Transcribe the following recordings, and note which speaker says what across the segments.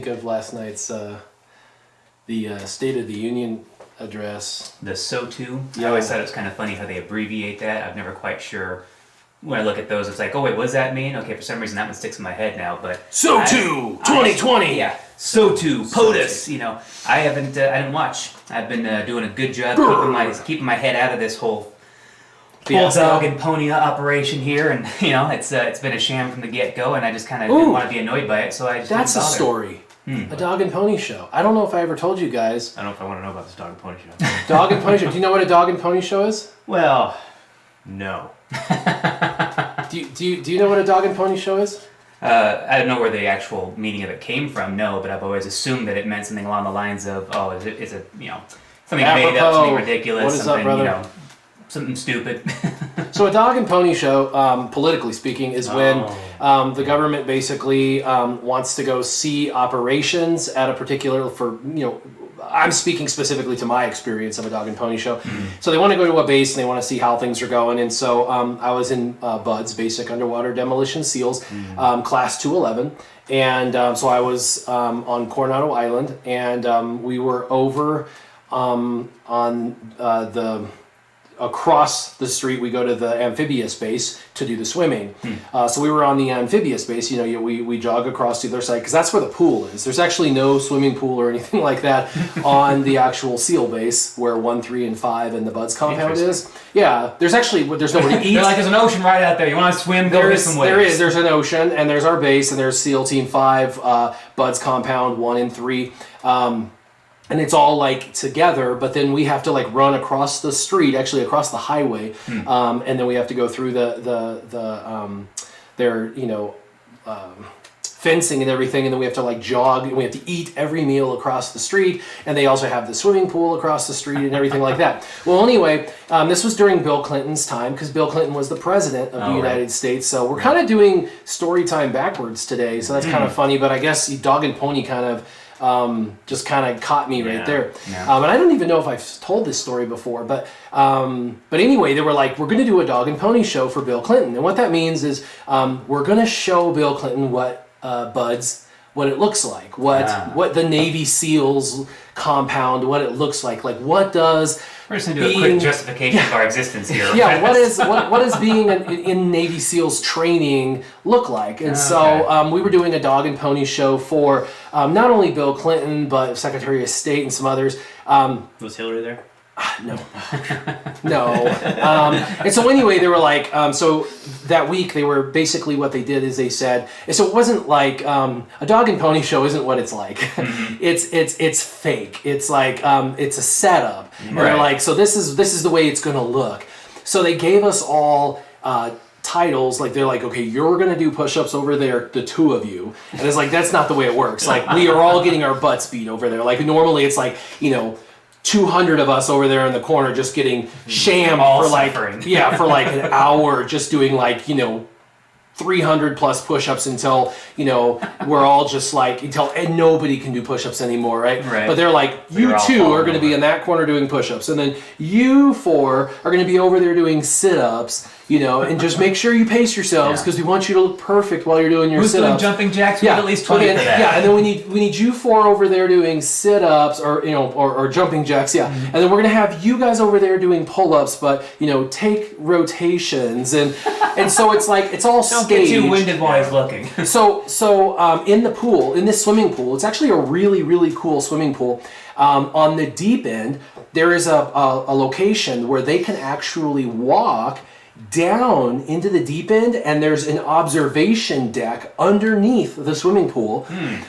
Speaker 1: of last night's the State of the Union address?
Speaker 2: The SO2.
Speaker 1: Yeah.
Speaker 2: I always thought it was kind of funny how they abbreviate that. I'm never quite sure. When I look at those, it's like, oh wait, what does that mean? Okay, for some reason that one sticks in my head now. But
Speaker 1: SO2 2020.
Speaker 2: Yeah, SO2 POTUS. You know, I didn't watch. I've been doing a good job keeping my head out of this whole dog and pony operation here, and you know, it's been a sham from the get-go, and I just kind of didn't want to be annoyed by it, so I just
Speaker 1: That's a
Speaker 2: didn't bother.
Speaker 1: Story. A dog and pony show. I don't know if I ever told you guys.
Speaker 3: I don't know if I want to know about this dog and pony show.
Speaker 1: Dog and pony show. Do you know what a dog and pony show is?
Speaker 3: Well, no.
Speaker 1: Do you know what a dog and pony show is?
Speaker 2: I don't know where the actual meaning of it came from, no, but I've always assumed that it meant something along the lines of, oh, is it you know, something made up, something ridiculous,
Speaker 1: what is
Speaker 2: something,
Speaker 1: up, brother?
Speaker 2: you know, something stupid.
Speaker 1: So a dog and pony show, politically speaking, is when the government basically wants to go see operations at a particular, I'm speaking specifically to my experience of a dog and pony show. So they want to go to a base and they want to see how things are going. And so I was in BUDS, Basic Underwater Demolition Seals, Class 211. And so I was on Coronado Island, and we were over on across the street. We go to the amphibious base to do the swimming. So we were on the amphibious base. We jog across to the other side because that's where the pool is. There's actually no swimming pool or anything like that on the actual SEAL base where 1, 3, and 5 and the BUDS compound is. Yeah, there's nowhere to eat.
Speaker 2: They're like, there's an ocean right out there. You want to swim? Go get some waves.
Speaker 1: There's an ocean, and there's our base, and there's SEAL Team 5, BUDS compound 1 and 3. And it's all like together, but then we have to like run across the street, actually across the highway, and then we have to go through their fencing and everything, and then we have to like jog, and we have to eat every meal across the street, and they also have the swimming pool across the street and everything like that. Well, anyway, this was during Bill Clinton's time because Bill Clinton was the president of the United States, so we're kind of doing story time backwards today, so that's kind of funny, but I guess Dog and Pony kind of just kind of caught me right there.
Speaker 2: Yeah.
Speaker 1: And I don't even know if I've told this story before, but anyway, they were like, we're going to do a dog and pony show for Bill Clinton. And what that means is we're going to show Bill Clinton what BUDS, what it looks like, what the Navy SEALs compound, what it looks like what does...
Speaker 2: We're just going to do a quick justification of our existence here.
Speaker 1: Yeah, what is being in Navy SEALs training look like? And so we were doing a dog and pony show for not only Bill Clinton, but Secretary of State and some others.
Speaker 3: Was Hillary there?
Speaker 1: No. No. And so anyway, they were like, so that week they were basically what they did is they said, so it wasn't like, a dog and pony show isn't what it's like. It's fake. It's like, it's a setup. And they're like, so this is the way it's going to look. So they gave us all, titles, like they're like, okay, you're gonna do push-ups over there, the two of you, and it's like that's not the way it works. Like we are all getting our butts beat over there. Like normally it's like 200 of us over there in the corner just getting shammed for like for like an hour, just doing like 300 plus push-ups until we're all just like and nobody can do push-ups anymore, right? But they're like, you two are going to be in that corner doing push-ups, and then you four are going to be over there doing sit-ups, and just make sure you pace yourselves because we want you to look perfect while you're doing your sit-ups.
Speaker 2: Who's doing jumping jacks? We need at least 20 for that.
Speaker 1: Yeah, and then we need you four over there doing sit-ups or jumping jacks, and then we're going to have you guys over there doing pull-ups, but take rotations, and so it's like it's all
Speaker 2: Don't get too winded while he's looking.
Speaker 1: So in the pool, in this swimming pool, it's actually a really, really cool swimming pool. On the deep end, there is a location where they can actually walk down into the deep end, and there's an observation deck underneath the swimming pool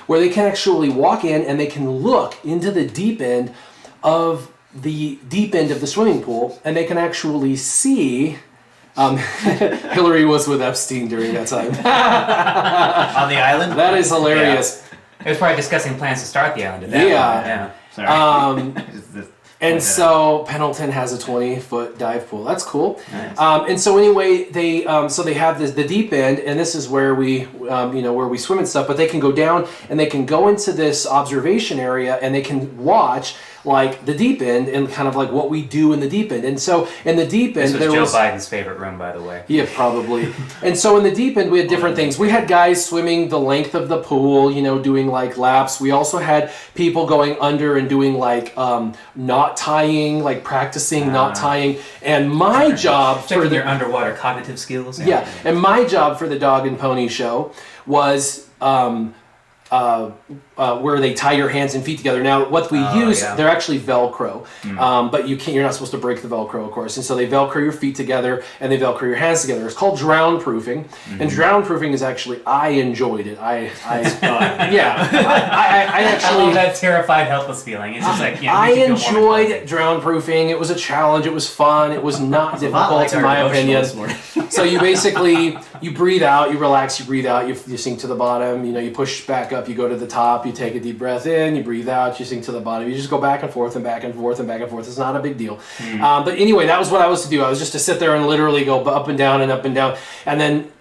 Speaker 1: where they can actually walk in and they can look into the deep end of the swimming pool, and they can actually see... Hillary was with Epstein during that time.
Speaker 3: On the island?
Speaker 1: That is hilarious.
Speaker 2: Yeah. It was probably discussing plans to start the island at that point.
Speaker 3: Sorry.
Speaker 1: And so Pendleton has a 20-foot dive pool. That's cool.
Speaker 2: Nice.
Speaker 1: And so anyway, they have the deep end, and this is where we where we swim and stuff. But they can go down and they can go into this observation area, and they can watch like the deep end and kind of like what we do in the deep end. And so in the deep end,
Speaker 2: This was Joe Biden's favorite room, by the way.
Speaker 1: Yeah, probably. And so in the deep end, we had different things. We had guys swimming the length of the pool, doing like laps. We also had people going under and doing like knot tying, like practicing knot tying. And my job for
Speaker 2: your underwater cognitive skills.
Speaker 1: Yeah, and my job for the Dog and Pony Show was where they tie your hands and feet together. Now, what we use, they're actually Velcro, but you're not supposed to break the Velcro, of course. And so they Velcro your feet together and they Velcro your hands together. It's called drown proofing, and drown proofing is actually, I enjoyed it. I actually
Speaker 2: that terrified, helpless feeling. It's just like
Speaker 1: I enjoyed drown proofing. It was a challenge. It was fun. It was not difficult, in my opinion. So you basically you breathe out, you relax, you breathe out, you sink to the bottom. You push back up, you go to the top. You take a deep breath in, you breathe out, you sink to the bottom. You just go back and forth and back and forth and back and forth. It's not a big deal. But anyway, that was what I was to do. I was just to sit there and literally go up and down and up and down. And then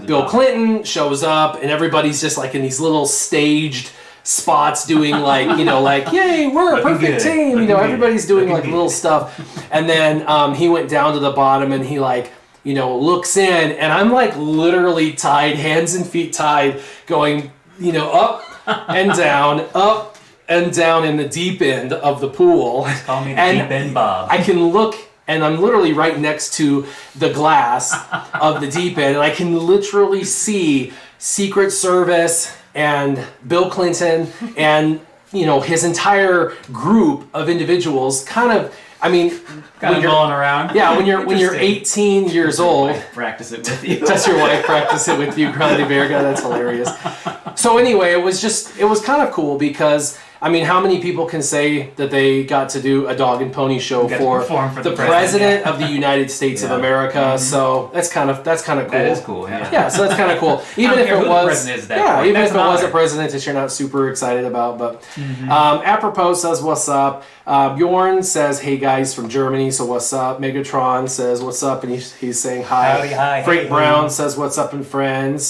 Speaker 1: Bill Clinton shows up and everybody's just like in these little staged spots doing like, like, yay, we're a perfect team. Everybody's doing like little stuff. And then he went down to the bottom and he like, looks in and I'm like literally tied, hands and feet tied, going, up and down in the deep end of the pool.
Speaker 2: Call me the deep end Bob.
Speaker 1: I can look, and I'm literally right next to the glass of the deep end, and I can literally see Secret Service and Bill Clinton and his entire group of individuals kind of. Kind
Speaker 2: of rolling around.
Speaker 1: Yeah, when you're 18 years old.
Speaker 3: Practice it with you.
Speaker 1: Does your wife practice it with you, Grande Verga? That's hilarious. So anyway, it was kind of cool because, how many people can say that they got to do a Dog and Pony Show for the President of the United States of America? So that's kind of cool.
Speaker 2: That is cool, yeah.
Speaker 1: Yeah, so that's kind of cool. Even if it was, a president that you're not super excited about. But Apropos says, what's up? Bjorn says, hey guys from Germany, so what's up? Megatron says, what's up? And he's saying hi.
Speaker 2: Howdy, hi.
Speaker 1: Frank Brown says, what's up and friends?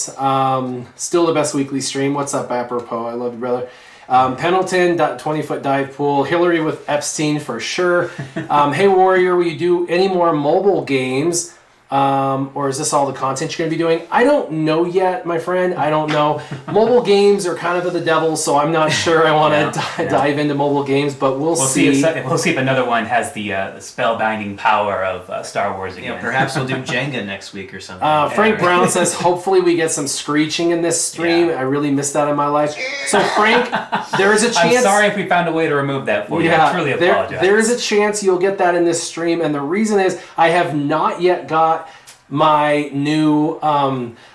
Speaker 1: Still the best weekly stream. What's up, Apropos? I love you, brother. Pendleton, 20-foot dive pool. Hillary with Epstein for sure. Hey Warrior, will you do any more mobile games? Or is this all the content you're going to be doing? I don't know yet, my friend. I don't know. Mobile games are kind of the devil, so I'm not sure I want to dive into mobile games, but we'll see.
Speaker 2: We'll see if another one has the spellbinding power of Star Wars again.
Speaker 3: Perhaps we'll do Jenga next week or something.
Speaker 1: Frank Brown says, hopefully we get some screeching in this stream. I really missed that in my life. So Frank, there is a chance.
Speaker 2: I'm sorry if we found a way to remove that for you. I truly apologize.
Speaker 1: There is a chance you'll get that in this stream, and the reason is I have not yet got my new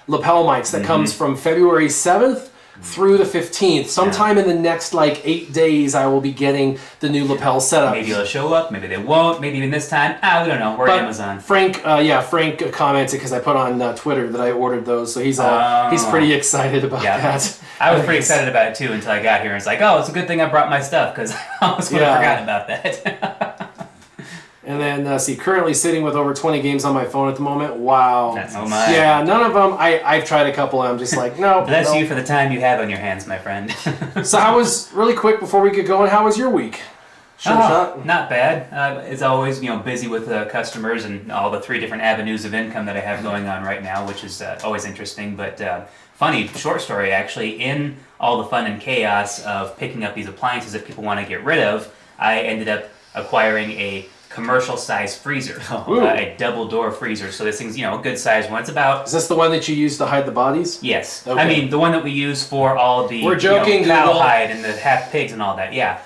Speaker 1: lapel mics that comes from February 7th through the 15th. Sometime in the next 8 days I will be getting the new lapel setup.
Speaker 2: Maybe they'll show up, maybe they won't, maybe even this time. We don't know. We're Amazon.
Speaker 1: Frank commented because I put on Twitter that I ordered those, so he's pretty excited about that.
Speaker 2: I was pretty excited about it too until I got here and it's like, it's a good thing I brought my stuff because I almost would have forgotten about that.
Speaker 1: And then, currently sitting with over 20 games on my phone at the moment. Wow.
Speaker 2: Oh my.
Speaker 1: Yeah, none of them. I've tried a couple and I'm just like, no.
Speaker 2: Bless you for the time you have on your hands, my friend.
Speaker 1: So how was, really quick before we get going, how was your week?
Speaker 2: SureShot? Not bad. As always, busy with customers and all the 3 different avenues of income that I have going on right now, which is always interesting. But funny, short story actually, in all the fun and chaos of picking up these appliances that people want to get rid of, I ended up acquiring a commercial size freezer, a double door freezer. So this thing's a good size one. It's about.
Speaker 1: Is this the one that you use to hide the bodies?
Speaker 2: Yes.
Speaker 1: Okay.
Speaker 2: The one that we use for all the
Speaker 1: We're joking,
Speaker 2: cowhide and the half pigs and all that. Yeah.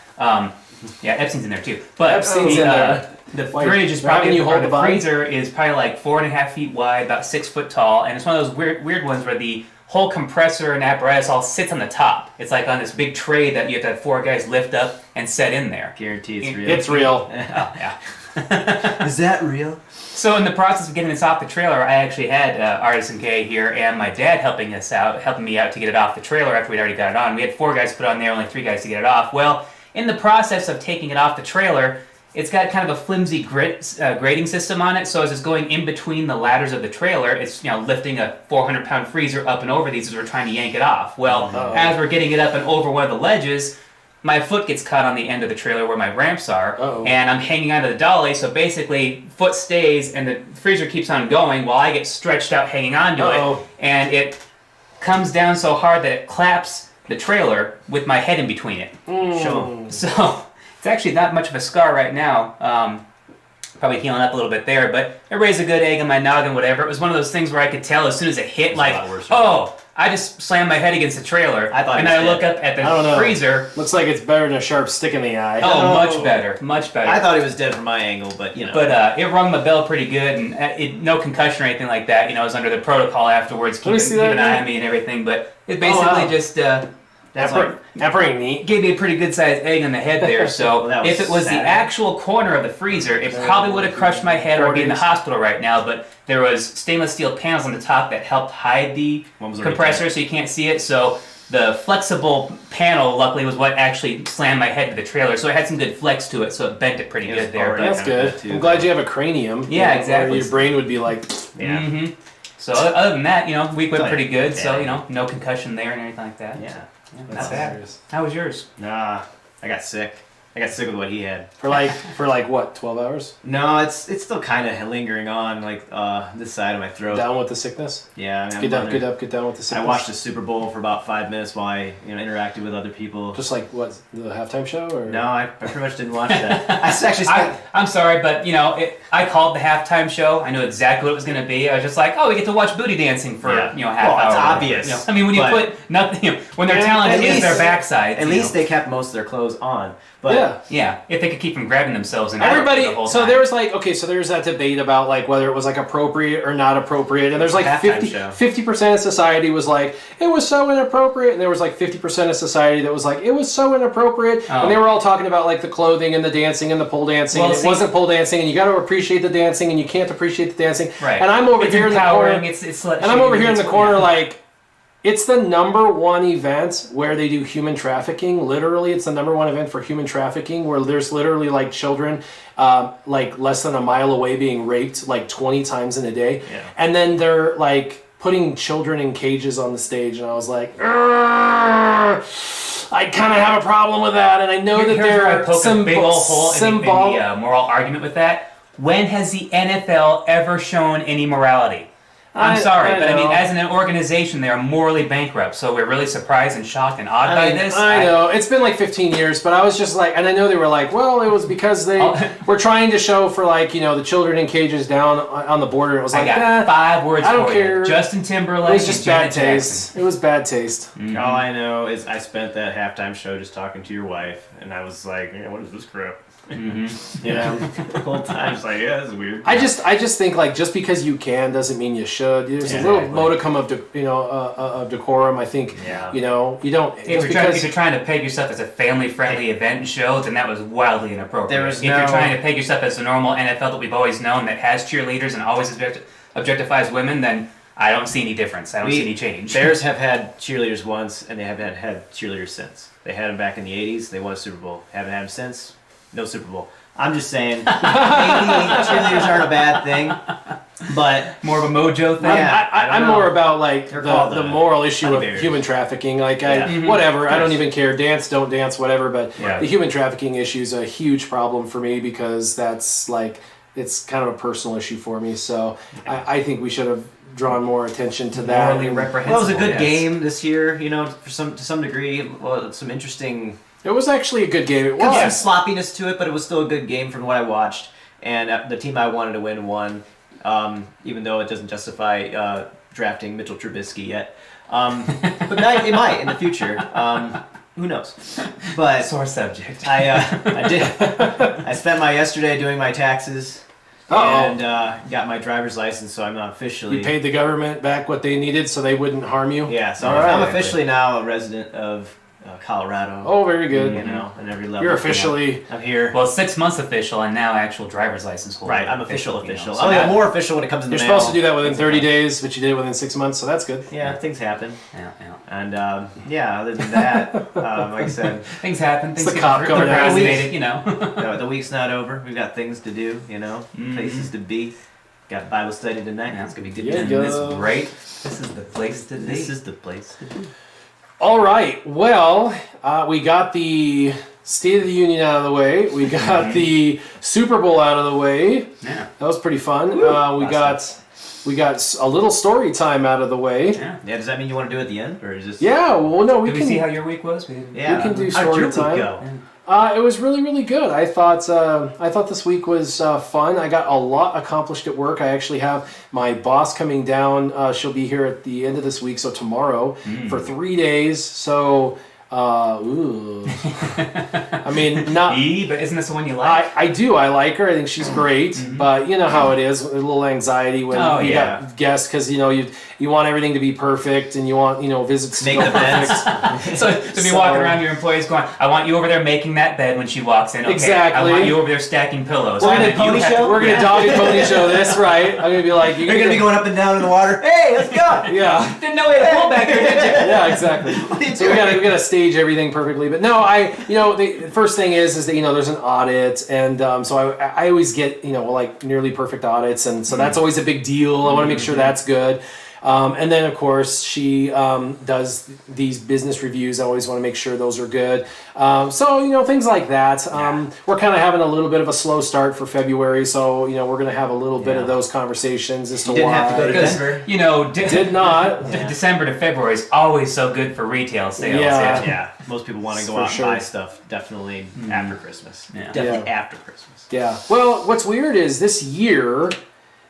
Speaker 2: Epstein's in there too. But
Speaker 1: Epstein's in there.
Speaker 2: The fridge is probably the freezer is probably 4.5 feet wide, about 6 foot tall, and it's one of those weird ones where the whole compressor and apparatus all sits on the top. It's like on this big tray that you have to have 4 guys lift up and set in there.
Speaker 3: Guarantee it's real.
Speaker 1: It's real.
Speaker 2: Yeah.
Speaker 3: Is that real?
Speaker 2: So in the process of getting this off the trailer, I actually had ArtisianK here and my dad helping me out to get it off the trailer after we'd already got it on. We had 4 guys put on there, only 3 guys to get it off. Well, in the process of taking it off the trailer, it's got kind of a flimsy grating system on it, so as it's going in between the ladders of the trailer, it's lifting a 400-pound freezer up and over these as we're trying to yank it off. Well, as we're getting it up and over one of the ledges, my foot gets caught on the end of the trailer where my ramps are,
Speaker 1: Uh-oh.
Speaker 2: and I'm hanging onto the dolly, so basically foot stays and the freezer keeps on going while I get stretched out hanging onto
Speaker 1: Uh-oh.
Speaker 2: it, and it comes down so hard that it claps the trailer with my head in between it. So it's actually not much of a scar right now. Probably healing up a little bit there, but it raised a good egg in my noggin, whatever. It was one of those things where I could tell as soon as it hit, like,
Speaker 3: a lot worse.
Speaker 2: oh, I just slammed my head against the trailer.
Speaker 3: I thought
Speaker 2: and
Speaker 3: it
Speaker 2: then I
Speaker 3: was
Speaker 2: look
Speaker 3: dead.
Speaker 2: up at
Speaker 1: I don't
Speaker 2: the
Speaker 1: know.
Speaker 2: freezer.
Speaker 1: Looks like it's better than a sharp stick in the eye.
Speaker 2: Oh, much better, much better.
Speaker 3: I thought he was dead from my angle, but you know.
Speaker 2: But it rung my bell pretty good, and no concussion or anything like that. You know, I was under the protocol afterwards, keep an eye on me and everything. But it basically just
Speaker 3: that's like,
Speaker 1: That's pretty neat.
Speaker 2: gave me a pretty good sized egg on the head there. So
Speaker 3: Well, that was
Speaker 2: if it was
Speaker 3: sad.
Speaker 2: the actual corner of the freezer, it probably would have crushed my head or I'd be in the hospital right now. But there was stainless steel panels on the top that helped hide the
Speaker 3: One was already
Speaker 2: compressor,
Speaker 3: dead.
Speaker 2: so you can't see it. So the flexible panel, luckily, was what actually slammed my head to the trailer. So it had some good flex to it, so it bent it pretty
Speaker 3: It was
Speaker 2: good there.
Speaker 3: already-
Speaker 2: But
Speaker 1: That's
Speaker 3: kinda
Speaker 1: good.
Speaker 3: good, too.
Speaker 1: I'm glad you have a cranium.
Speaker 2: Yeah,
Speaker 1: where
Speaker 2: exactly.
Speaker 1: Your brain would be like,
Speaker 3: yeah.
Speaker 2: Mhm. So other than that, you know, week went
Speaker 3: Oh, yeah.
Speaker 2: pretty good. So
Speaker 3: Yeah.
Speaker 2: you know, no concussion there and anything like that.
Speaker 3: Yeah.
Speaker 2: Yeah,
Speaker 1: that's
Speaker 2: not bad.
Speaker 1: hilarious.
Speaker 2: How was yours?
Speaker 3: Nah, I got sick. I got sick with what he had.
Speaker 1: For like what, 12 hours?
Speaker 3: No, it's still kind of lingering on, like this side of my throat.
Speaker 1: Down with the sickness?
Speaker 3: Yeah, I mean,
Speaker 1: Get down with the sickness.
Speaker 3: I watched the Super Bowl for about 5 minutes while I interacted with other people.
Speaker 1: Just like what, the halftime show? Or?
Speaker 3: No, I pretty much didn't watch that. I actually spent.
Speaker 2: I'm sorry, but you know, I called the halftime show. I knew exactly what it was going to be. I was just like, oh, we get to watch booty dancing for
Speaker 3: Yeah.
Speaker 2: you know half
Speaker 3: Well,
Speaker 2: hour.
Speaker 3: it's
Speaker 2: or whatever.
Speaker 3: obvious,
Speaker 2: You know, I mean, when you
Speaker 3: but-
Speaker 2: put nothing, you know, when their
Speaker 3: At
Speaker 2: talent is
Speaker 3: least-
Speaker 2: their backside.
Speaker 3: At least they kept most of their clothes on. But
Speaker 1: Yeah.
Speaker 2: if they could keep from grabbing themselves and
Speaker 1: Everybody,
Speaker 2: the whole
Speaker 1: so
Speaker 2: time.
Speaker 1: there was like, okay, so there's that debate about like whether it was like appropriate or not appropriate, and there's like
Speaker 3: Halftime show.
Speaker 1: 50% of society was like, it was so inappropriate, and there was like 50% of society that was like, it was so inappropriate,
Speaker 2: Oh.
Speaker 1: and they were all talking about like the clothing and the dancing and the pole dancing,
Speaker 2: Well,
Speaker 1: and it wasn't pole dancing, and you got to appreciate the dancing, and you can't appreciate the dancing,
Speaker 2: right.
Speaker 1: and I'm over
Speaker 2: it's
Speaker 1: here in the
Speaker 2: empowering.
Speaker 1: corner,
Speaker 2: It's
Speaker 1: and I'm over here in the corner like, it's the number one event where they do human trafficking. Literally, it's the number one event for human trafficking where there's literally like children like less than a mile away being raped like 20 times in a day.
Speaker 3: Yeah.
Speaker 1: And then they're like putting children in cages on the stage. And I was like, "Urgh." I kind of have a problem with that. And I know that
Speaker 2: Here's
Speaker 1: there
Speaker 2: where I
Speaker 1: are
Speaker 2: poke a big old hole in the
Speaker 1: symbol.
Speaker 2: moral argument with that. When has the NFL ever shown any morality? I'm sorry, but I mean,
Speaker 1: know.
Speaker 2: as an organization, they are morally bankrupt. So we're really surprised and shocked and awed by this.
Speaker 1: I know. It's been like 15 years, but I was just like, and I know they were like, well, it was because they were trying to show for like, you know, the children in cages down on the border. It was
Speaker 2: I
Speaker 1: like,
Speaker 2: got 5 words
Speaker 1: I don't
Speaker 2: for
Speaker 1: care.
Speaker 2: you. Justin Timberlake
Speaker 1: it was just
Speaker 2: and Janet
Speaker 1: bad taste.
Speaker 2: Jackson.
Speaker 1: It was bad taste.
Speaker 3: all I know is I spent that halftime show just talking to your wife, and I was like, yeah, what is this crap?
Speaker 1: Yeah.
Speaker 3: The whole time, just like, yeah, this is weird.
Speaker 1: I just think like just because you can doesn't mean you should. There's a little modicum of of decorum. I think
Speaker 3: Yeah.
Speaker 1: you know you don't.
Speaker 2: If
Speaker 1: just
Speaker 2: you're trying to peg yourself as a family-friendly event and show, then that was wildly inappropriate.
Speaker 3: There was
Speaker 2: if you're
Speaker 3: no-
Speaker 2: trying to peg yourself as the normal NFL that we've always known that has cheerleaders and always objectifies women, then I don't see any difference. I don't see any change.
Speaker 3: Bears have had cheerleaders once, and they haven't had cheerleaders since. They had them back in the 80s. They won a Super Bowl. Haven't had them since. No Super Bowl. I'm just saying, maybe cheerleaders aren't a bad thing, but
Speaker 2: More of a mojo thing.
Speaker 3: Yeah.
Speaker 1: I'm
Speaker 3: I don't
Speaker 1: more
Speaker 3: know.
Speaker 1: about like
Speaker 3: They're called
Speaker 1: the moral issue of
Speaker 3: honeybears.
Speaker 1: human trafficking. Like
Speaker 3: Yeah.
Speaker 1: whatever. I don't even care. Dance, don't dance, whatever. But
Speaker 3: Yeah.
Speaker 1: the human trafficking issue is a huge problem for me because that's like it's kind of a personal issue for me. So I think we should have drawn more attention to that.
Speaker 2: Morally
Speaker 1: And
Speaker 2: reprehensible.
Speaker 3: well, it was a good
Speaker 2: yes.
Speaker 3: game this year. You know, to some degree. Well, some interesting.
Speaker 1: it was actually a good game. It
Speaker 3: There was some
Speaker 1: was.
Speaker 3: sloppiness to it, but it was still a good game from what I watched. And the team I wanted to win won, even though it doesn't justify drafting Mitchell Trubisky yet. But it might in the future. Who knows? But
Speaker 2: Sore subject.
Speaker 3: I did. I spent my yesterday doing my taxes. And got my driver's license, so I'm not officially.
Speaker 1: You paid the government back what they needed so they wouldn't harm you?
Speaker 3: Yeah, so
Speaker 1: All
Speaker 3: I'm
Speaker 1: right.
Speaker 3: officially now a resident of Colorado.
Speaker 1: Oh, very good.
Speaker 3: You know, and every level.
Speaker 1: You're officially.
Speaker 3: I'm here.
Speaker 2: Well, 6 months official and now actual driver's license holder.
Speaker 3: Right, I'm official.
Speaker 2: you know,
Speaker 3: Oh
Speaker 2: so
Speaker 3: yeah,
Speaker 2: that-
Speaker 3: more official when it comes in the
Speaker 1: You're
Speaker 3: mail.
Speaker 1: supposed to do that within 30 days, but you did it within 6 months, so that's good.
Speaker 3: Yeah, things happen.
Speaker 2: Yeah, yeah.
Speaker 3: And other than that, like I said,
Speaker 2: Things happen. Things
Speaker 1: the
Speaker 2: get
Speaker 1: cop coming out.
Speaker 2: procrastinated, you know.
Speaker 3: the week's not over. We've got things to do, you know, places to be. Got Bible study tonight.
Speaker 2: Yeah, it's gonna be good.
Speaker 1: Yeah,
Speaker 2: And
Speaker 1: go.
Speaker 2: this is great. This is the place to be.
Speaker 3: This is the place to be.
Speaker 1: All right. Well, we got the State of the Union out of the way. We got the Super Bowl out of the way.
Speaker 2: Yeah.
Speaker 1: That was pretty fun. We got a little story time out of the way.
Speaker 2: Yeah.
Speaker 3: Yeah, does that mean you want to do it at the end, or is this?
Speaker 1: Yeah. Well, no, we
Speaker 2: Did
Speaker 1: can.
Speaker 2: we see how your week was? We didn't.
Speaker 3: Yeah.
Speaker 1: We can do
Speaker 3: How'd your
Speaker 1: story
Speaker 3: week
Speaker 1: time.
Speaker 3: go?
Speaker 1: It was really, really good. I thought this week was fun. I got a lot accomplished at work. I actually have my boss coming down. She'll be here at the end of this week, so tomorrow for 3 days. So, ooh. I mean, not.
Speaker 2: But isn't this the one you like?
Speaker 1: I do. I like her. I think she's great. But you know how it is. A little anxiety when you got guests because you want everything to be perfect and you want visits to
Speaker 3: Make
Speaker 1: go
Speaker 3: the
Speaker 1: perfect.
Speaker 3: beds.
Speaker 2: So be walking around your employees going, I want you over there making that bed when she walks in. Okay,
Speaker 1: Exactly.
Speaker 2: I want you over there stacking pillows.
Speaker 1: We're gonna
Speaker 2: And then you have to-
Speaker 1: We're gonna dog and pony show this, right? I'm gonna be like,
Speaker 3: You're gonna be going up and down in the water. Hey, let's go.
Speaker 1: Yeah.
Speaker 2: Didn't know we had a pool back here, did you?
Speaker 1: Yeah, exactly. So we gotta stage everything perfectly. But no, the first thing is that there's an audit, and so I always get like nearly perfect audits, and so that's always a big deal. I want to make sure that's good. And then, of course, she does these business reviews. I always want to make sure those are good. So, things like that. We're kind of having a little bit of a slow start for February, so, we're going to have a little bit of those conversations as to
Speaker 3: Didn't
Speaker 1: why.
Speaker 3: have to go to
Speaker 2: Because,
Speaker 3: Denver.
Speaker 1: Did not.
Speaker 2: December to February is always so good for retail sales.
Speaker 1: Yeah.
Speaker 3: Yeah, most people want to go
Speaker 1: For
Speaker 3: out
Speaker 1: sure.
Speaker 3: and buy stuff definitely after Christmas.
Speaker 2: Yeah.
Speaker 3: Definitely
Speaker 1: Yeah.
Speaker 3: after Christmas.
Speaker 1: Yeah. Well, what's weird is this year,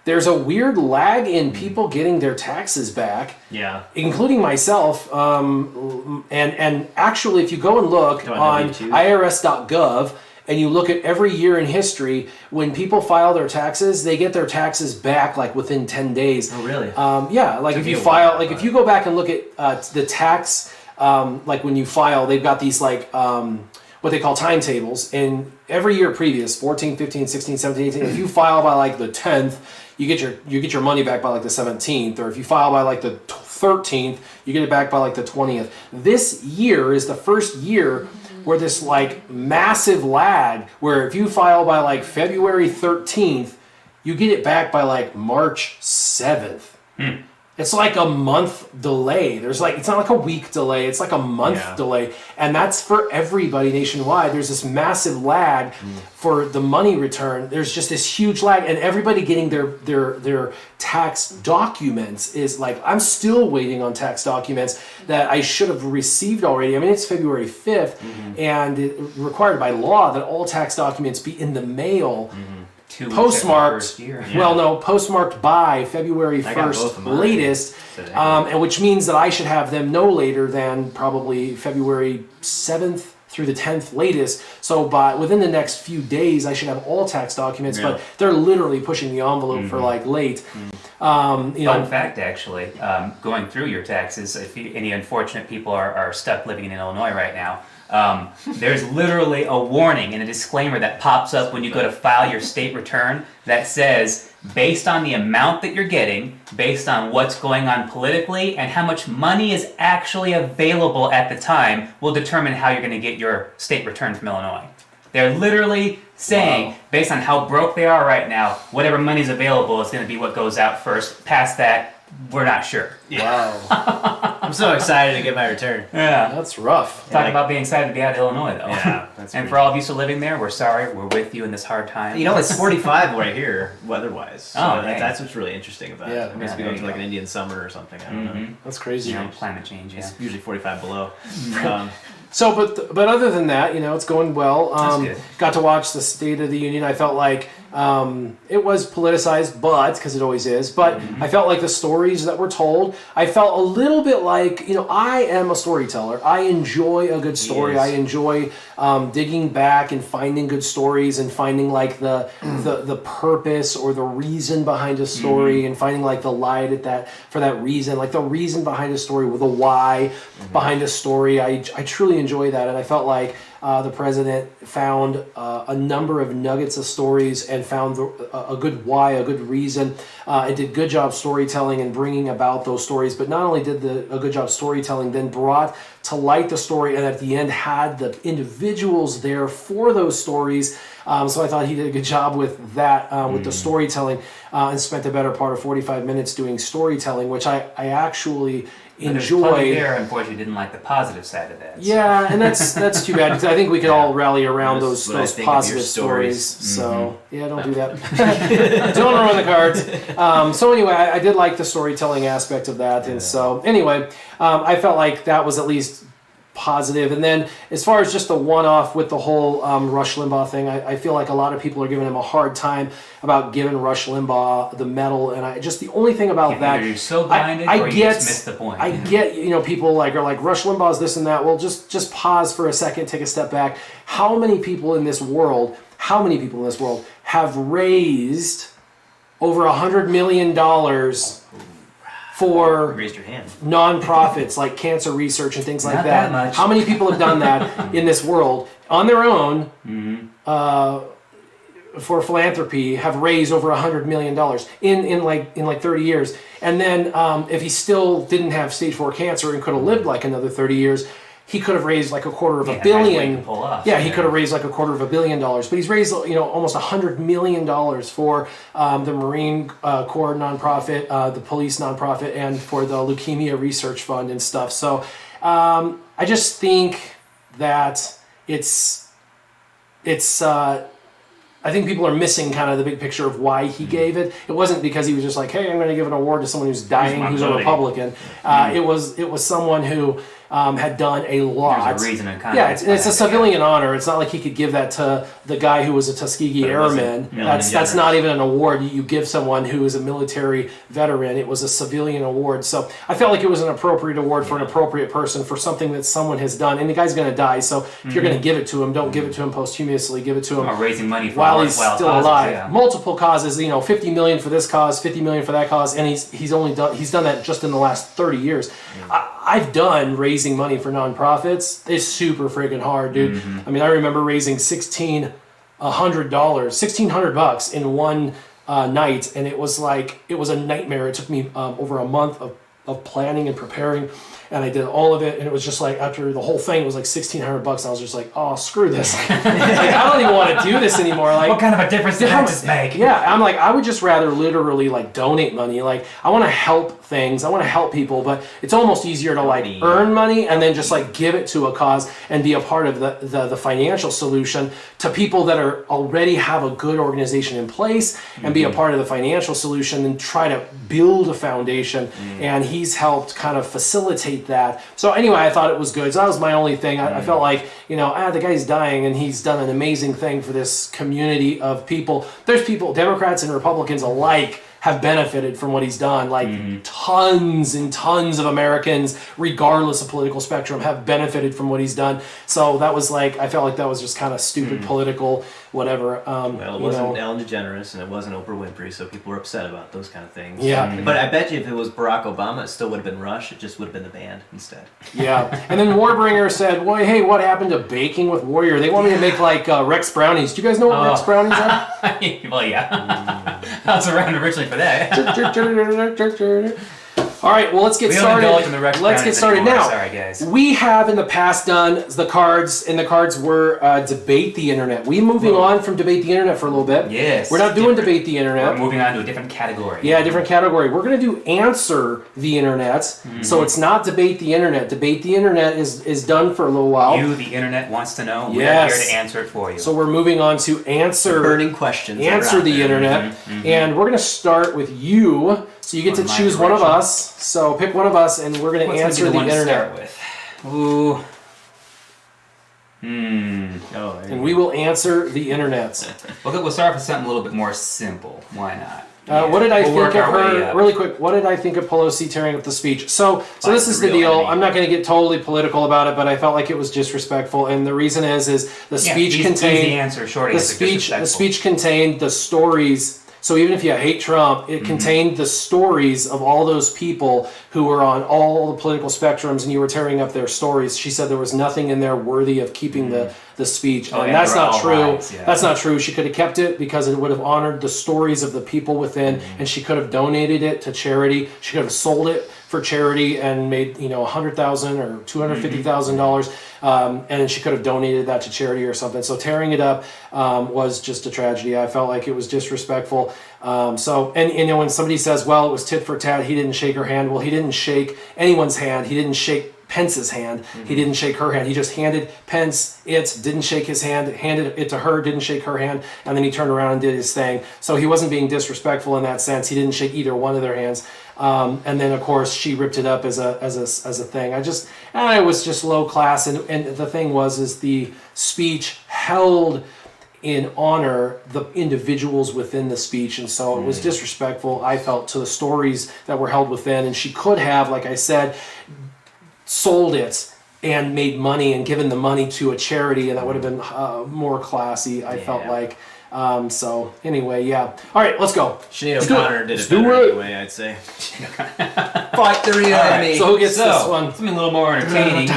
Speaker 1: there's a weird lag in people getting their taxes back.
Speaker 3: Yeah.
Speaker 1: Including myself, and actually, if you go and look
Speaker 3: on
Speaker 1: on
Speaker 3: W2?
Speaker 1: irs.gov and you look at every year in history, when people file their taxes, they get their taxes back like within 10 days.
Speaker 3: Oh, really?
Speaker 1: Yeah, like if
Speaker 3: me
Speaker 1: you
Speaker 3: a
Speaker 1: file,
Speaker 3: while,
Speaker 1: like if
Speaker 3: but-
Speaker 1: you go back and look at the tax, like when you file, they've got these like what they call timetables, and every year previous, 14, 15, 16, 17, 18, if you file by like the 10th, you get your money back by like the 17th, or if you file by like the 13th, you get it back by like the 20th. This year is the first year where this like massive lag, where if you file by like February 13th, you get it back by like March 7th. It's like a month delay. It's not like a week delay. It's like a month delay. And that's for everybody nationwide. There's this massive lag for the money return. There's just this huge lag, and everybody getting their tax documents is like, I'm still waiting on tax documents that I should have received already. I mean, it's February 5th, and it required by law that all tax documents be in the mail.
Speaker 2: 2 weeks
Speaker 1: Postmarked,
Speaker 2: after the first year.
Speaker 1: well, no, postmarked by February
Speaker 3: I got both
Speaker 1: 1st
Speaker 3: of mine
Speaker 1: latest,
Speaker 3: today.
Speaker 1: and which means that I should have them no later than probably February 7th through the 10th latest. So within the next few days, I should have all tax documents, but they're literally pushing the envelope for like late.
Speaker 2: Fun fact, actually, going through your taxes, if any unfortunate people are stuck living in Illinois right now, there's literally a warning and a disclaimer that pops up when you go to file your state return that says, based on the amount that you're getting, based on what's going on politically, and how much money is actually available at the time, will determine how you're going to get your state return from Illinois. They're literally saying, based on how broke they are right now, whatever money's available is going to be what goes out first. Past that, we're not sure.
Speaker 1: Wow,
Speaker 3: I'm so excited to get my return.
Speaker 2: Yeah.
Speaker 1: that's rough.
Speaker 2: Talk about being excited to be out of Illinois, though.
Speaker 3: Yeah, that's
Speaker 2: And
Speaker 3: pretty-
Speaker 2: for all of you still living there, we're sorry. We're with you in this hard time.
Speaker 3: It's 45 right here, weather-wise. So
Speaker 2: Oh, okay.
Speaker 3: that's what's really interesting about
Speaker 1: Yeah.
Speaker 3: it. It must be
Speaker 2: Yeah,
Speaker 3: going
Speaker 2: there
Speaker 3: to like
Speaker 2: you
Speaker 3: an Indian summer or something. I don't know.
Speaker 1: That's crazy.
Speaker 2: You know, climate change, yeah.
Speaker 3: It's usually 45 below.
Speaker 1: So, but other than that, it's going well.
Speaker 2: That's good.
Speaker 1: Got to watch the State of the Union. I felt like it was politicized, because it always is. But I felt like the stories that were told, I felt a little bit like, I am a storyteller. I enjoy a good story.
Speaker 3: Yes.
Speaker 1: I enjoy digging back and finding good stories and finding like the purpose or the reason behind a story and finding like the light at that for that reason, like the reason behind a story with a why behind a story. I truly enjoy that, and I felt like the president found a number of nuggets of stories and found a good why, a good reason. It did good job storytelling and bringing about those stories, but not only did a good job storytelling, then brought to light the story, and at the end had the individuals there for those stories. So I thought he did a good job with that, with the storytelling, and spent the better part of 45 minutes doing storytelling, which I actually enjoyed.
Speaker 2: There, unfortunately, didn't like the positive side of that. So.
Speaker 1: Yeah, and that's too bad, because I think we could all rally around those positive stories. So yeah, don't do that. Don't ruin the cards. So anyway, I did like the storytelling aspect of that, and so anyway, I felt like that was at least positive. And then as far as just the one-off with the whole Rush Limbaugh thing, I feel like a lot of people are giving him a hard time about giving Rush Limbaugh the medal, and the only thing about that,
Speaker 2: you're so blinded or you just missed the point.
Speaker 1: I get, people are like Rush Limbaugh's this and that. Well, just pause for a second, take a step back. How many people in this world have raised over $100 million for
Speaker 3: Raised your hand.
Speaker 1: nonprofits like cancer research and things like
Speaker 2: Not
Speaker 1: that?
Speaker 2: that much.
Speaker 1: How many people have done that in this world on their own for philanthropy, have raised over $100 million in like 30 years? And then if he still didn't have stage 4 cancer and could have lived like another 30 years, he could have raised like $250 million. He could have raised like $250 million. But he's raised almost $100 million for the Marine Corps nonprofit, the police nonprofit, and for the Leukemia Research Fund and stuff. So I just think that it's I think people are missing kind of the big picture of why he gave it. It wasn't because he was just like, hey, I'm going to give an award to someone who's dying, who's a Republican. It was someone who had done a lot.
Speaker 2: There's a reason and context.
Speaker 1: Yeah, it's a civilian honor. It's not like he could give that to the guy who was a Tuskegee Airman. That's not even an award you give someone who is a military veteran. It was a civilian award. So I felt like it was an appropriate award for an appropriate person for something that someone has done. And the guy's going to die, so if you're going to give it to him, don't give it to him posthumously. Give it to him
Speaker 2: raising money for
Speaker 1: while he's still alive.
Speaker 2: Yeah.
Speaker 1: Multiple causes, $50 million for this cause, $50 million for that cause, and he's done that just in the last 30 years. I've done raising money for nonprofits. It's super friggin' hard, dude. I mean, I remember raising $1,600 in one night, and it was a nightmare. It took me over a month of planning and preparing, and I did all of it, and it was just like, after the whole thing was like $1,600, I was just like, oh, screw this. I don't even want to do this anymore. Like,
Speaker 2: what kind of a difference did that just make?
Speaker 1: Yeah, I'm like, I would just rather literally donate money. Like, I want to help things, I want to help people, but it's almost easier to earn money and then just give it to a cause and be a part of the financial solution to people that already have a good organization in place, and be a part of the financial solution and try to build a foundation. And he's helped kind of facilitate that. So anyway, I thought it was good. So that was my only thing. I felt like, the guy's dying and he's done an amazing thing for this community of people. There's people, Democrats and Republicans alike, have benefited from what he's done. Tons and tons of Americans, regardless of political spectrum, have benefited from what he's done. So that was I felt like that was just kind of stupid political whatever.
Speaker 3: Well, it wasn't Ellen DeGeneres and it wasn't Oprah Winfrey, so people were upset about those kind of things.
Speaker 1: Yeah.
Speaker 3: But I bet you if it was Barack Obama, it still would have been Rush. It just would have been the band instead.
Speaker 1: Yeah. And then Warbringer said, well, hey, what happened to baking with Warrior? They want me to make Rex brownies. Do you guys know what Rex brownies are?
Speaker 2: Well, yeah. I was around originally for that.
Speaker 1: All right, well, let's get started. Let's get started now.
Speaker 2: Sorry, guys.
Speaker 1: We have in the past done the cards, and the cards were Debate the Internet. We're moving on from Debate the Internet for a little bit.
Speaker 2: Yes.
Speaker 1: We're not doing Debate the Internet.
Speaker 2: We're moving on to a different category.
Speaker 1: Yeah, different category. We're going to do Answer the Internet. So it's not Debate the Internet. Debate the Internet is done for a little while.
Speaker 2: You, the Internet, wants to know.
Speaker 1: Yes.
Speaker 2: We're here to answer it for you.
Speaker 1: So we're moving on to Answer
Speaker 3: burning questions.
Speaker 1: Answer the Internet. And we're going to start with you. So you get to choose one of us. So pick one of us, and we're going to answer the Internet.
Speaker 2: To start with? Ooh.
Speaker 1: And we will answer the Internet.
Speaker 2: We'll start with something a little bit more simple. Why not?
Speaker 1: What did I think of her? Really quick, what did I think of Pelosi tearing up the speech? So this is the deal.
Speaker 3: enemy.
Speaker 1: I'm not going to get totally political about it, but I felt like it was disrespectful, and the reason is the speech contained
Speaker 2: easy answer, short
Speaker 1: the
Speaker 2: answer,
Speaker 1: speech. The speech contained the stories. So even if you hate Trump, it contained the stories of all those people who were on all the political spectrums, and you were tearing up their stories. She said there was nothing in there worthy of keeping the speech. And that's not true. That's not true. She could have kept it because it would have honored the stories of the people within, and she could have donated it to charity. She could have sold it for charity and made $100,000 or $250,000, and then she could have donated that to charity or something. So tearing it up was just a tragedy. I felt like it was disrespectful. And when somebody says, well, it was tit for tat, he didn't shake her hand. Well, he didn't shake anyone's hand. He didn't shake Pence's hand. He didn't shake her hand. He just handed Pence it, didn't shake his hand, handed it to her, didn't shake her hand, and then he turned around and did his thing. So he wasn't being disrespectful in that sense. He didn't shake either one of their hands. And then of course she ripped it up as a thing. I was just low class. And the thing is the speech held in honor the individuals within the speech, and so it was disrespectful, I felt, to the stories that were held within. And she could have, like I said, sold it and made money and given the money to a charity, and that would have been more classy, I felt like. So anyway, yeah. All right, let's go.
Speaker 3: Sinead O'Connor did it better anyway, I'd say. Fight the real enemy.
Speaker 1: So who gets this one?
Speaker 2: Something a little more entertaining.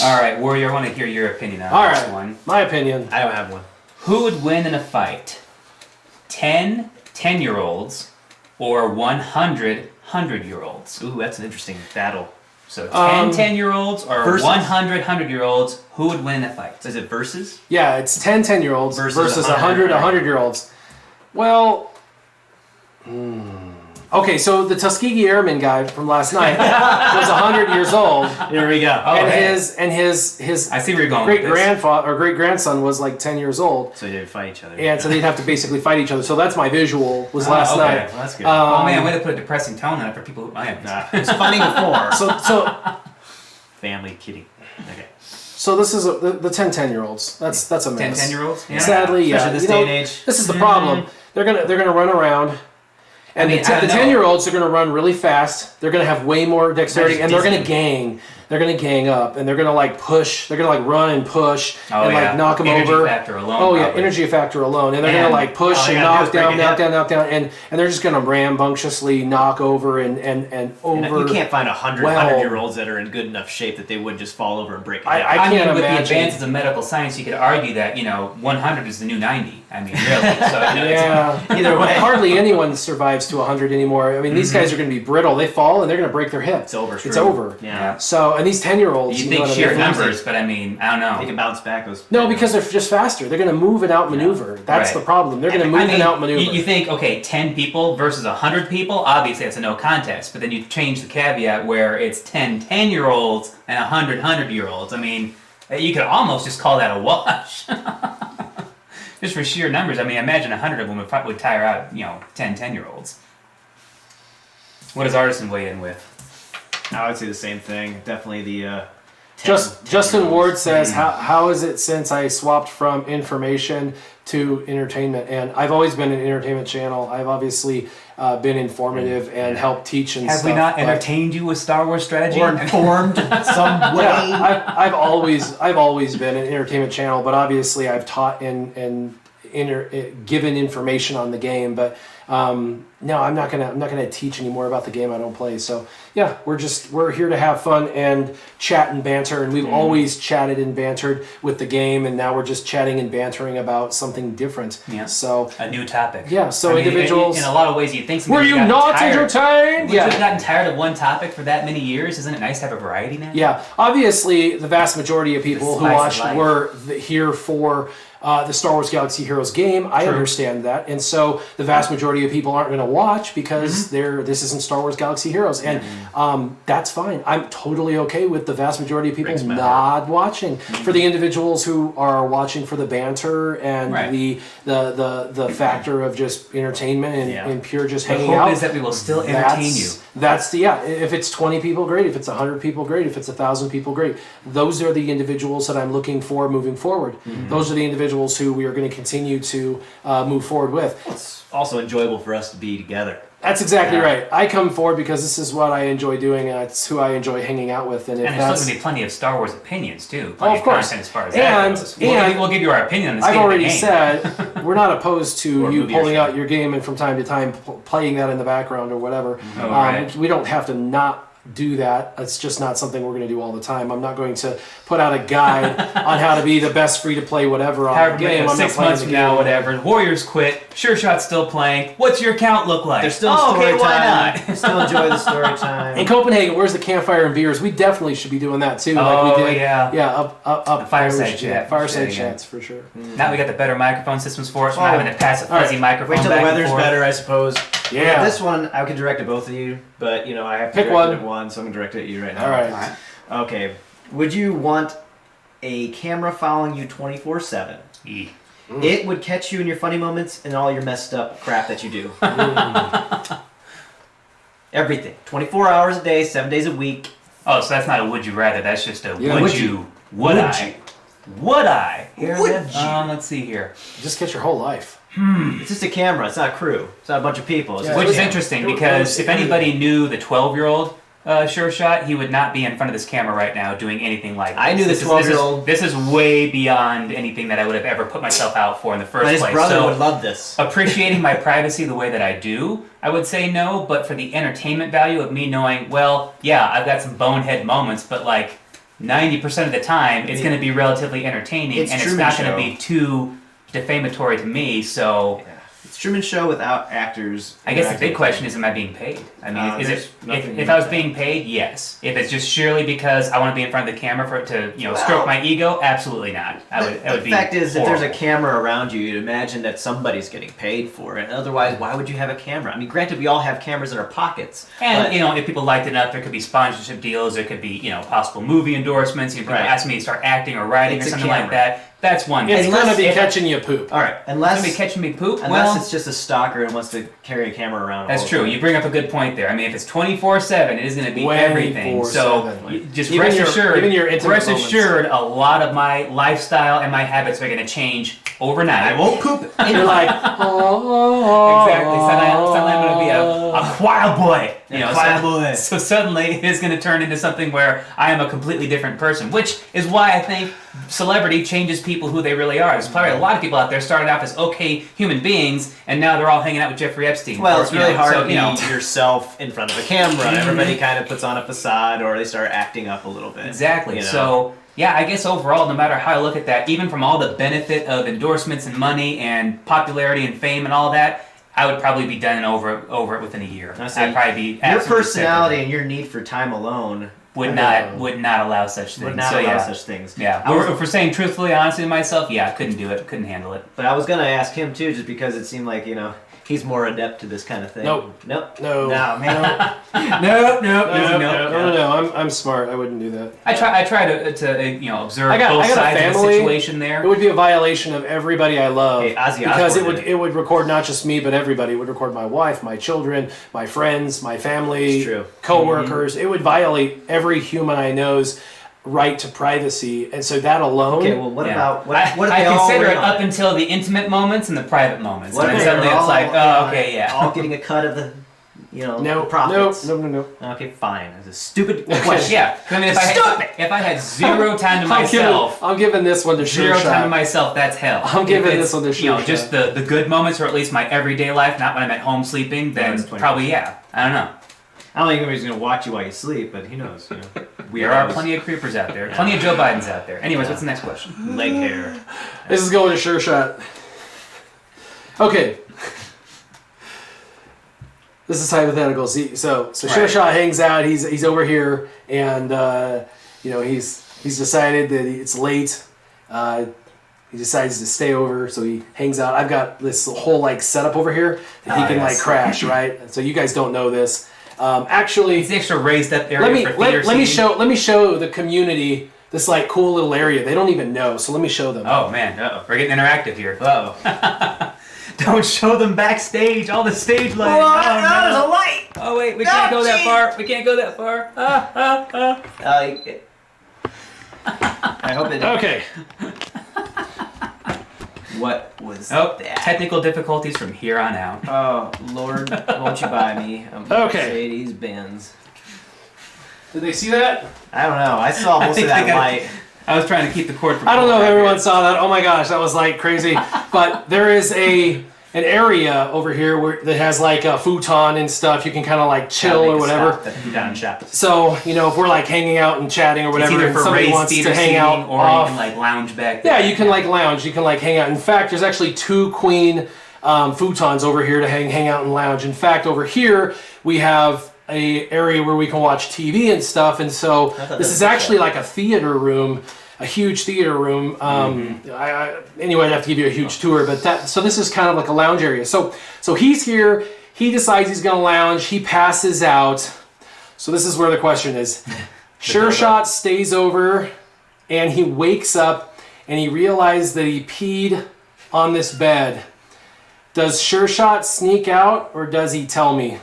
Speaker 2: All right, Warrior, I want to hear your opinion on this one.
Speaker 1: My opinion.
Speaker 3: I don't have one.
Speaker 2: Who would win in a fight? 10 10-year-olds or 100 100-year-olds?
Speaker 3: Ooh, that's an interesting battle.
Speaker 2: So 10 10-year-olds or
Speaker 3: versus
Speaker 2: 100 100-year-olds, who would win in a fight?
Speaker 3: Is it versus?
Speaker 1: Yeah, it's 10 10-year-olds versus 100
Speaker 3: 100
Speaker 1: 100-year-olds. Well, okay, so the Tuskegee Airmen guy from last night was 100 years old.
Speaker 3: There we go.
Speaker 1: And his
Speaker 2: I see where you're going.
Speaker 1: Great grandfather or great grandson was like 10 years old.
Speaker 3: So they'd fight each other.
Speaker 1: And so they'd have to basically fight each other. So that's my visual was last night.
Speaker 3: Well, that's good.
Speaker 2: Oh man, way to put a depressing tone on it for people who I have.
Speaker 3: It's funny before.
Speaker 1: So
Speaker 3: family kidding. Okay.
Speaker 1: So this is the 10 10-year-olds. That's a
Speaker 2: 10
Speaker 1: mess.
Speaker 2: 10-year-olds? Yeah.
Speaker 1: Sadly, yeah.
Speaker 3: Especially this day and age.
Speaker 1: This is the problem. They're gonna run around. And the 10-year-olds are going to run really fast. They're going to have way more dexterity, and they're going to gang. They're going to gang up, and they're going to like push. They're going to like run and push and like knock them over.
Speaker 2: Energy factor alone.
Speaker 1: Oh yeah, energy factor alone, and they're going to like push and knock down, and they're just going to rambunctiously knock over and over.
Speaker 3: You can't find 100-year-olds that are in good enough shape that they wouldn't just fall over and break.
Speaker 2: I can't with the advances of medical science, you could argue that 100 is the new 90. I mean, really. So,
Speaker 1: yeah.
Speaker 3: Either way,
Speaker 1: hardly anyone survives to 100 anymore. I mean, these guys are going to be brittle. They fall and they're going to break their hip.
Speaker 3: It's over.
Speaker 1: It's over.
Speaker 3: Yeah.
Speaker 1: So, and these 10-year-olds,
Speaker 2: you think sheer numbers, but I mean, I don't know.
Speaker 3: They can bounce back.
Speaker 1: No, because they're just faster. They're going to move and outmaneuver. That's the problem. They're going to move and outmaneuver.
Speaker 2: You think, okay, 10 people versus 100 people, obviously that's a no contest. But then you change the caveat where it's 10 10-year-olds and 100 100-year-olds. I mean, you could almost just call that a wash. Just for sheer numbers. I mean, imagine 100 of them would tire out, 10 10-year-olds. What does Artisan weigh in with?
Speaker 3: I would say the same thing. Definitely the...
Speaker 1: Justin Ward says, how is it since I swapped from information to entertainment? And I've always been an entertainment channel. I've obviously been informative and helped teach and
Speaker 2: stuff. Have we not entertained you with Star Wars strategy?
Speaker 3: Or informed some way?
Speaker 1: Yeah, I've always been an entertainment channel, but obviously I've taught and given information on the game. But no, I'm not gonna teach any more about the game I don't play. So yeah, we're here to have fun and chat and banter, and we've always chatted and bantered with the game, and now we're just chatting and bantering about something different.
Speaker 2: Yeah.
Speaker 1: So
Speaker 2: a new topic.
Speaker 1: Yeah. So individuals.
Speaker 2: In a lot of ways, you think.
Speaker 1: Were you not entertained?
Speaker 2: Yeah. We've gotten tired of one topic for that many years. Isn't it nice to have a variety now?
Speaker 1: Yeah. Obviously, the vast majority of people who watched were here for the Star Wars Galaxy Heroes game. I understand that, and so the vast majority of people aren't going to watch because this isn't Star Wars Galaxy Heroes, and that's fine. I'm totally okay with the vast majority of people not watching. For the individuals who are watching for the banter and the factor of just entertainment and pure just hanging out.
Speaker 2: The hope is that we will still entertain you.
Speaker 1: That's if it's 20 people, great. If it's 100 people, great. If it's 1,000 people, great. Those are the individuals that I'm looking for moving forward. Those are the individuals who we are going to continue to move forward with.
Speaker 3: It's also enjoyable for us to be together.
Speaker 1: That's exactly right. I come forward because this is what I enjoy doing, and it's who I enjoy hanging out with. And
Speaker 2: there's still going to be plenty of Star Wars opinions, too.
Speaker 1: Plenty
Speaker 2: of content as far as that goes. We'll give you our opinion on the state
Speaker 1: I've already
Speaker 2: of the game.
Speaker 1: said, we're not opposed to you pulling out your game and from time to time playing that in the background or whatever. We don't have to not do that. It's just not something we're going to do all the time. I'm not going to put out a guide on how to be the best free-to-play whatever on the game. I'm
Speaker 2: 6 months from now, whatever. Warriors quit. SureShot's still playing. What's your account look like?
Speaker 3: There's still story
Speaker 2: okay, why
Speaker 3: time.
Speaker 2: not?
Speaker 3: Still enjoy the story time.
Speaker 1: In Copenhagen, where's the campfire and beers? We definitely should be doing that too.
Speaker 2: Oh,
Speaker 1: we did.
Speaker 2: yeah.
Speaker 1: Yeah, up
Speaker 2: Fireside chat.
Speaker 1: Fireside chats for sure.
Speaker 2: Now we got the better microphone systems for us. We're not having to pass a fuzzy microphone
Speaker 3: Wait till the
Speaker 2: back and
Speaker 3: weather's
Speaker 2: forth.
Speaker 3: better, I suppose.
Speaker 1: Yeah.
Speaker 3: This one, I could direct to both of you, but I have to
Speaker 1: Pick
Speaker 3: direct
Speaker 1: one.
Speaker 3: it at one, so I'm gonna direct it at you right now.
Speaker 1: All right.
Speaker 2: Alright.
Speaker 3: Okay. Would you want a camera following you 24/7? It would catch you in your funny moments and all your messed up crap that you do. Everything. 24 hours a day, 7 days a week.
Speaker 2: Oh, so that's not a would you rather. That's just a
Speaker 1: Yeah,
Speaker 2: would you. Would I? Let's see here.
Speaker 1: Just catch your whole life.
Speaker 3: It's just a camera. It's not a crew. It's not a bunch of people. It's just
Speaker 2: Which
Speaker 3: a
Speaker 2: is
Speaker 3: camera.
Speaker 2: interesting because if anybody knew the 12-year-old SureShot, he would not be in front of this camera right now doing anything like this.
Speaker 3: I knew the 12-year-old.
Speaker 2: This is way beyond anything that I would have ever put myself out for in the first
Speaker 3: But his
Speaker 2: place.
Speaker 3: brother
Speaker 2: So,
Speaker 3: would love this.
Speaker 2: appreciating my privacy the way that I do, I would say no, but for the entertainment value of me knowing, well, yeah, I've got some bonehead moments, but like 90% of the time, it's going to be relatively entertaining,
Speaker 3: It's
Speaker 2: and it's
Speaker 3: Truman
Speaker 2: not going to
Speaker 3: Show.
Speaker 2: be too defamatory to me, so...
Speaker 3: Yeah. It's Truman Show without actors.
Speaker 2: I guess the
Speaker 3: interacting
Speaker 2: big question is, am I being paid? I mean, is
Speaker 3: there's
Speaker 2: it
Speaker 3: nothing
Speaker 2: if I was
Speaker 3: like
Speaker 2: being paid, yes. If it's just surely because I want to be in front of the camera for it to stroke my ego, absolutely not. It would
Speaker 3: The
Speaker 2: be
Speaker 3: fact is, if there's a
Speaker 2: horrible.
Speaker 3: camera around you, you'd imagine that somebody's getting paid for it. Otherwise, why would you have a camera? I mean, granted, we all have cameras in our pockets.
Speaker 2: And
Speaker 3: but
Speaker 2: if people liked it enough, there could be sponsorship deals. There could be possible movie endorsements. People
Speaker 3: Right.
Speaker 2: ask me to start acting or writing
Speaker 3: It's
Speaker 2: or
Speaker 3: a
Speaker 2: something like
Speaker 3: camera.
Speaker 2: that. That's one
Speaker 1: It's
Speaker 2: thing.
Speaker 1: going to be
Speaker 2: If-
Speaker 1: catching you poop.
Speaker 3: all right,
Speaker 2: It's
Speaker 3: unless
Speaker 2: gonna be catching me poop.
Speaker 3: unless
Speaker 2: Well,
Speaker 3: it's just a stalker and wants to carry a camera around.
Speaker 2: that's
Speaker 3: all the
Speaker 2: true.
Speaker 3: time.
Speaker 2: You bring up a good point there. I mean, if it's 24/7, it is going to be
Speaker 1: 24/7.
Speaker 2: everything. So just
Speaker 1: Even
Speaker 2: rest
Speaker 1: your-
Speaker 2: assured,
Speaker 1: even your intimate
Speaker 2: rest
Speaker 1: moments.
Speaker 2: assured, a lot of my lifestyle and my habits are going to change overnight.
Speaker 3: I won't poop.
Speaker 1: And you're like, oh,
Speaker 2: Exactly. Suddenly I'm going to be a choir boy.
Speaker 3: choir boy.
Speaker 2: So suddenly it's going to turn into something where I am a completely different person, which is why I think celebrity changes people who they really are. There's probably a lot of people out there started off as okay human beings, and now they're all hanging out with Jeffrey Epstein.
Speaker 3: Well,
Speaker 2: Or,
Speaker 3: it's really hard
Speaker 2: so,
Speaker 3: to be yourself in front of a camera. Everybody kind of puts on a facade, or they start acting up a little bit.
Speaker 2: Exactly.
Speaker 3: you know?
Speaker 2: So, yeah, I guess overall, no matter how I look at that, even from all the benefit of endorsements and money and popularity and fame and all that, I would probably be done over it within a year.
Speaker 3: I see.
Speaker 2: I'd probably be
Speaker 3: your
Speaker 2: absolutely sick of
Speaker 3: personality
Speaker 2: it.
Speaker 3: and your need for time alone
Speaker 2: would not allow such things.
Speaker 3: would not
Speaker 2: so,
Speaker 3: allow
Speaker 2: yeah.
Speaker 3: such things.
Speaker 2: Yeah,
Speaker 3: I was-
Speaker 2: if we're saying truthfully, honestly to myself, yeah, I couldn't do it, couldn't handle it.
Speaker 3: But I was gonna ask him too, just because it seemed like he's more adept to this kind of thing.
Speaker 1: Nope.
Speaker 3: Nope.
Speaker 1: No.
Speaker 3: No, man.
Speaker 1: No. I'm smart. I wouldn't do that.
Speaker 2: I try to observe
Speaker 1: I got
Speaker 2: both
Speaker 1: a
Speaker 2: sides of the
Speaker 1: family.
Speaker 2: situation there.
Speaker 1: It would be a violation of everybody I love
Speaker 3: Hey, Ozzy
Speaker 1: because
Speaker 3: Osbourne did it.
Speaker 1: it would record not just me but everybody. It would record my wife, my children, my friends, my family,
Speaker 3: It's true.
Speaker 1: coworkers. It would violate every human I know's right to privacy, and so that alone.
Speaker 3: Okay, well, what
Speaker 2: Yeah.
Speaker 3: about what if
Speaker 2: I
Speaker 3: they all
Speaker 2: consider
Speaker 3: were
Speaker 2: it
Speaker 3: on
Speaker 2: up until the intimate moments and the private moments.
Speaker 3: What
Speaker 2: and
Speaker 3: if
Speaker 2: then
Speaker 3: they're
Speaker 2: suddenly it's
Speaker 3: all,
Speaker 2: like, oh, okay, yeah.
Speaker 3: all getting a cut of the,
Speaker 1: No,
Speaker 3: profits?
Speaker 1: no.
Speaker 3: Okay, fine. It's a stupid question.
Speaker 2: Yeah, 'cause I mean, if I had zero time to myself,
Speaker 1: I'm giving this one to
Speaker 2: zero
Speaker 1: SureShot.
Speaker 2: time to myself, that's hell.
Speaker 1: I'm giving
Speaker 2: If
Speaker 1: this one to
Speaker 2: it's,
Speaker 1: SureShot.
Speaker 2: just the good moments, or at least my everyday life, not when I'm at home sleeping, then
Speaker 3: that's 20.
Speaker 2: probably, yeah. I don't know.
Speaker 3: I don't think anybody's gonna watch you while you sleep, but who knows?
Speaker 2: There are plenty of creepers out there. Plenty of Joe Bidens out there. Anyways, what's the next question?
Speaker 3: leg hair.
Speaker 1: This is going to SureShot. Okay. This is hypothetical. See, so
Speaker 2: Right.
Speaker 1: SureShot hangs out. He's over here, and he's decided that it's late. He decides to stay over, so he hangs out. I've got this whole setup over here that he can
Speaker 2: yes.
Speaker 1: crash, right? So you guys don't know this. Actually,
Speaker 2: It's the extra raised up area
Speaker 1: let me
Speaker 2: for theater
Speaker 1: let me
Speaker 2: seating.
Speaker 1: show the community this cool little area. They don't even know, so let me show them.
Speaker 2: Oh man,
Speaker 3: Uh-oh.
Speaker 2: we're getting interactive here.
Speaker 3: Uh-oh.
Speaker 2: Don't show them backstage, all the stage lighting.
Speaker 3: there's a light!
Speaker 2: Oh wait, we can't go that far. We can't go that far.
Speaker 3: I hope it...
Speaker 1: Okay.
Speaker 3: What was
Speaker 2: Oh,
Speaker 3: that?
Speaker 2: technical difficulties from here on out.
Speaker 3: Oh, Lord, won't you buy me a
Speaker 1: Okay.
Speaker 3: Mercedes Benz?
Speaker 1: Did they see that?
Speaker 3: I don't know. I saw most of
Speaker 2: think
Speaker 3: that
Speaker 2: they got-
Speaker 3: light.
Speaker 2: I was trying to keep the cord from.
Speaker 1: I don't know if
Speaker 2: pulling
Speaker 1: everyone
Speaker 2: back
Speaker 1: saw that. Oh my gosh, that was crazy. But there is a an area over here that has like a futon and stuff. You can kind of like chill or whatever.
Speaker 3: Futon shop.
Speaker 1: So, if we're like hanging out and chatting or whatever,
Speaker 2: It's either
Speaker 1: and
Speaker 2: for
Speaker 1: somebody
Speaker 2: raised
Speaker 1: wants
Speaker 2: theater
Speaker 1: to hang
Speaker 2: seating,
Speaker 1: out
Speaker 2: or
Speaker 1: off,
Speaker 2: you can like lounge back there.
Speaker 1: yeah, you can like lounge. You can like hang out. In fact, there's actually 2 queen futons over here to hang out and lounge. In fact, over here we have a area where we can watch TV and stuff. And so this is actually like a theater room. A huge theater room. Anyway, I'd have to give you a huge tour, but so this is kind of like a lounge area. So he's here. He decides he's going to lounge. He passes out. So this is where the question is. SureShot stays over, and he wakes up, and he realizes that he peed on this bed. Does SureShot sneak out, or does he tell me?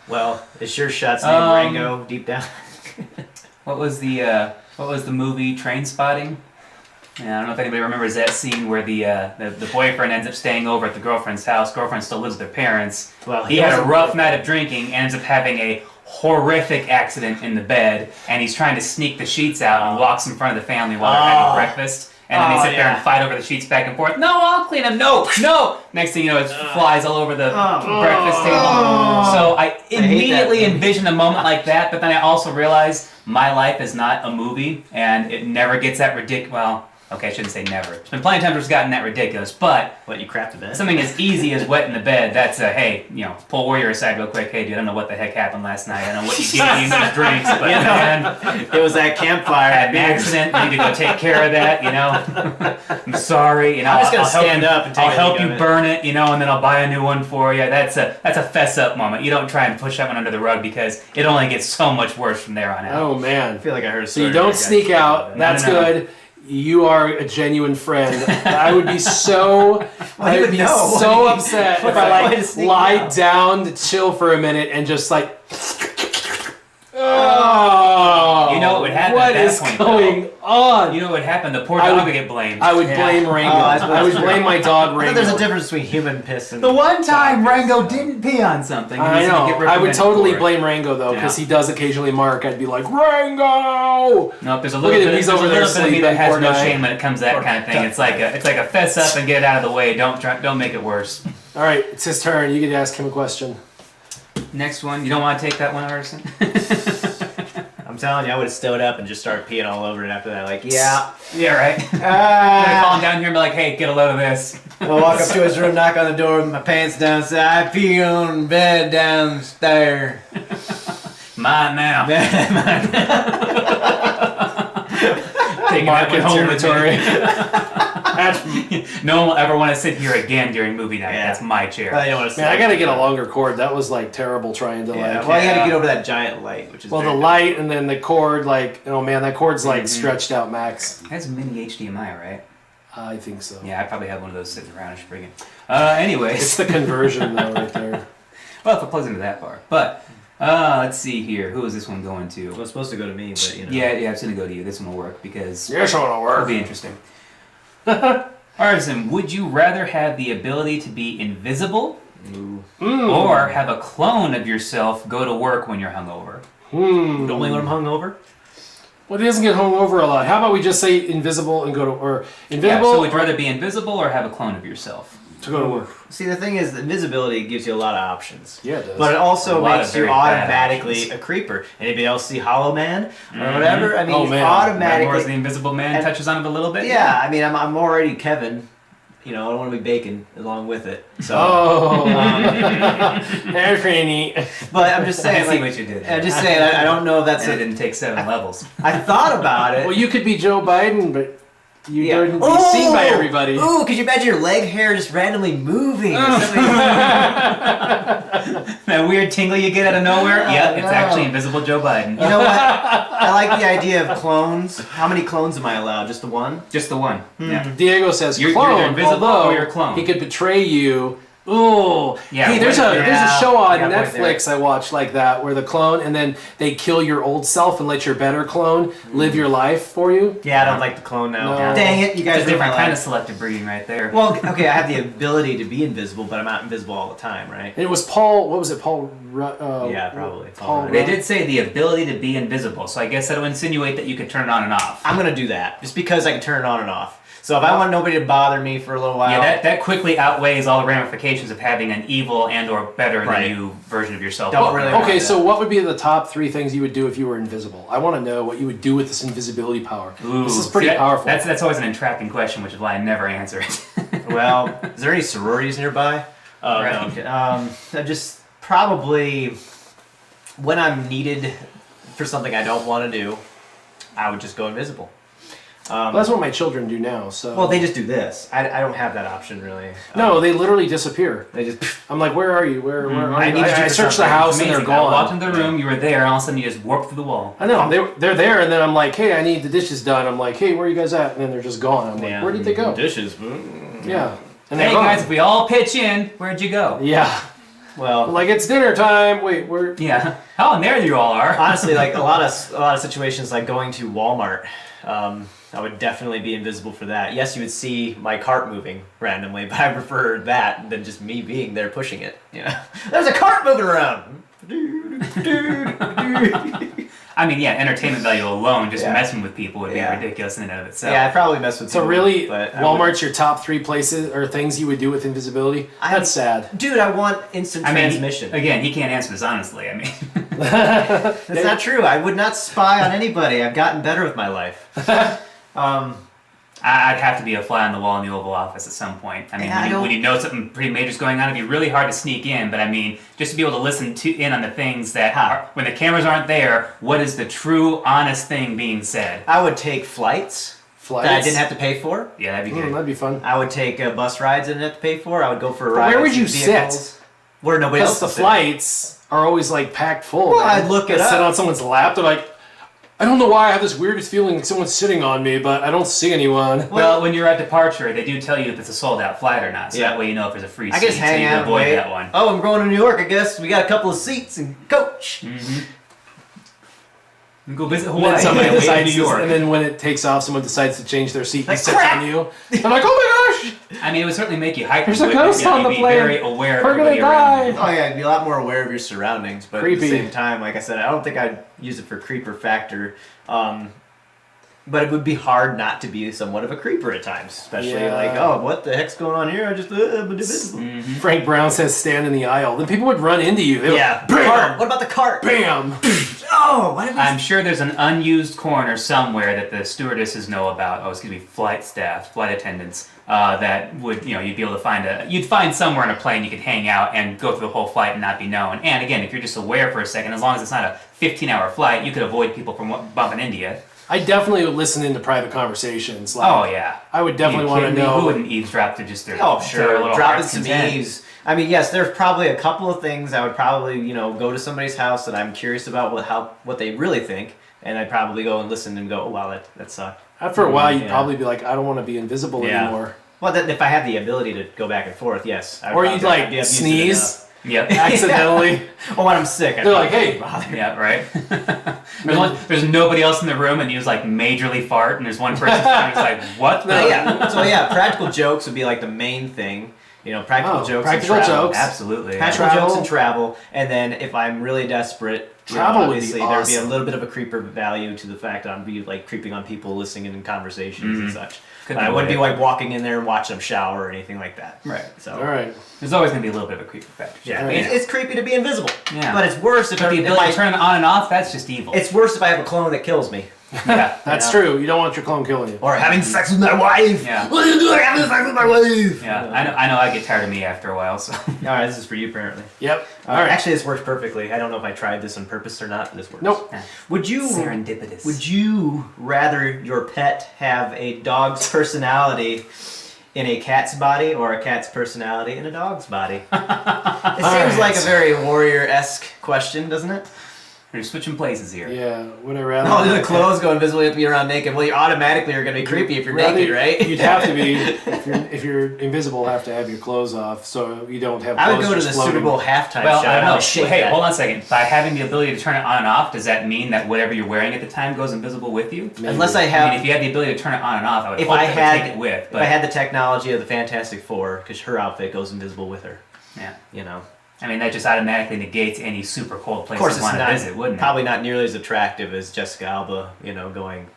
Speaker 3: Well, is SureShot's name Rango deep down?
Speaker 2: What was the movie Trainspotting? Yeah, I don't know if anybody remembers that scene where the boyfriend ends up staying over at the girlfriend's house. Girlfriend still lives with her parents.
Speaker 3: Well,
Speaker 2: he had a rough night of drinking, ends up having a horrific accident in the bed, and he's trying to sneak the sheets out and walks in front of the family while they're having breakfast. And then they sit there and fight over the sheets back and forth. No, I'll clean them. No. Next thing you know, it flies all over the breakfast table. So I immediately envisioned a moment like that, but then I also realized my life is not a movie, and it never gets that ridiculous. Well, okay, I shouldn't say never. There's been plenty of times where it's gotten that ridiculous, but
Speaker 3: What, you crapped a bed?
Speaker 2: something as easy as wet in the bed, that's hey, pull Warrior aside real quick. Hey, dude, I don't know what the heck happened last night. I don't know what you gave me in those drinks, but man,
Speaker 3: It was that campfire.
Speaker 2: I had an accident. I need to go take care of that. I'm sorry.
Speaker 3: I'm just gonna
Speaker 2: I'll help
Speaker 3: stand
Speaker 2: you,
Speaker 3: up and take
Speaker 2: I'll
Speaker 3: a
Speaker 2: help
Speaker 3: leak
Speaker 2: you
Speaker 3: of it.
Speaker 2: burn it, and then I'll buy a new one for you. That's a fess up moment. You don't try and push that one under the rug because it only gets so much worse from there on out.
Speaker 1: Oh, man.
Speaker 3: I feel like I heard a
Speaker 1: So
Speaker 3: story.
Speaker 1: you don't sneak out. That's
Speaker 2: No.
Speaker 1: good. You are a genuine friend. I would be so
Speaker 3: I would be
Speaker 1: so upset if I
Speaker 3: Why to sneak
Speaker 1: lied
Speaker 3: out?
Speaker 1: down to chill for a minute and just like, oh,
Speaker 2: You know what would happen
Speaker 1: what
Speaker 2: at that
Speaker 1: is
Speaker 2: point,
Speaker 1: going on?
Speaker 2: You know what happened? The poor
Speaker 1: I
Speaker 2: dog
Speaker 1: would-
Speaker 2: would get blamed.
Speaker 1: I would blame Rango. I would blame my dog
Speaker 3: I thought
Speaker 1: Rango.
Speaker 3: there's a difference between human piss and
Speaker 2: The one time
Speaker 3: dog piss.
Speaker 2: Rango didn't pee on something. and
Speaker 1: I
Speaker 2: he's gonna
Speaker 1: know.
Speaker 2: get
Speaker 1: I would
Speaker 2: reprimanded
Speaker 1: totally
Speaker 2: for it.
Speaker 1: blame Rango though, because
Speaker 2: Yeah.
Speaker 1: he does occasionally mark. I'd be like, Rango.
Speaker 2: Nope, there's a
Speaker 1: Look
Speaker 2: little
Speaker 1: at him,
Speaker 2: bit.
Speaker 1: he's
Speaker 2: There's
Speaker 1: over
Speaker 2: a
Speaker 1: there
Speaker 2: little bit of me
Speaker 1: sleeping,
Speaker 2: that has
Speaker 1: poor
Speaker 2: no
Speaker 1: guy.
Speaker 2: shame when it comes to that kind of thing. It's like a fess up and get out of the way. Don't make it worse.
Speaker 1: All right, it's his turn. You get to ask him a question.
Speaker 2: Next one. You don't want to take that one, Artisan?
Speaker 3: I'm telling you, I would have stood up and just started peeing all over it after that. Like, yeah.
Speaker 2: Yeah, right. I'm gonna call
Speaker 3: Ah.
Speaker 2: him down here and be like, "Hey, get a load of this."
Speaker 3: I'll walk up to his room, knock on the door with my pants down, say, I pee on bed downstairs.
Speaker 2: Mine now. Taking
Speaker 1: Mark
Speaker 2: that one home with
Speaker 1: inventory.
Speaker 2: me. No one will ever want to sit here again during movie night.
Speaker 3: Yeah.
Speaker 2: That's my chair.
Speaker 3: Well, you don't want to
Speaker 1: Man, I gotta get a longer cord. That was like terrible trying to
Speaker 3: Yeah,
Speaker 1: like.
Speaker 3: well, you had to get over that giant light, which is
Speaker 1: Well, the
Speaker 3: very
Speaker 1: light and then the cord, like, oh man, that cord's like stretched out max.
Speaker 2: It has mini HDMI, right?
Speaker 1: I think so.
Speaker 2: Yeah, I probably have one of those sitting around. I should bring it. Anyways.
Speaker 1: It's the conversion though, right there.
Speaker 2: Well, if it plugs into that far. But, let's see here. Who is this one going to?
Speaker 3: Well, it's supposed to go to me, but you know.
Speaker 2: Yeah, it's going to go to you. This one will work because
Speaker 1: Yes, it'll
Speaker 2: it'll
Speaker 1: work.
Speaker 2: be interesting. Artisan, would you rather have the ability to be invisible
Speaker 3: Ooh.
Speaker 2: or have a clone of yourself go to work when you're hungover?
Speaker 3: Only when I'm hungover?
Speaker 1: Well, he doesn't get hung over a lot. How about we just say invisible and go to, or
Speaker 2: Yeah,
Speaker 1: invisible
Speaker 2: so would you rather be invisible or have a clone of yourself?
Speaker 1: to go to work?
Speaker 3: See, the thing is, invisibility gives you a lot of options.
Speaker 1: Yeah, it does.
Speaker 3: But it also
Speaker 2: A lot
Speaker 3: makes
Speaker 2: of
Speaker 3: you
Speaker 2: very bad
Speaker 3: automatically
Speaker 2: options.
Speaker 3: a creeper. Anybody else see Hollow Man or whatever? I mean,
Speaker 1: Oh,
Speaker 3: it's
Speaker 1: man.
Speaker 2: More as the
Speaker 3: automatically.
Speaker 2: Invisible Man
Speaker 3: And-
Speaker 2: touches on it a little bit?
Speaker 3: Yeah, I mean, I'm already Kevin. You know, I don't want to be bacon along with it. So,
Speaker 1: Oh, that's pretty neat.
Speaker 3: but I'm just
Speaker 2: I
Speaker 3: saying.
Speaker 2: see
Speaker 3: Like,
Speaker 2: what you did.
Speaker 3: I'm just saying. I don't know if that's.
Speaker 2: And it didn't take 7 levels.
Speaker 3: I thought about it.
Speaker 1: Well, you could be Joe Biden, but you
Speaker 3: Yeah.
Speaker 1: wouldn't be seen by everybody.
Speaker 3: Ooh, could you imagine your leg hair just randomly moving? or something?
Speaker 2: That weird tingle you get out of nowhere? Yeah, it's
Speaker 3: no.
Speaker 2: actually Invisible Joe Biden.
Speaker 3: You know what? I like the idea of clones. How many clones am I allowed? Just the one?
Speaker 2: Just the one. Yeah.
Speaker 1: Diego says
Speaker 2: You're
Speaker 1: clone,
Speaker 2: either invisible
Speaker 1: although
Speaker 2: or you're clone.
Speaker 1: he could betray you. Ooh.
Speaker 2: Yeah,
Speaker 1: Hey, there's
Speaker 2: what
Speaker 1: a
Speaker 2: if-
Speaker 1: there's a show on
Speaker 2: Yeah, what if
Speaker 1: Netflix I watched like that where the clone and then they kill your old self and let your better clone live your life for you.
Speaker 3: Yeah, I don't like the clone now.
Speaker 1: No.
Speaker 3: Dang it, you guys
Speaker 2: It's a
Speaker 3: ruined my
Speaker 2: different kind of
Speaker 3: life.
Speaker 2: selective breeding right there.
Speaker 3: Well, okay, I have the ability to be invisible, but I'm not invisible all the time, right?
Speaker 1: And it was Paul. What was it? Paul.
Speaker 3: Yeah, probably.
Speaker 1: Paul.
Speaker 2: They did say the ability to be invisible, so I guess that would insinuate that you could turn it on and off.
Speaker 3: I'm gonna do that just because I can turn it on and off. So if I want nobody to bother me for a little while,
Speaker 2: Yeah, that quickly outweighs all the ramifications of having an evil and or better than you version of yourself.
Speaker 3: Don't really want
Speaker 1: Okay,
Speaker 3: that.
Speaker 1: so what would be the top 3 things you would do if you were invisible? I want to know what you would do with this invisibility power.
Speaker 2: Ooh,
Speaker 1: this is pretty powerful.
Speaker 2: That's always an entrapping question, which is why I never answer it.
Speaker 3: well, is there any sororities nearby?
Speaker 2: Right.
Speaker 3: No, okay. I just probably when I'm needed for something I don't want to do, I would just go invisible.
Speaker 1: Well, that's what my children do now. So
Speaker 3: Well, they just do this. I don't have that option really.
Speaker 1: no, they literally disappear.
Speaker 3: They just.
Speaker 1: I'm like, where are you? Where are
Speaker 3: I
Speaker 1: you?
Speaker 3: need you
Speaker 1: I
Speaker 3: for
Speaker 1: search the
Speaker 3: something.
Speaker 1: house and
Speaker 2: Amazing.
Speaker 1: they're gone.
Speaker 2: I walked into the room, you were there, and all of a sudden you just warped through the wall.
Speaker 1: I know they're there, and then I'm like, hey, I need the dishes done. I'm like, hey, where are you guys at? And then they're just gone. I'm like, where did they go?
Speaker 3: Dishes.
Speaker 1: Yeah. And
Speaker 2: Hey
Speaker 1: they're gone.
Speaker 2: guys, if we all pitch in, where'd you go?
Speaker 1: Yeah.
Speaker 3: Well,
Speaker 1: Like it's dinner time. Wait, where?
Speaker 2: Yeah. Oh, and there you all are.
Speaker 3: honestly, like a lot of situations, like going to Walmart, I would definitely be invisible for that. Yes, you would see my cart moving randomly, but I prefer that than just me being there pushing it. Yeah, there's a cart moving around.
Speaker 2: I mean, yeah, entertainment value alone, just
Speaker 3: Yeah.
Speaker 2: messing with people would be
Speaker 3: Yeah.
Speaker 2: ridiculous in and of itself.
Speaker 3: Yeah, I'd probably mess with.
Speaker 1: So
Speaker 3: people,
Speaker 1: really,
Speaker 3: but I
Speaker 1: Walmart's your top 3 places or things you would do with invisibility? That's sad.
Speaker 3: dude, I want instant
Speaker 2: I mean,
Speaker 3: transmission.
Speaker 2: again, he can't answer this honestly. I mean,
Speaker 3: That's not true. I would not spy on anybody. I've gotten better with my life.
Speaker 2: I'd have to be a fly on the wall in the Oval Office at some point. I mean,
Speaker 3: Yeah,
Speaker 2: when you know something pretty major is going on, it'd be really hard to sneak in. But I mean, just to be able to listen in on the things that are, when the cameras aren't there, what is the true, honest thing being said?
Speaker 3: I would take flights that I didn't have to pay for.
Speaker 2: Yeah, that'd be good.
Speaker 1: That'd be fun.
Speaker 3: I would take bus rides I didn't have to pay for. I would go for
Speaker 1: But
Speaker 3: rides.
Speaker 1: where would you
Speaker 3: in vehicles
Speaker 1: sit?
Speaker 3: Where nobody
Speaker 1: Because
Speaker 3: else
Speaker 1: the
Speaker 3: is sitting.
Speaker 1: flights are always like packed full.
Speaker 3: Well,
Speaker 1: man.
Speaker 3: I'd look it
Speaker 1: They sit
Speaker 3: up.
Speaker 1: on someone's lap. They're like, I don't know why I have this weirdest feeling like someone's sitting on me, but I don't see anyone.
Speaker 2: Well, when you're at departure, they do tell you if it's a sold-out flight or not, so
Speaker 3: Yeah.
Speaker 2: that way you know if there's a free
Speaker 3: I
Speaker 2: seat,
Speaker 3: guess hang
Speaker 2: so you
Speaker 3: out
Speaker 2: can
Speaker 3: and
Speaker 2: avoid
Speaker 3: wait.
Speaker 2: that one.
Speaker 3: Oh, I'm going to New York. I guess we got a couple of seats and coach.
Speaker 2: You go visit
Speaker 1: And
Speaker 2: Hawaii.
Speaker 1: then somebody
Speaker 2: and wait in
Speaker 1: decides,
Speaker 2: New York.
Speaker 1: and then when it takes off, someone decides to change their seat and
Speaker 3: Like,
Speaker 1: sits
Speaker 3: crap!
Speaker 1: on you. I'm like, oh my gosh,
Speaker 2: I mean, it would certainly make you hyper.
Speaker 1: There's a ghost on the
Speaker 2: You'd be
Speaker 1: plane.
Speaker 2: very aware of
Speaker 1: We're gonna
Speaker 2: everybody around you.
Speaker 1: die.
Speaker 3: Oh yeah, I'd be a lot more aware of your surroundings, but
Speaker 1: Creepy.
Speaker 3: at the same time, like I said, I don't think I'd use it for creeper factor. But it would be hard not to be somewhat of a creeper at times, especially
Speaker 1: Yeah.
Speaker 3: like, oh, what the heck's going on here? I just I'm invisible.
Speaker 1: Frank Brown says stand in the aisle. Then people would run into you. They would,
Speaker 3: Yeah.
Speaker 1: bam,
Speaker 3: Cart. What about the cart?
Speaker 1: bam.
Speaker 3: Oh, why did we?
Speaker 2: I'm sure there's an unused corner somewhere that the stewardesses know about. Oh, excuse me, flight staff, flight attendants. That would, you'd be able to find you'd find somewhere on a plane you could hang out and go through the whole flight and not be known. And again, if you're just aware for a second, as long as it's not a 15-hour flight, you could avoid people from bumping into you.
Speaker 1: I definitely would listen into private conversations. Like,
Speaker 2: Oh yeah.
Speaker 1: I would definitely
Speaker 2: You
Speaker 1: want to
Speaker 2: kidding me?
Speaker 1: know.
Speaker 2: Who wouldn't eavesdrop to just their
Speaker 3: Oh,
Speaker 2: their
Speaker 3: sure.
Speaker 2: little
Speaker 3: Drop it
Speaker 2: heart's
Speaker 3: some
Speaker 2: content?
Speaker 3: eaves. I mean, yes, there's probably a couple of things I would probably, go to somebody's house that I'm curious about what they really think, and I'd probably go and listen and go, oh, wow, that sucked.
Speaker 1: After a while, you'd
Speaker 3: Yeah.
Speaker 1: probably be like, I don't want to be invisible
Speaker 3: Yeah.
Speaker 1: anymore.
Speaker 3: Well, then if I had the ability to go back and forth, yes. I would
Speaker 1: Or
Speaker 3: probably-
Speaker 1: you'd like
Speaker 3: I'd used it
Speaker 1: sneeze
Speaker 2: Yep.
Speaker 1: accidentally.
Speaker 3: enough. Oh, when I'm sick.
Speaker 1: They're like, hey,
Speaker 2: Yeah, right. there's nobody else in the room, and you just like majorly fart, and there's one person who's like, "What the?"
Speaker 3: So yeah, practical jokes would be like the main thing. Practical jokes.
Speaker 1: practical
Speaker 3: and travel.
Speaker 1: jokes.
Speaker 2: Absolutely. yeah.
Speaker 3: Practical
Speaker 1: Travel.
Speaker 3: jokes and travel, and then if I'm really desperate,
Speaker 1: Travel would be
Speaker 3: obviously there'd be a
Speaker 1: awesome.
Speaker 3: little bit of a creeper value to the fact that I'd be like creeping on people, listening in conversations and such.
Speaker 2: Could
Speaker 3: But
Speaker 2: be
Speaker 3: I wouldn't be
Speaker 2: way.
Speaker 3: like walking in there and watching them shower or anything like that.
Speaker 2: Right.
Speaker 3: So
Speaker 1: all right.
Speaker 2: There's always going to be a little bit of a creepy factor.
Speaker 3: yeah,
Speaker 1: Right.
Speaker 3: it's creepy to be invisible.
Speaker 2: Yeah.
Speaker 3: But it's worse if,
Speaker 2: But the
Speaker 3: if
Speaker 2: ability
Speaker 3: I,
Speaker 2: to turn it on and off—that's just evil.
Speaker 3: it's worse if I have a clone that kills me.
Speaker 2: yeah.
Speaker 1: That's
Speaker 3: Yeah.
Speaker 1: true. You don't want your clone killing you.
Speaker 3: Or having sex with my wife.
Speaker 2: Yeah.
Speaker 3: What are you doing? Having sex with my wife.
Speaker 2: Yeah. I know. I get tired of me after a while. So.
Speaker 3: All right, this is for you apparently.
Speaker 1: Yep. All right.
Speaker 3: Actually, this works perfectly. I don't know if I tried this on purpose or not, but this works.
Speaker 1: Nope.
Speaker 3: Would you
Speaker 2: Serendipitous.
Speaker 3: Would you rather your pet have a dog's personality in a cat's body or a cat's personality in a dog's body? It seems like a very warrior-esque question, doesn't it?
Speaker 2: We're switching places here.
Speaker 1: Yeah. Would I rather?
Speaker 3: Oh, the clothes go invisible, you have to be around naked. Well, you automatically are going to be creepy if you're naked, right?
Speaker 1: You'd have to be if you're invisible. Have to have your clothes off, so you don't have.
Speaker 3: I would
Speaker 1: clothes
Speaker 3: go to the
Speaker 1: just
Speaker 3: Super
Speaker 1: floating.
Speaker 3: Bowl halftime
Speaker 2: Well,
Speaker 3: show.
Speaker 2: I don't
Speaker 3: and
Speaker 2: know.
Speaker 3: I'd shake
Speaker 2: Hey,
Speaker 3: that.
Speaker 2: hold on a second. By having the ability to turn it on and off, does that mean that whatever you're wearing at the time goes invisible with you?
Speaker 1: Maybe.
Speaker 3: Unless I
Speaker 2: I
Speaker 3: have,
Speaker 2: mean, if you had the ability to turn it on and off, I would
Speaker 3: if
Speaker 2: hope
Speaker 3: I
Speaker 2: that would
Speaker 3: had,
Speaker 2: take it with.
Speaker 3: if
Speaker 2: But
Speaker 3: I had the technology of the Fantastic Four, because her outfit goes invisible with her.
Speaker 2: yeah. I mean, that just automatically negates any super cold place
Speaker 3: Of course,
Speaker 2: you
Speaker 3: it's
Speaker 2: want to
Speaker 3: not
Speaker 2: visit, wouldn't it?
Speaker 3: probably not nearly as attractive as Jessica Alba, going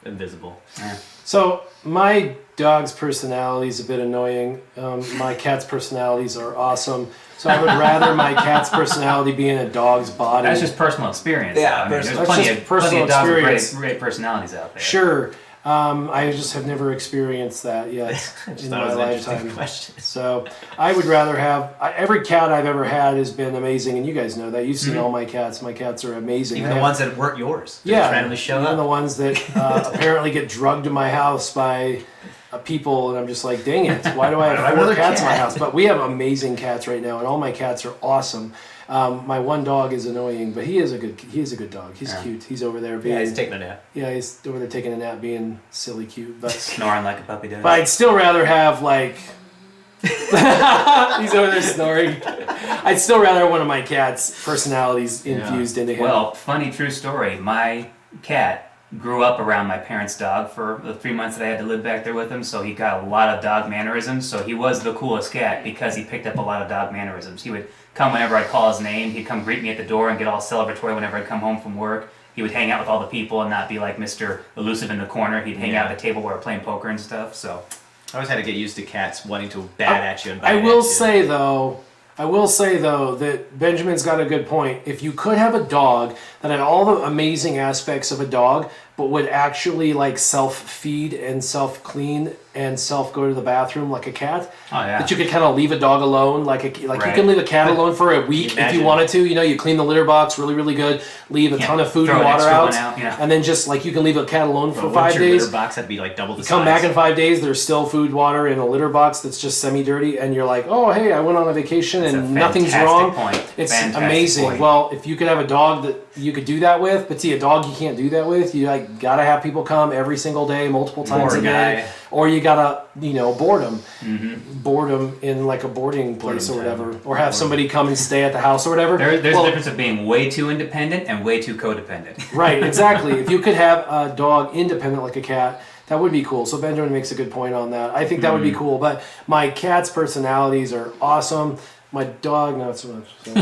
Speaker 3: invisible.
Speaker 2: Yeah.
Speaker 1: So my dog's personality is a bit annoying. My cat's personalities are awesome. So I would rather my cat's personality be in a dog's body.
Speaker 2: That's just personal experience.
Speaker 3: Yeah,
Speaker 2: though. I mean,
Speaker 3: personal-
Speaker 2: there's
Speaker 1: That's just
Speaker 2: plenty
Speaker 1: personal
Speaker 2: of dogs with
Speaker 1: experience.
Speaker 2: great personalities out there.
Speaker 1: Sure. I just have never experienced that yet
Speaker 3: I just
Speaker 1: in
Speaker 3: thought it
Speaker 1: my
Speaker 3: was an interesting
Speaker 1: lifetime.
Speaker 3: question.
Speaker 1: So I would rather have every cat I've ever had has been amazing, and you guys know that. You've seen all my cats. My cats are amazing.
Speaker 3: Even
Speaker 1: I
Speaker 3: the
Speaker 1: have-
Speaker 3: ones that weren't yours. They
Speaker 1: yeah,
Speaker 3: just randomly show
Speaker 1: even
Speaker 3: up.
Speaker 1: the ones that apparently get drugged to my house by people, and I'm just like, dang it, why do I
Speaker 3: Why do I
Speaker 1: have
Speaker 3: have
Speaker 1: 4
Speaker 3: another
Speaker 1: cats in my
Speaker 3: cat?
Speaker 1: house? But we have amazing cats right now, and all my cats are awesome. My one dog is annoying, but he is a good dog. He's cute. He's over there being
Speaker 3: Yeah, he's taking a nap.
Speaker 1: he's over there taking a nap, being silly cute. But
Speaker 2: Snoring like a puppy does.
Speaker 1: I'd still rather have like he's over there snoring. I'd still rather have one of my cat's personalities infused into him.
Speaker 2: Well, funny true story. My cat grew up around my parents' dog for the 3 months that I had to live back there with him, so he got a lot of dog mannerisms. So he was the coolest cat because he picked up a lot of dog mannerisms. He would come whenever I'd call his name. He'd come greet me at the door and get all celebratory whenever I'd come home from work. He would hang out with all the people and not be like Mr. Elusive in the corner. He'd hang out at the table where we're playing poker and stuff. So
Speaker 3: I always had to get used to cats wanting to bat at you and bite
Speaker 1: I
Speaker 3: at
Speaker 1: will
Speaker 3: you.
Speaker 1: say though that Benjamin's got a good point. If you could have a dog that had all the amazing aspects of a dog, but would actually like self-feed and self-clean and self-go to the bathroom like a cat, that you could kind of leave a dog alone, like you can leave a cat alone for a week if you
Speaker 3: Imagine.
Speaker 1: wanted to. You know, you clean the litter box really, really good, leave a ton of food
Speaker 2: throw
Speaker 1: and
Speaker 2: an
Speaker 1: water
Speaker 2: extra
Speaker 1: out,
Speaker 2: one out, yeah.
Speaker 1: and then just like you can leave a cat alone for
Speaker 3: Well,
Speaker 1: 5
Speaker 3: what's your
Speaker 1: days.
Speaker 3: litter box? That'd be like double the
Speaker 1: Come
Speaker 3: size.
Speaker 1: back in 5 days, there's still food, water in a litter box that's just semi-dirty, and you're like, oh, hey, I went on a vacation
Speaker 2: That's a
Speaker 1: and nothing's
Speaker 2: fantastic
Speaker 1: wrong.
Speaker 2: point.
Speaker 1: It's
Speaker 2: Fantastic
Speaker 1: amazing.
Speaker 2: point.
Speaker 1: Well, if you could have a dog that you could do that with, but see, a dog you can't do that with, you like gotta have people come every single day, multiple times a
Speaker 3: Bored
Speaker 1: day,
Speaker 3: guy.
Speaker 1: or you gotta, board them. Board them in like a boarding place or
Speaker 3: Boredom
Speaker 1: whatever,
Speaker 3: time.
Speaker 1: or have somebody come and stay at the house or whatever.
Speaker 2: there's
Speaker 1: Well,
Speaker 2: a difference of being way too independent and way too codependent.
Speaker 1: Right, exactly. If you could have a dog independent like a cat, that would be cool. So Benjamin makes a good point on that. I think that would be cool. But my cat's personalities are awesome. My dog, not so much. So.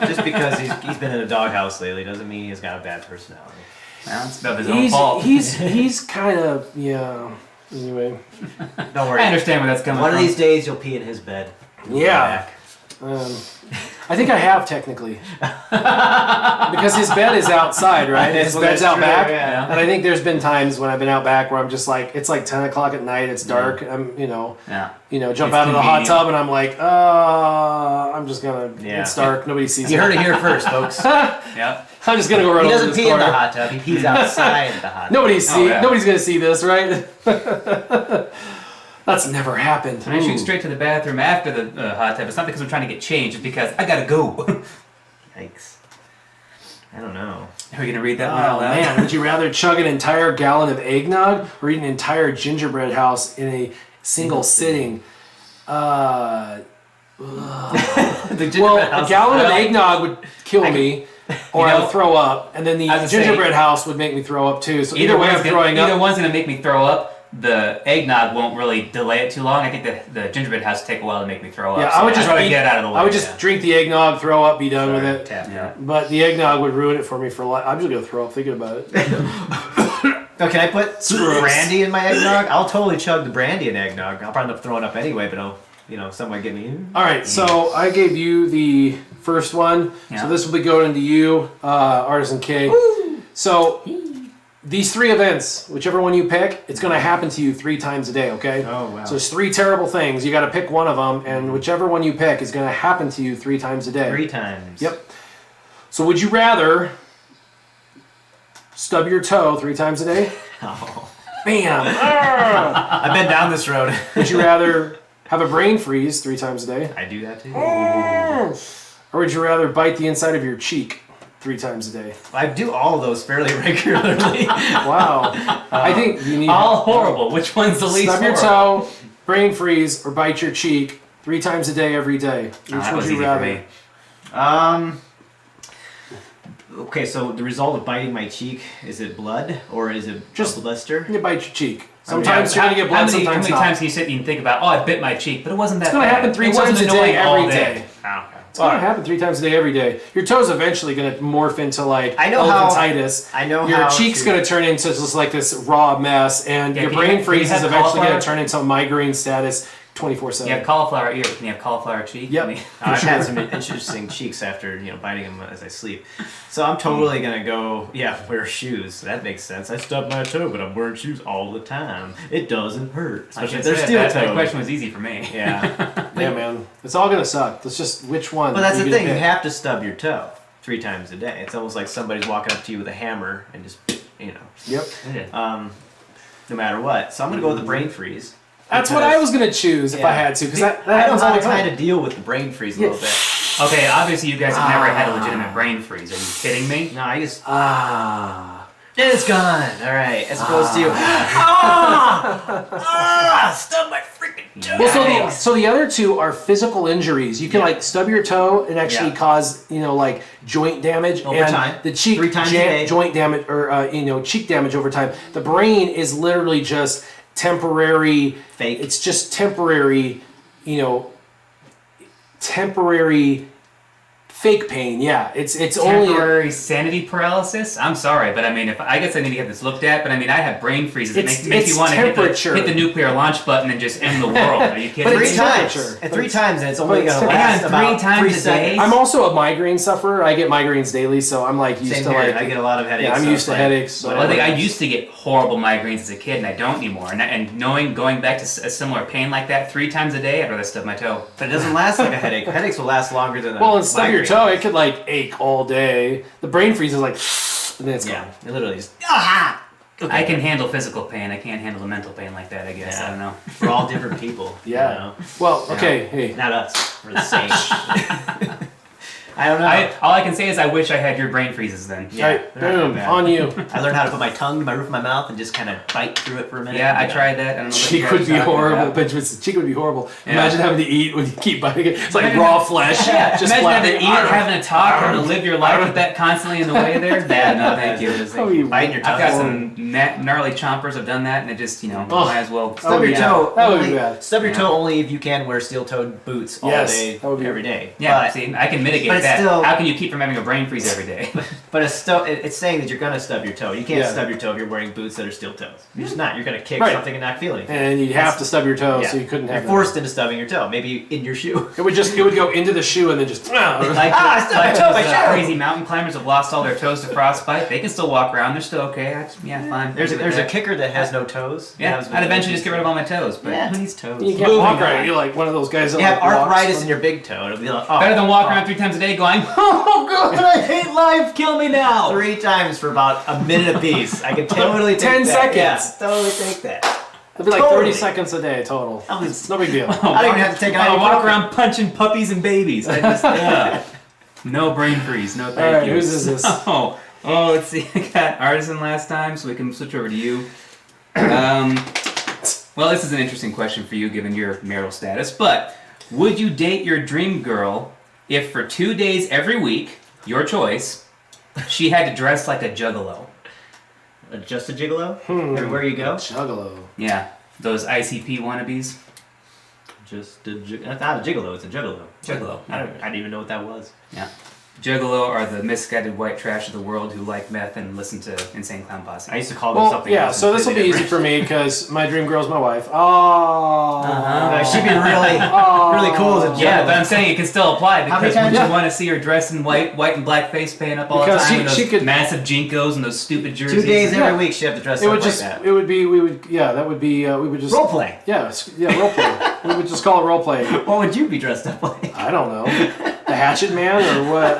Speaker 3: Just because he's been in a doghouse lately doesn't mean he's got a bad personality.
Speaker 2: Well, it's about his own fault.
Speaker 1: He's kind of, Anyway,
Speaker 3: Don't worry.
Speaker 2: I understand where that's coming
Speaker 3: One
Speaker 2: from.
Speaker 3: of these days you'll pee in his bed. He'll be
Speaker 1: Yeah.
Speaker 3: back.
Speaker 1: I think I have technically. Because his bed is outside, right? His
Speaker 3: Well,
Speaker 1: bed's
Speaker 3: that's
Speaker 1: out
Speaker 3: true,
Speaker 1: back.
Speaker 3: yeah.
Speaker 1: And I think there's been times when I've been out back where I'm just like, it's like 10 o'clock at night, it's dark, I'm,
Speaker 2: Yeah.
Speaker 1: jump
Speaker 2: It's
Speaker 1: out of the hot
Speaker 2: convenient.
Speaker 1: tub and I'm like, I'm just gonna,
Speaker 3: Yeah.
Speaker 1: it's dark, nobody sees
Speaker 3: You
Speaker 1: me.
Speaker 3: heard it here first, folks.
Speaker 2: Yep.
Speaker 1: I'm just gonna go run
Speaker 3: He
Speaker 1: over
Speaker 3: doesn't
Speaker 1: this
Speaker 3: pee in
Speaker 1: corner.
Speaker 3: the hot tub. He pees outside the hot tub.
Speaker 1: Nobody's
Speaker 2: yeah.
Speaker 1: gonna see this, right? That's never happened.
Speaker 2: And I shoot straight to the bathroom after the hot tub. It's not because I'm trying to get changed. It's because I gotta go.
Speaker 3: Yikes. I don't know.
Speaker 2: Are we gonna read that one
Speaker 1: Oh
Speaker 2: out loud?
Speaker 1: man, would you rather chug an entire gallon of eggnog or eat an entire gingerbread house in a single sitting?
Speaker 3: The gingerbread
Speaker 1: Well,
Speaker 3: house
Speaker 1: a gallon
Speaker 3: is
Speaker 1: of
Speaker 3: better.
Speaker 1: eggnog would kill me, or I would throw up, and then the
Speaker 2: I was gonna say-
Speaker 1: gingerbread house would make me throw up too. So either way,
Speaker 2: one's
Speaker 1: I'm throwing up.
Speaker 2: Either one's gonna make me throw up. The eggnog won't really delay it too long. I think the gingerbread has to take a while to make me throw up.
Speaker 1: Yeah,
Speaker 2: so
Speaker 1: I would just
Speaker 2: I'd rather
Speaker 1: eat-
Speaker 2: get it out of the way.
Speaker 1: I would just drink the eggnog, throw up, be done with it.
Speaker 3: Tap.
Speaker 2: Yeah.
Speaker 1: But the eggnog would ruin it for me for life. I'm just gonna throw up thinking about it.
Speaker 3: Oh, can I put
Speaker 1: Gross.
Speaker 3: brandy in my eggnog? I'll totally chug the brandy in eggnog. I'll probably end up throwing up anyway, but it'll, somewhat get me.
Speaker 1: All right, so I gave you the first one,
Speaker 2: Yeah.
Speaker 1: so this will be going to you, ArtisianK. So these 3 events, whichever one you pick, it's going to happen to you 3 times a day. Okay?
Speaker 3: Oh, wow.
Speaker 1: So there's 3 terrible things. You got to pick one of them, and whichever one you pick is going to happen to you 3 times a day.
Speaker 3: 3 times.
Speaker 1: Yep. So would you rather stub your toe 3 times a day?
Speaker 3: Oh.
Speaker 1: Bam!
Speaker 3: I've been down this road.
Speaker 1: Would you rather have a brain freeze 3 times a day?
Speaker 3: I do that too.
Speaker 1: Or would you rather bite the inside of your cheek 3 times a day?
Speaker 3: I do all of those fairly regularly.
Speaker 1: Wow. I think you need
Speaker 2: all horrible. Which one's the least
Speaker 1: stub your
Speaker 2: horrible?
Speaker 1: toe, brain freeze, or bite your cheek 3 times a day every day. Which
Speaker 2: That
Speaker 1: would
Speaker 2: was
Speaker 1: you
Speaker 2: easy
Speaker 1: rather?
Speaker 2: for me.
Speaker 3: Okay, so the result of biting my cheek, is it blood or is it
Speaker 1: Just-
Speaker 3: a blister?
Speaker 1: You bite your cheek. Sometimes you're gonna get blood,
Speaker 2: How
Speaker 1: sometimes
Speaker 2: many
Speaker 1: not.
Speaker 2: times can you sit and think about, oh, I bit my cheek, but it wasn't that
Speaker 1: It's gonna
Speaker 2: bad.
Speaker 1: happen 3
Speaker 2: It wasn't
Speaker 1: times a
Speaker 2: annoying
Speaker 1: day
Speaker 2: all
Speaker 1: every day.
Speaker 3: Oh, okay.
Speaker 1: It's gonna happen 3 times a day, every day. Your toe's eventually gonna morph into like
Speaker 3: I know how-
Speaker 1: elephantitis.
Speaker 3: I know
Speaker 1: your
Speaker 3: how
Speaker 1: cheek's
Speaker 3: to-
Speaker 1: gonna turn into just like this raw mess, and your
Speaker 2: can
Speaker 1: brain
Speaker 2: you
Speaker 1: freeze is
Speaker 2: have
Speaker 1: eventually gonna
Speaker 2: cauliflower?
Speaker 1: turn into migraine status 24/7.
Speaker 2: You have cauliflower ear. Can you have cauliflower cheek?
Speaker 1: Yep.
Speaker 2: I mean,
Speaker 3: I've had some interesting cheeks after biting them as I sleep. So I'm totally gonna go. Yeah, wear shoes. That makes sense. I stubbed my toe, but I'm wearing shoes all the time. It doesn't hurt, especially if they're steel
Speaker 2: that
Speaker 3: toe.
Speaker 2: question was easy for me.
Speaker 3: Yeah,
Speaker 1: Yeah, man. It's all gonna suck. It's just which one.
Speaker 3: but that's
Speaker 1: are
Speaker 3: the
Speaker 1: gonna
Speaker 3: thing. You
Speaker 1: pick?
Speaker 3: have to stub your toe 3 times a day. It's almost like somebody's walking up to you with a hammer and just
Speaker 1: Yep.
Speaker 3: no matter what. So I'm gonna go with the brain freeze.
Speaker 1: That's what I was gonna choose if I had to, because
Speaker 3: I
Speaker 1: that
Speaker 3: know
Speaker 1: happens
Speaker 3: how
Speaker 1: all
Speaker 3: to
Speaker 1: the time.
Speaker 3: kind of deal with the brain freeze a little bit.
Speaker 2: Okay, obviously you guys have never had a legitimate brain freeze. Are you kidding me?
Speaker 3: No, I just
Speaker 1: Ah.
Speaker 3: it's gone. All right, as opposed to stub my freaking toe.
Speaker 1: Well, so the other two are physical injuries. You can like stub your toe and actually
Speaker 3: Yeah.
Speaker 1: cause like joint damage
Speaker 3: Over
Speaker 1: and
Speaker 3: time.
Speaker 1: the cheek
Speaker 3: 3 times a day.
Speaker 1: joint damage or cheek damage over time. The brain is literally just temporary.
Speaker 3: Fake.
Speaker 1: It's just temporary. Temporary fake pain. Yeah, it's only.
Speaker 2: Temporary sanity paralysis? I'm sorry, but I mean, I guess I need to get this looked at, but I mean, I have brain freezes. It makes
Speaker 1: It's
Speaker 2: you want to hit
Speaker 1: temperature.
Speaker 2: the nuclear launch button and just end the world. Are you kidding
Speaker 1: But
Speaker 2: me?
Speaker 1: it's
Speaker 3: 3 times.
Speaker 1: temperature.
Speaker 3: And 3 times, and it's only
Speaker 1: it's
Speaker 3: going to
Speaker 1: temperature.
Speaker 3: last
Speaker 2: Hang on,
Speaker 3: about
Speaker 2: 3 times
Speaker 3: 3
Speaker 2: a day?
Speaker 3: seconds.
Speaker 1: I'm also a migraine sufferer. I get migraines daily, so I'm like used
Speaker 3: Same
Speaker 1: to
Speaker 3: here.
Speaker 1: like.
Speaker 3: I get a lot of headaches.
Speaker 1: Yeah, I'm
Speaker 3: so
Speaker 1: used to
Speaker 3: it's like,
Speaker 1: headaches. So
Speaker 2: Well, I used to get horrible migraines as a kid, and I don't anymore. And going back to a similar pain like that 3 times a day, I'd rather stub my toe.
Speaker 3: But it doesn't last like a headache. Headaches will last longer than a
Speaker 1: Well, and stub your
Speaker 3: migraine.
Speaker 1: toe, it could like ache all day. The brain freeze is like, and then it's
Speaker 3: Yeah,
Speaker 1: gone.
Speaker 3: it literally is.
Speaker 2: I can handle physical pain. I can't handle the mental pain like that, I guess.
Speaker 3: Yeah.
Speaker 2: I don't know.
Speaker 3: We're all different people.
Speaker 1: Yeah.
Speaker 3: You know?
Speaker 1: Well, okay, hey.
Speaker 3: Not us. We're the same. I don't know.
Speaker 2: All I can say is I wish I had your brain freezes then.
Speaker 3: Yeah,
Speaker 1: Alright,
Speaker 3: they're not
Speaker 1: boom,
Speaker 3: that bad.
Speaker 1: on you.
Speaker 3: I learned how to put my tongue to my roof of my mouth and just kind of bite through it for a minute.
Speaker 2: Yeah, I
Speaker 3: You know.
Speaker 2: tried that. I don't know what you
Speaker 1: Cheek
Speaker 2: guys
Speaker 1: would
Speaker 2: are
Speaker 1: be
Speaker 2: talking
Speaker 1: horrible,
Speaker 2: about.
Speaker 1: but cheek would be horrible.
Speaker 2: Yeah.
Speaker 1: Imagine having to eat when you keep biting it. It's like
Speaker 2: Imagine-
Speaker 1: raw flesh.
Speaker 2: Yeah,
Speaker 1: just
Speaker 2: imagine having to eat,
Speaker 1: flapping.
Speaker 2: having to talk, having to live your life with that constantly in the way there. Yeah, no, thank you.
Speaker 1: Oh, you
Speaker 3: Biting your tongue.
Speaker 2: I've got some gnarly chompers. I've done that, and it just,
Speaker 1: Oh.
Speaker 2: might as well.
Speaker 1: That would
Speaker 3: Stub your
Speaker 1: be
Speaker 3: toe.
Speaker 1: That would be
Speaker 3: only-
Speaker 1: bad.
Speaker 3: Stub your
Speaker 2: Yeah.
Speaker 3: toe only if you can wear steel-toed boots all
Speaker 1: Yes,
Speaker 3: day,
Speaker 1: that would be-
Speaker 3: every day.
Speaker 2: Yeah,
Speaker 3: But,
Speaker 2: see, I can mitigate
Speaker 3: but it's
Speaker 2: that.
Speaker 3: still-
Speaker 2: How can you keep from having a brain freeze every day?
Speaker 3: but it's saying that you're gonna stub your toe. You can't
Speaker 1: Yeah.
Speaker 3: stub your toe if you're wearing boots that are steel toes. You're just not. You're gonna kick
Speaker 1: Right.
Speaker 3: something and not feel anything.
Speaker 1: And you'd have to stub your toe,
Speaker 3: Yeah.
Speaker 1: so you couldn't have
Speaker 3: You're forced into stubbing your toe. Maybe in your shoe.
Speaker 1: It would go into the shoe and then just.
Speaker 2: Like,
Speaker 3: I stubbed my toe, my
Speaker 2: those,
Speaker 3: shoe.
Speaker 2: crazy mountain climbers have lost all their toes to frostbite. They can still walk around. They're still okay. Yeah, fine.
Speaker 3: There's
Speaker 2: I'll do
Speaker 3: a
Speaker 2: that.
Speaker 3: kicker that has no toes.
Speaker 2: Yeah,
Speaker 3: That was-
Speaker 2: I'd eventually just get rid of all my toes. But
Speaker 3: Yeah, who needs toes?
Speaker 1: You can't walk right. You're like one of those guys that
Speaker 3: You have
Speaker 1: like, walks.
Speaker 3: arthritis in your big toe. It'll be like, oh,
Speaker 2: better than walk around 3 times a day going, oh god, I hate life. Kill me now.
Speaker 3: 3 times for about a minute apiece. I can totally take
Speaker 1: 10
Speaker 3: that.
Speaker 1: seconds.
Speaker 3: Yeah, totally take that.
Speaker 1: It'd be like
Speaker 3: Totally.
Speaker 1: 30 seconds a day total.
Speaker 3: That was-
Speaker 1: It's no big deal.
Speaker 3: I don't even have to take it
Speaker 2: I'll
Speaker 3: out.
Speaker 2: walk around punching puppies and babies. I just, no brain freeze. No thank
Speaker 1: All right,
Speaker 2: you.
Speaker 1: whose is this?
Speaker 2: Oh, let's see. I got Artisan last time, so we can switch over to you. Well, this is an interesting question for you, given your marital status. But would you date your dream girl if, for 2 days every week, your choice, she had to dress like a juggalo?
Speaker 3: Just a gigolo? Everywhere you go?
Speaker 1: Juggalo.
Speaker 2: Yeah, those ICP wannabes.
Speaker 3: Just a It's not a gigolo, it's a juggalo.
Speaker 2: Juggalo.
Speaker 3: I didn't even know what that was.
Speaker 2: Yeah. Juggalo are the misguided white trash of the world who like meth and listen to Insane Clown Posse.
Speaker 3: I used to call them
Speaker 1: Well,
Speaker 3: something
Speaker 1: yeah,
Speaker 3: else.
Speaker 1: so this will be easy for me because my dream girl's my wife. Oh.
Speaker 3: She'd be really cool as a juggalo.
Speaker 2: Yeah, but I'm saying it can still apply
Speaker 3: How many
Speaker 2: because
Speaker 3: times-
Speaker 2: would
Speaker 1: Yeah.
Speaker 2: you want to see her dressed in white and black face paint up all
Speaker 1: Because
Speaker 2: the time?
Speaker 1: she
Speaker 2: and those
Speaker 1: could-
Speaker 2: massive jinkos and those stupid jerseys.
Speaker 3: 2 days
Speaker 1: Yeah.
Speaker 3: every week she have to dress
Speaker 1: It
Speaker 3: up
Speaker 1: would
Speaker 3: like
Speaker 1: just,
Speaker 3: that.
Speaker 1: it would be, we would, yeah, that would be, we would just.
Speaker 3: Role play.
Speaker 1: Yeah, role play. We would just call it role play.
Speaker 3: What would you be dressed up like?
Speaker 1: I don't know. The Hatchet Man or what?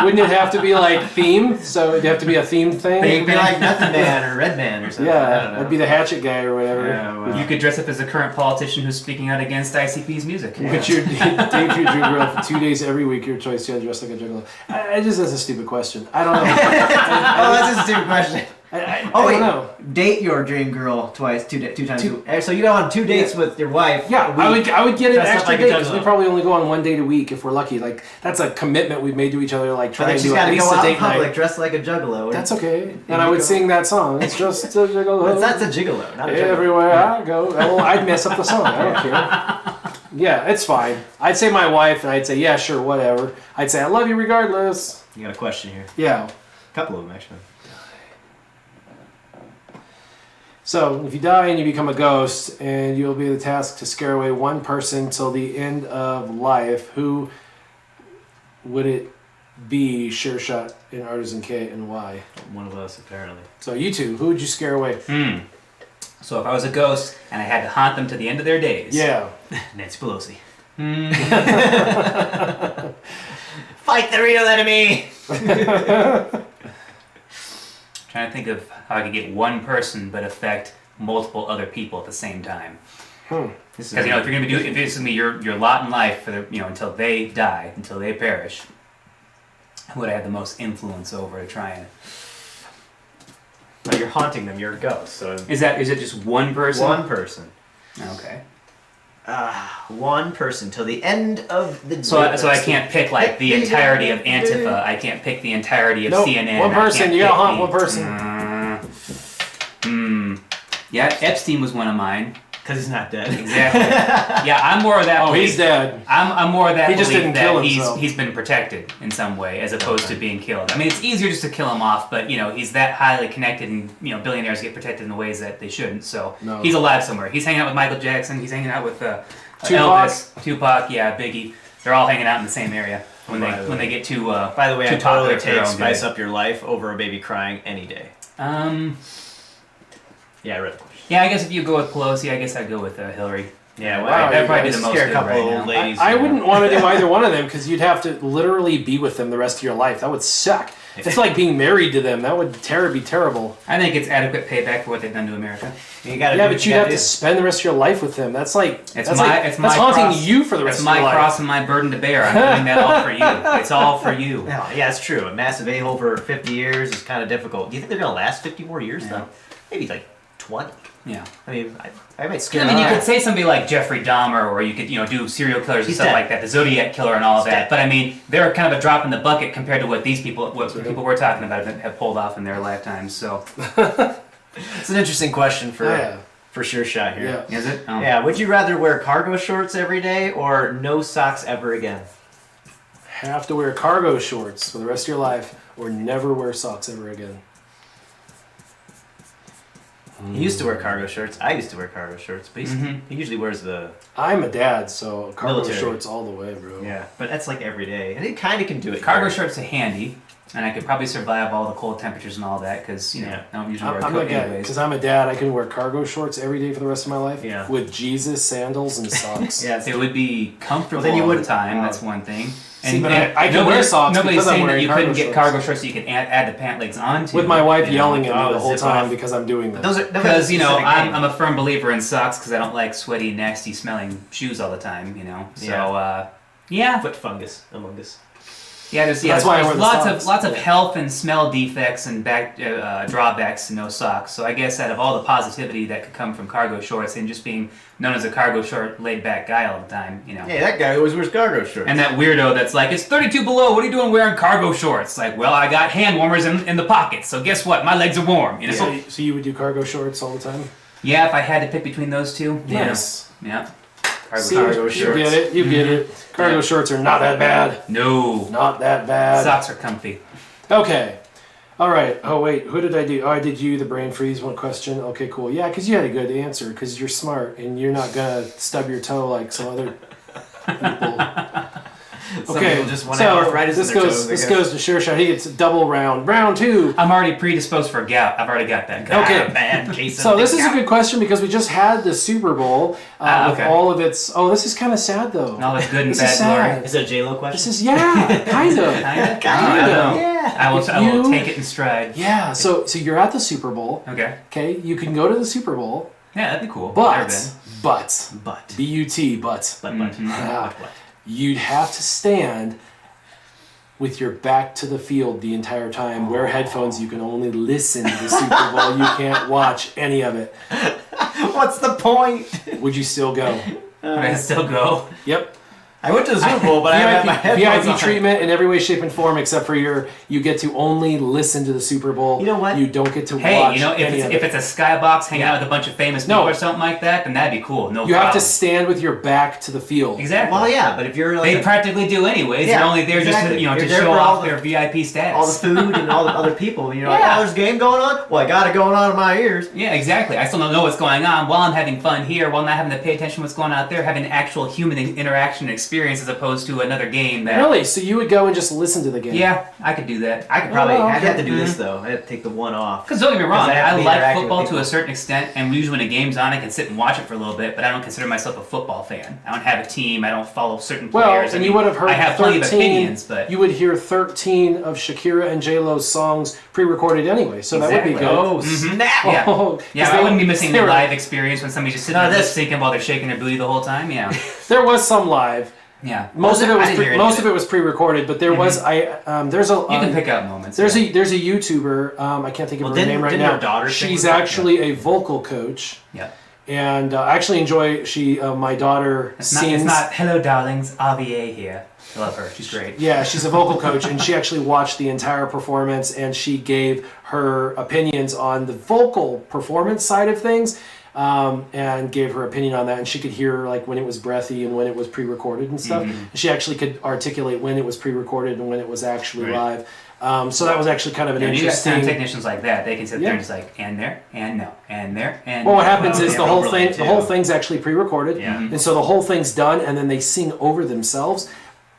Speaker 1: Wouldn't it have to be like themed? So it'd have to be a themed thing?
Speaker 3: It'd be like Nothing Man or Red Man or something. I don't
Speaker 1: Yeah,
Speaker 3: know.
Speaker 1: it'd be the Hatchet guy or whatever.
Speaker 3: Yeah, well.
Speaker 2: You could dress up as a current politician who's speaking out against ICP's music.
Speaker 1: But you're date your dream girl for 2 days every week. Your choice. You had to dress like a juggalo. I just that's a stupid question. I don't know.
Speaker 3: Oh, that's a stupid question.
Speaker 1: I
Speaker 3: Oh wait,
Speaker 1: don't know.
Speaker 3: date your dream girl twice, two times. So you go on 2 dates with your wife.
Speaker 1: Yeah,
Speaker 3: a week.
Speaker 1: I would get an
Speaker 3: Dress up
Speaker 1: extra
Speaker 3: like a
Speaker 1: date because we
Speaker 3: juggalo.
Speaker 1: probably only go on 1 date a week if we're lucky. Like that's a commitment we've made to each other. Like
Speaker 3: But
Speaker 1: try
Speaker 3: then
Speaker 1: and
Speaker 3: she's
Speaker 1: do
Speaker 3: got
Speaker 1: at
Speaker 3: to
Speaker 1: least
Speaker 3: go
Speaker 1: a
Speaker 3: out in
Speaker 1: date
Speaker 3: public
Speaker 1: night.
Speaker 3: dressed like a juggalo.
Speaker 1: That's okay.
Speaker 3: And
Speaker 1: And I
Speaker 3: you
Speaker 1: would
Speaker 3: go-
Speaker 1: sing that song. It's just a juggalo.
Speaker 3: That's a gigolo, not a juggalo.
Speaker 1: Everywhere I go. Well, I'd mess up the song. I don't care. Yeah, it's fine. I'd say my wife, and I'd say, yeah, sure, whatever. I'd say, I love you regardless.
Speaker 3: You got a question here.
Speaker 1: Yeah.
Speaker 3: A couple of them, actually.
Speaker 1: So, if you die and you become a ghost, and you'll be the task to scare away one person till the end of life, who would it be? SureShot in ArtisianK, and why?
Speaker 3: One of us, apparently.
Speaker 1: So, you two, who would you scare away?
Speaker 2: So if I was a ghost and I had to haunt them to the end of their days.
Speaker 1: Yeah.
Speaker 3: Nancy Pelosi. Fight the real enemy!
Speaker 2: Trying to think of how I could get one person but affect multiple other people at the same time. Because if you're gonna be if it's gonna be your lot in life for the until they die, until they perish, who would I have the most influence over to try and?
Speaker 3: But you're haunting them. You're a ghost. So
Speaker 2: Is it just one person?
Speaker 3: one person.
Speaker 2: Okay.
Speaker 3: One person till the end of the day.
Speaker 2: So I can't pick like the entirety of Antifa. I can't pick the entirety of
Speaker 1: Nope.
Speaker 2: CNN.
Speaker 1: One person. You gotta haunt one person.
Speaker 2: Yeah, Epstein was one of mine.
Speaker 3: Because he's not dead.
Speaker 2: Exactly. Yeah, I'm more of that.
Speaker 1: Oh, he's dead.
Speaker 2: I'm more of that.
Speaker 1: He just
Speaker 2: belief
Speaker 1: didn't
Speaker 2: that
Speaker 1: kill himself.
Speaker 2: he's been protected in some way as opposed to being killed. I mean, it's easier just to kill him off, but he's that highly connected, and billionaires get protected in the ways that they shouldn't. So
Speaker 1: No.
Speaker 2: he's alive somewhere. He's hanging out with Michael Jackson. He's hanging out with
Speaker 1: Tupac?
Speaker 2: Elvis, Tupac, yeah, Biggie. They're all hanging out in the same area when they get too.
Speaker 3: By the way,
Speaker 2: too
Speaker 3: I totally
Speaker 2: popular for their
Speaker 3: take
Speaker 2: own
Speaker 3: Spice
Speaker 2: good.
Speaker 3: Up Your Life over a baby crying any day. Yeah, I read the question.
Speaker 2: Yeah, I guess if you go with Pelosi, I guess I'd go with Hillary.
Speaker 3: Yeah,
Speaker 1: Wow,
Speaker 2: that'd
Speaker 1: you
Speaker 2: probably be
Speaker 1: guys
Speaker 2: the most
Speaker 3: scare a
Speaker 2: good
Speaker 3: couple
Speaker 2: right
Speaker 3: old
Speaker 2: now.
Speaker 3: ladies.
Speaker 1: I wouldn't want to do either one of them because you'd have to literally be with them the rest of your life. That would suck. It's like being married to them. That would be terrible.
Speaker 2: I think it's adequate payback for what they've done to America.
Speaker 3: You gotta
Speaker 1: Yeah,
Speaker 3: do
Speaker 1: but
Speaker 3: what
Speaker 1: you'd
Speaker 3: you
Speaker 1: have
Speaker 3: gotta
Speaker 1: to spend the rest of your life with them. That's like
Speaker 2: It's
Speaker 1: that's
Speaker 2: my
Speaker 1: haunting
Speaker 2: cross.
Speaker 1: you for the rest
Speaker 2: It's
Speaker 1: of your
Speaker 2: my
Speaker 1: life.
Speaker 2: cross and my burden to bear. I'm doing that all for you. It's all for you.
Speaker 3: do. Yeah, it's true. A massive a-hole for 50 years is kind of difficult. Do you think they're gonna last 50 more years though? Maybe like 20.
Speaker 2: Yeah.
Speaker 3: I mean, I might scare.
Speaker 2: I mean, you could say somebody like Jeffrey Dahmer, or you could, do serial killers and
Speaker 3: He's
Speaker 2: stuff
Speaker 3: dead.
Speaker 2: like that, the Zodiac killer and all of
Speaker 3: He's
Speaker 2: that.
Speaker 3: dead.
Speaker 2: But I mean, they're kind of a drop in the bucket compared to what people we're talking about have pulled off in their lifetimes. So,
Speaker 3: It's an interesting question for
Speaker 1: Yeah.
Speaker 3: SureShot here.
Speaker 1: Yeah.
Speaker 2: is it? Oh.
Speaker 3: Yeah, would you rather wear cargo shorts every day or no socks ever again?
Speaker 1: Have to wear cargo shorts for the rest of your life, or never wear socks ever again.
Speaker 3: He used to wear cargo shorts. I used to wear cargo shorts, but he usually wears the...
Speaker 1: I'm a dad, so cargo
Speaker 3: Military.
Speaker 1: shorts all the way, bro.
Speaker 3: Yeah, but that's like every day. And it kind of can do it.
Speaker 2: Cargo
Speaker 3: here.
Speaker 2: shorts are handy, and I could probably survive all the cold temperatures and all that because I don't usually wear a
Speaker 1: I'm
Speaker 2: coat
Speaker 1: a dad
Speaker 2: anyways.
Speaker 1: because I'm a dad. I can wear cargo shorts every day for the rest of my life.
Speaker 3: Yeah.
Speaker 1: With Jesus sandals and socks.
Speaker 3: Yeah,
Speaker 2: It would be comfortable
Speaker 3: Well, then you
Speaker 2: all the
Speaker 3: wouldn't-
Speaker 2: time.
Speaker 1: Wow.
Speaker 2: That's one thing.
Speaker 1: See, but I can wear socks
Speaker 2: Nobody's
Speaker 1: because I'm
Speaker 2: saying that
Speaker 1: wearing
Speaker 2: you
Speaker 1: cargo
Speaker 2: couldn't get
Speaker 1: shorts.
Speaker 2: cargo shorts so you can add the pant legs onto.
Speaker 1: With my wife
Speaker 2: you know.
Speaker 1: yelling at me
Speaker 3: Oh,
Speaker 1: the whole
Speaker 3: zip
Speaker 1: time
Speaker 3: off.
Speaker 1: because I'm doing that.
Speaker 3: those are
Speaker 2: Because
Speaker 3: I'm
Speaker 2: I'm a firm believer in socks because I don't like sweaty, nasty smelling shoes all the time. So yeah,
Speaker 3: foot fungus among us.
Speaker 2: there's
Speaker 1: That's why I wear the
Speaker 2: lots
Speaker 1: socks.
Speaker 2: of health and smell defects and drawbacks to no socks. So I guess out of all the positivity that could come from cargo shorts and just being known as a cargo short laid back guy all the time,
Speaker 3: Hey, that guy always wears cargo shorts.
Speaker 2: And that weirdo that's like, it's 32 below, what are you doing wearing cargo shorts? Like, well, I got hand warmers in the pockets, so guess what? My legs are warm.
Speaker 1: So you would do cargo shorts all the time?
Speaker 2: Yeah, if I had to pick between those two.
Speaker 1: Yes.
Speaker 2: Yeah.
Speaker 1: See,
Speaker 3: cargo
Speaker 1: you
Speaker 3: shorts.
Speaker 1: get it. You get it. Cargo shorts are not that bad.
Speaker 2: No.
Speaker 1: Not that bad.
Speaker 2: Socks are comfy.
Speaker 1: Okay. All right. Oh, wait. Who did I do? Oh, I did you, the brain freeze one question. Okay, cool. Yeah, because you had a good answer because you're smart and you're not going to stub your toe like some other people.
Speaker 3: Some
Speaker 1: Okay,
Speaker 3: people just want
Speaker 1: so
Speaker 3: arthritis in
Speaker 1: this
Speaker 3: their
Speaker 1: goes
Speaker 3: toes, I
Speaker 1: this
Speaker 3: guess.
Speaker 1: goes to SureShot. He gets a double round. Round two.
Speaker 2: I'm already predisposed for gout. I've already got that.
Speaker 1: Okay.
Speaker 3: Bad case of
Speaker 1: So this
Speaker 3: the
Speaker 1: is a
Speaker 3: gout.
Speaker 1: good question because we just had the Super Bowl
Speaker 2: Okay.
Speaker 1: with all of its. Oh, this is kind of sad though.
Speaker 2: All that's good and
Speaker 1: This is
Speaker 2: bad glory.
Speaker 1: sad.
Speaker 3: Is it a J-Lo question?
Speaker 1: This is kind of.
Speaker 2: Kinda?
Speaker 3: Yeah.
Speaker 2: I will
Speaker 1: If
Speaker 2: take
Speaker 1: you-
Speaker 2: it in stride.
Speaker 1: Yeah. So you're at the Super Bowl.
Speaker 2: Okay.
Speaker 1: Okay, you can go to the Super Bowl,
Speaker 2: Yeah, that'd be cool. Never
Speaker 1: but
Speaker 2: been.
Speaker 3: But.
Speaker 1: B-U-T, but
Speaker 2: Mhm.
Speaker 1: you'd have to stand with your back to the field the entire time. Wear headphones. You can only listen to the Super Bowl. You can't watch any of it.
Speaker 3: What's the point?
Speaker 1: Would you still go?
Speaker 2: Would I still go?
Speaker 1: Yep.
Speaker 3: I went to the Super Bowl, but I had my headphones
Speaker 1: VIP
Speaker 3: on.
Speaker 1: treatment in every way, shape, and form, except for you get to only listen to the Super Bowl.
Speaker 3: You know what?
Speaker 1: You don't get to
Speaker 2: Hey,
Speaker 1: watch
Speaker 2: you know,
Speaker 1: any of
Speaker 2: if
Speaker 1: it.
Speaker 2: it's a skybox hanging
Speaker 1: Yeah.
Speaker 2: out with a bunch of famous people or something like that, then that'd be cool. No
Speaker 1: You
Speaker 2: problem.
Speaker 1: have to stand with your back to the field.
Speaker 2: Exactly.
Speaker 3: Well, yeah, but if you're like
Speaker 2: They practically do anyways.
Speaker 3: Yeah,
Speaker 2: They're only there just to,
Speaker 3: exactly.
Speaker 2: to
Speaker 3: You're there
Speaker 2: show
Speaker 3: for all
Speaker 2: off
Speaker 3: the-
Speaker 2: their VIP status.
Speaker 3: all the food and all the other people, and you're like,
Speaker 2: Yeah.
Speaker 3: oh, there's a game going on? Well, I got it going on in my ears.
Speaker 2: Yeah, exactly. I still don't know what's going on while I'm having fun here, while not having to pay attention to what's going on out there, having actual human interaction and experience as opposed to another game that...
Speaker 1: Really? So you would go and just listen to the game?
Speaker 2: Yeah, I could do that. I could probably...
Speaker 1: Oh,
Speaker 3: I'd
Speaker 1: okay.
Speaker 3: have to do this, though. I'd have to take the one off.
Speaker 2: Because don't get me wrong,
Speaker 3: Because I have to
Speaker 2: I
Speaker 3: be
Speaker 2: like
Speaker 3: interacting
Speaker 2: football
Speaker 3: with
Speaker 2: to a
Speaker 3: people.
Speaker 2: certain extent, and usually when a game's on, I can sit and watch it for a little bit, but I don't consider myself a football fan. I don't have a team, I don't follow certain
Speaker 1: Well,
Speaker 2: players.
Speaker 1: and
Speaker 2: I
Speaker 1: you
Speaker 2: mean,
Speaker 1: would have heard
Speaker 2: I have
Speaker 1: 13,
Speaker 2: plenty of opinions, but...
Speaker 1: you would hear 13 of Shakira and J-Lo's songs pre-recorded anyway, so that would be
Speaker 2: Exactly.
Speaker 1: good.
Speaker 3: Oh, snap!
Speaker 2: Yeah,
Speaker 1: Oh, 'cause
Speaker 2: yeah,
Speaker 1: they-
Speaker 2: I wouldn't be missing
Speaker 1: they
Speaker 2: the
Speaker 1: were-
Speaker 2: live experience when somebody's just sitting
Speaker 3: No,
Speaker 2: there
Speaker 3: this-
Speaker 2: thinking while they're shaking their booty the whole time. Yeah,
Speaker 1: There was some live.
Speaker 2: yeah.
Speaker 1: Most of it
Speaker 3: I
Speaker 1: was
Speaker 3: didn't hear any
Speaker 1: most
Speaker 3: of
Speaker 1: of it was pre-recorded, but there was there's a
Speaker 2: You can pick out moments.
Speaker 1: there's
Speaker 2: yeah.
Speaker 1: a YouTuber I can't think of
Speaker 3: Well,
Speaker 1: her name right
Speaker 3: didn't
Speaker 1: now.
Speaker 3: her daughter sing
Speaker 1: She's
Speaker 3: with her?
Speaker 1: actually a vocal coach,
Speaker 2: Yeah.
Speaker 1: and I actually enjoy my daughter sings.
Speaker 2: It's not hello darlings, RVA here. I love her. She's great.
Speaker 1: Yeah, she's a vocal coach, and she actually watched the entire performance, and she gave her opinions on the vocal performance side of things, and gave her opinion on that. And she could hear like when it was breathy and when it was pre-recorded and stuff.
Speaker 2: Mm-hmm.
Speaker 1: And she actually could articulate when it was pre-recorded and when it was actually
Speaker 2: Right.
Speaker 1: live. So that was actually kind of an
Speaker 2: And you got sound
Speaker 1: interesting.
Speaker 2: technicians like that. They can sit
Speaker 1: Yeah.
Speaker 2: there and just like, and there, and no, and there, and
Speaker 1: Well, what
Speaker 2: no.
Speaker 1: happens
Speaker 3: Oh,
Speaker 1: is
Speaker 3: yeah,
Speaker 1: the whole
Speaker 3: overlay
Speaker 1: thing.
Speaker 3: too.
Speaker 1: The whole thing's actually pre-recorded,
Speaker 3: Yeah.
Speaker 1: and so the whole thing's done, and then they sing over themselves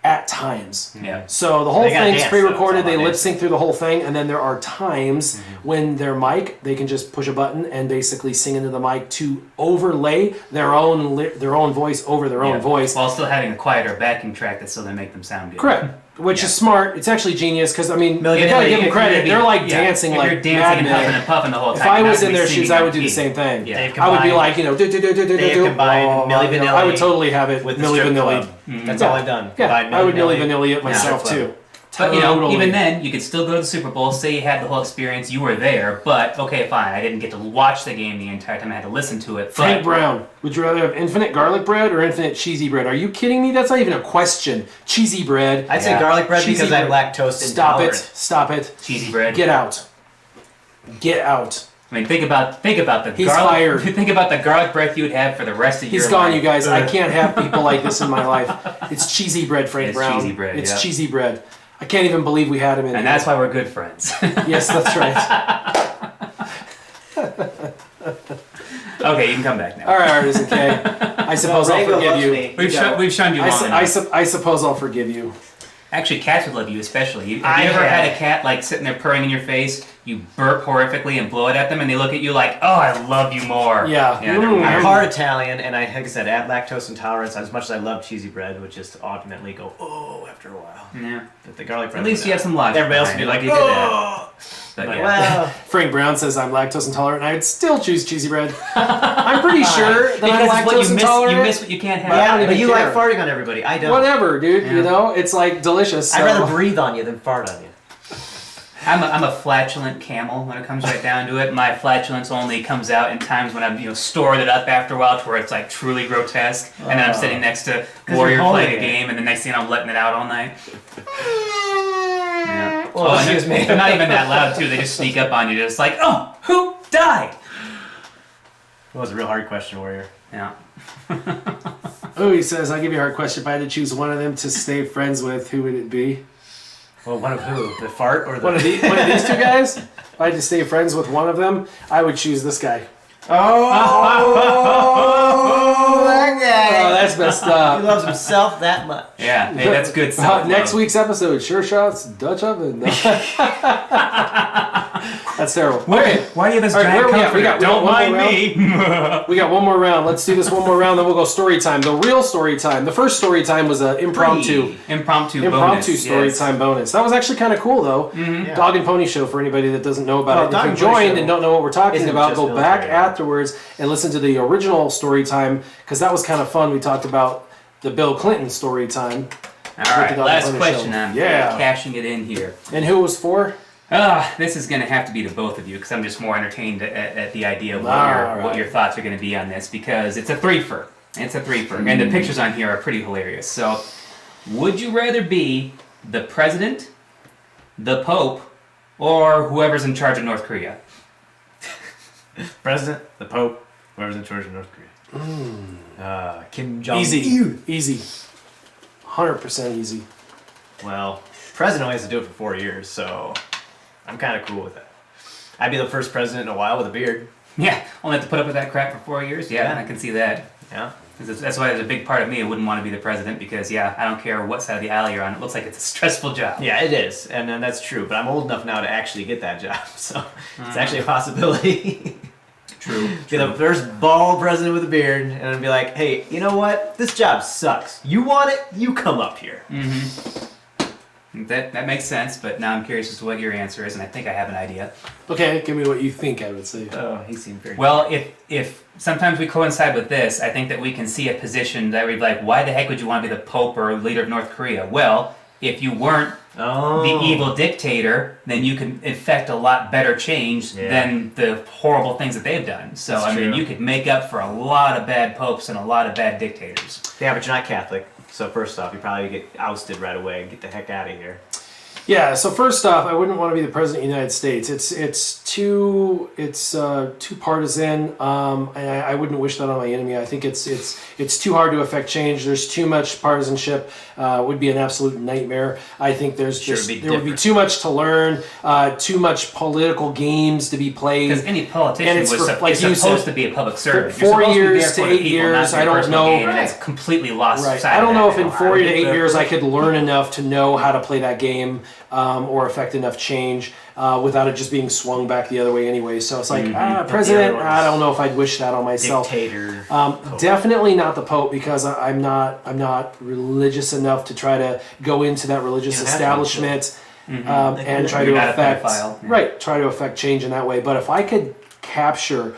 Speaker 1: at times.
Speaker 2: Yeah.
Speaker 1: So the whole
Speaker 3: They gotta
Speaker 1: thing's
Speaker 3: dance,
Speaker 1: pre-recorded.
Speaker 3: though. It's all
Speaker 1: They
Speaker 3: about
Speaker 1: lip sync through the whole thing, and then there are times when their mic, they can just push a button and basically sing into the mic to overlay their own voice over their own
Speaker 2: Yeah.
Speaker 1: voice.
Speaker 2: While still having a quieter backing track that still then make them sound good.
Speaker 1: Correct. Which
Speaker 2: Yeah.
Speaker 1: is smart. It's actually genius because I mean,
Speaker 3: Million
Speaker 1: you gotta
Speaker 3: Vanilli,
Speaker 1: give them
Speaker 2: If
Speaker 1: credit.
Speaker 2: you're
Speaker 1: They're like
Speaker 2: yeah,
Speaker 1: dancing
Speaker 2: if
Speaker 1: like
Speaker 2: you're dancing and
Speaker 1: madmen.
Speaker 2: puffing and puffing the whole
Speaker 1: If
Speaker 2: time.
Speaker 1: I
Speaker 2: you're
Speaker 1: was
Speaker 2: not
Speaker 1: in their
Speaker 2: really
Speaker 1: shoes,
Speaker 2: singing
Speaker 1: I would
Speaker 2: on
Speaker 1: do the
Speaker 2: key.
Speaker 1: same thing.
Speaker 2: Yeah.
Speaker 3: They've
Speaker 1: I would be
Speaker 3: combined-
Speaker 1: like,
Speaker 3: They've combined Milli
Speaker 1: I
Speaker 3: Vanilli
Speaker 1: would totally have it
Speaker 3: with the
Speaker 1: Milli
Speaker 3: strip
Speaker 1: Vanilli.
Speaker 3: club. That's all I've done.
Speaker 1: Yeah,
Speaker 3: Combined
Speaker 1: I would Milli
Speaker 3: Vanilli
Speaker 1: Vanilli it
Speaker 3: with
Speaker 1: myself
Speaker 3: strip club.
Speaker 1: too.
Speaker 2: But you know,
Speaker 1: Totally.
Speaker 2: even then, you could still go to the Super Bowl, say you had the whole experience, you were there, but okay, fine, I didn't get to watch the game the entire time, I had to listen to it.
Speaker 1: Frank
Speaker 2: But
Speaker 1: Brown, would you rather have infinite garlic bread or infinite cheesy bread? Are you kidding me? That's not even a question. Cheesy bread.
Speaker 3: I'd say
Speaker 2: Yeah.
Speaker 3: garlic bread
Speaker 1: Cheesy
Speaker 3: because I'm
Speaker 1: bread.
Speaker 3: lactose
Speaker 1: Stop
Speaker 3: intolerant.
Speaker 1: it. Stop it.
Speaker 2: cheesy bread.
Speaker 1: Get out. Get out.
Speaker 2: I mean, think about the
Speaker 1: He's
Speaker 2: garlic.
Speaker 1: fired.
Speaker 2: Think about the garlic bread you would have for the rest of your
Speaker 1: He's
Speaker 2: life.
Speaker 1: gone, you guys. I can't have people like this in my life. It's cheesy bread, Frank
Speaker 2: It's
Speaker 1: Brown.
Speaker 2: cheesy bread,
Speaker 1: It's
Speaker 2: yeah.
Speaker 1: cheesy bread. I can't even believe we had him in
Speaker 2: And
Speaker 1: here.
Speaker 2: that's why we're good friends.
Speaker 1: Yes, that's right.
Speaker 2: Okay, you can come back now.
Speaker 1: All right, Artisan K. I suppose I'll
Speaker 3: Rango
Speaker 1: forgive
Speaker 3: loves
Speaker 1: you.
Speaker 3: me.
Speaker 2: We've shunned you
Speaker 1: I,
Speaker 2: long
Speaker 1: su-
Speaker 2: enough.
Speaker 1: I suppose I'll forgive you.
Speaker 2: Actually, cats would love you especially. Have
Speaker 3: I
Speaker 2: you ever
Speaker 3: have.
Speaker 2: had a cat like sitting there purring in your face? You burp horrifically and blow it at them, and they look at you like, "Oh, I love you more."
Speaker 1: Yeah.
Speaker 2: they're
Speaker 1: Mm.
Speaker 2: weird.
Speaker 3: I'm part Italian, and like I said, I have lactose intolerance. As much as I love cheesy bread, would just ultimately go, oh, after a while.
Speaker 2: Yeah.
Speaker 3: But the garlic bread.
Speaker 2: At least you have some logic.
Speaker 3: Everybody else would be like,
Speaker 2: behind it.
Speaker 3: oh.
Speaker 2: But
Speaker 3: Like,
Speaker 2: yeah.
Speaker 3: well,
Speaker 1: Frank Brown says I'm lactose intolerant, and I'd still choose cheesy bread. I'm pretty sure that I'm
Speaker 2: Because it's what
Speaker 1: lactose
Speaker 2: you miss,
Speaker 1: intolerant.
Speaker 2: you miss what you can't have.
Speaker 1: I don't
Speaker 3: yeah,
Speaker 1: even
Speaker 3: but you
Speaker 1: care.
Speaker 3: like farting on everybody. I don't.
Speaker 1: Whatever, dude.
Speaker 2: Yeah.
Speaker 1: You know, it's like delicious.
Speaker 3: I'd
Speaker 1: so-
Speaker 3: rather breathe on you than fart on you.
Speaker 2: I'm a flatulent camel when it comes right down to it. My flatulence only comes out in times when I'm stored it up after a while to where it's like truly grotesque, and then I'm sitting next to Warrior
Speaker 3: you're
Speaker 2: playing a
Speaker 3: holding it.
Speaker 2: game, and the next thing I'm letting it out all night. Yeah.
Speaker 3: Oh,
Speaker 2: and
Speaker 3: excuse me.
Speaker 2: They're not even that loud too. They just sneak up on you, just like, oh, who died?
Speaker 3: That was a real hard question, Warrior.
Speaker 2: Yeah.
Speaker 1: Oh, he says, I'll give you a hard question. If I had to choose one of them to stay friends with, who would it be?
Speaker 3: Well, one of who? The fart or the...
Speaker 1: One of these two guys? If I had to stay friends with one of them, I would choose this guy.
Speaker 3: Oh, that guy.
Speaker 1: Oh, that's messed
Speaker 3: He
Speaker 1: up.
Speaker 3: loves himself that much.
Speaker 2: Yeah. Hey, that's good stuff.
Speaker 1: Next week's episode, SureShot's Dutch Oven. That's terrible. Okay.
Speaker 2: Why do you have this
Speaker 1: All right,
Speaker 2: giant
Speaker 1: where are we at? We
Speaker 2: comforter?
Speaker 1: got
Speaker 2: Don't
Speaker 1: one
Speaker 2: mind
Speaker 1: more
Speaker 2: me.
Speaker 1: We got one more round. Let's do this one more round, then we'll go story time. The real story time. The first story time was an impromptu
Speaker 2: Impromptu bonus.
Speaker 1: story
Speaker 2: yes.
Speaker 1: time bonus. That was actually kind of cool, though.
Speaker 3: Yeah.
Speaker 1: Dog and Pony Show for anybody that doesn't know about
Speaker 3: Well,
Speaker 1: it.
Speaker 3: Dog
Speaker 1: If you
Speaker 3: and Pony
Speaker 1: joined
Speaker 3: Show
Speaker 1: and don't know what we're talking
Speaker 3: isn't
Speaker 1: about,
Speaker 3: just
Speaker 1: go back
Speaker 3: military.
Speaker 1: afterwards and listen to the original story time because that was kind of fun. We talked about the Bill Clinton story time.
Speaker 2: All right,
Speaker 1: Dog and
Speaker 2: last
Speaker 1: Pony
Speaker 2: question.
Speaker 1: Show.
Speaker 2: I'm
Speaker 1: Yeah.
Speaker 2: cashing it in here.
Speaker 1: And who it was for?
Speaker 2: This is going to have to be to both of you because I'm just more entertained at the idea of
Speaker 1: All
Speaker 2: what your thoughts are going to be on this because it's a threefer. It's a threefer. And the pictures on here are pretty hilarious. So, would you rather be the president, the Pope, or whoever's in charge of North Korea?
Speaker 3: President, the Pope, whoever's in charge of North Korea. Kim Jong.
Speaker 1: Easy. 100% easy.
Speaker 3: Well, president only has to do it for 4 years, so I'm kind of cool with that. I'd be the first president in a while with a beard.
Speaker 2: Yeah, only have to put up with that crap for 4 years? Yeah, I can see that.
Speaker 3: Yeah.
Speaker 2: 'Cause that's why there's a big part of me who wouldn't want to be the president because, yeah, I don't care what side of the aisle you're on. It looks like it's a stressful job.
Speaker 3: Yeah, it is, and that's true. But I'm old enough now to actually get that job, so it's actually a possibility.
Speaker 2: True.
Speaker 3: Be the first bald president with a beard, and I'd be like, hey, you know what? This job sucks. You want it? You come up here.
Speaker 2: That makes sense, but now I'm curious as to what your answer is, and I think I have an idea.
Speaker 1: Okay, give me what you think I would say.
Speaker 3: Oh, he seemed very.
Speaker 2: Well, if sometimes we coincide with this, I think that we can see a position that we'd like, why the heck would you want to be the Pope or leader of North Korea? Well, if you weren't the evil dictator, then you can effect a lot better change than the horrible things that they've done. So,
Speaker 3: That's
Speaker 2: I mean,
Speaker 3: true.
Speaker 2: you could make up for a lot of bad popes and a lot of bad dictators.
Speaker 3: Yeah, but you're not Catholic, so first off, you probably get ousted right away and get the heck out of here.
Speaker 1: Yeah. So first off, I wouldn't want to be the president of the United States. It's too partisan. And I wouldn't wish that on my enemy. I think it's too hard to affect change. There's too much partisanship. Would be an absolute nightmare. I think there would be too much to learn. Too much political games to be played.
Speaker 2: Because any politician
Speaker 1: And it's
Speaker 2: was
Speaker 1: for- like you
Speaker 2: supposed
Speaker 1: said,
Speaker 2: to be a public servant.
Speaker 1: 4
Speaker 2: You're supposed to be
Speaker 1: years
Speaker 2: there
Speaker 1: to
Speaker 2: for the
Speaker 1: 8
Speaker 2: people, not
Speaker 1: years,
Speaker 2: for your
Speaker 1: I don't
Speaker 2: personal
Speaker 1: know.
Speaker 2: gain, and that's completely lost
Speaker 1: Right.
Speaker 2: sight
Speaker 1: I don't
Speaker 2: of
Speaker 1: know
Speaker 2: that.
Speaker 1: if in 4 to 8 years I could learn enough to know how to play that game or affect enough change without it just being swung back the other way anyway. So it's like, president, I don't know if I'd wish that on myself.
Speaker 3: Dictator.
Speaker 1: Definitely not the Pope because I'm not religious enough to try to go into that religious
Speaker 3: You don't have to,
Speaker 1: establishment and try
Speaker 2: You're
Speaker 1: to
Speaker 2: not a
Speaker 1: affect
Speaker 2: pedophile. Yeah.
Speaker 1: right, try to affect change in that way. But if I could capture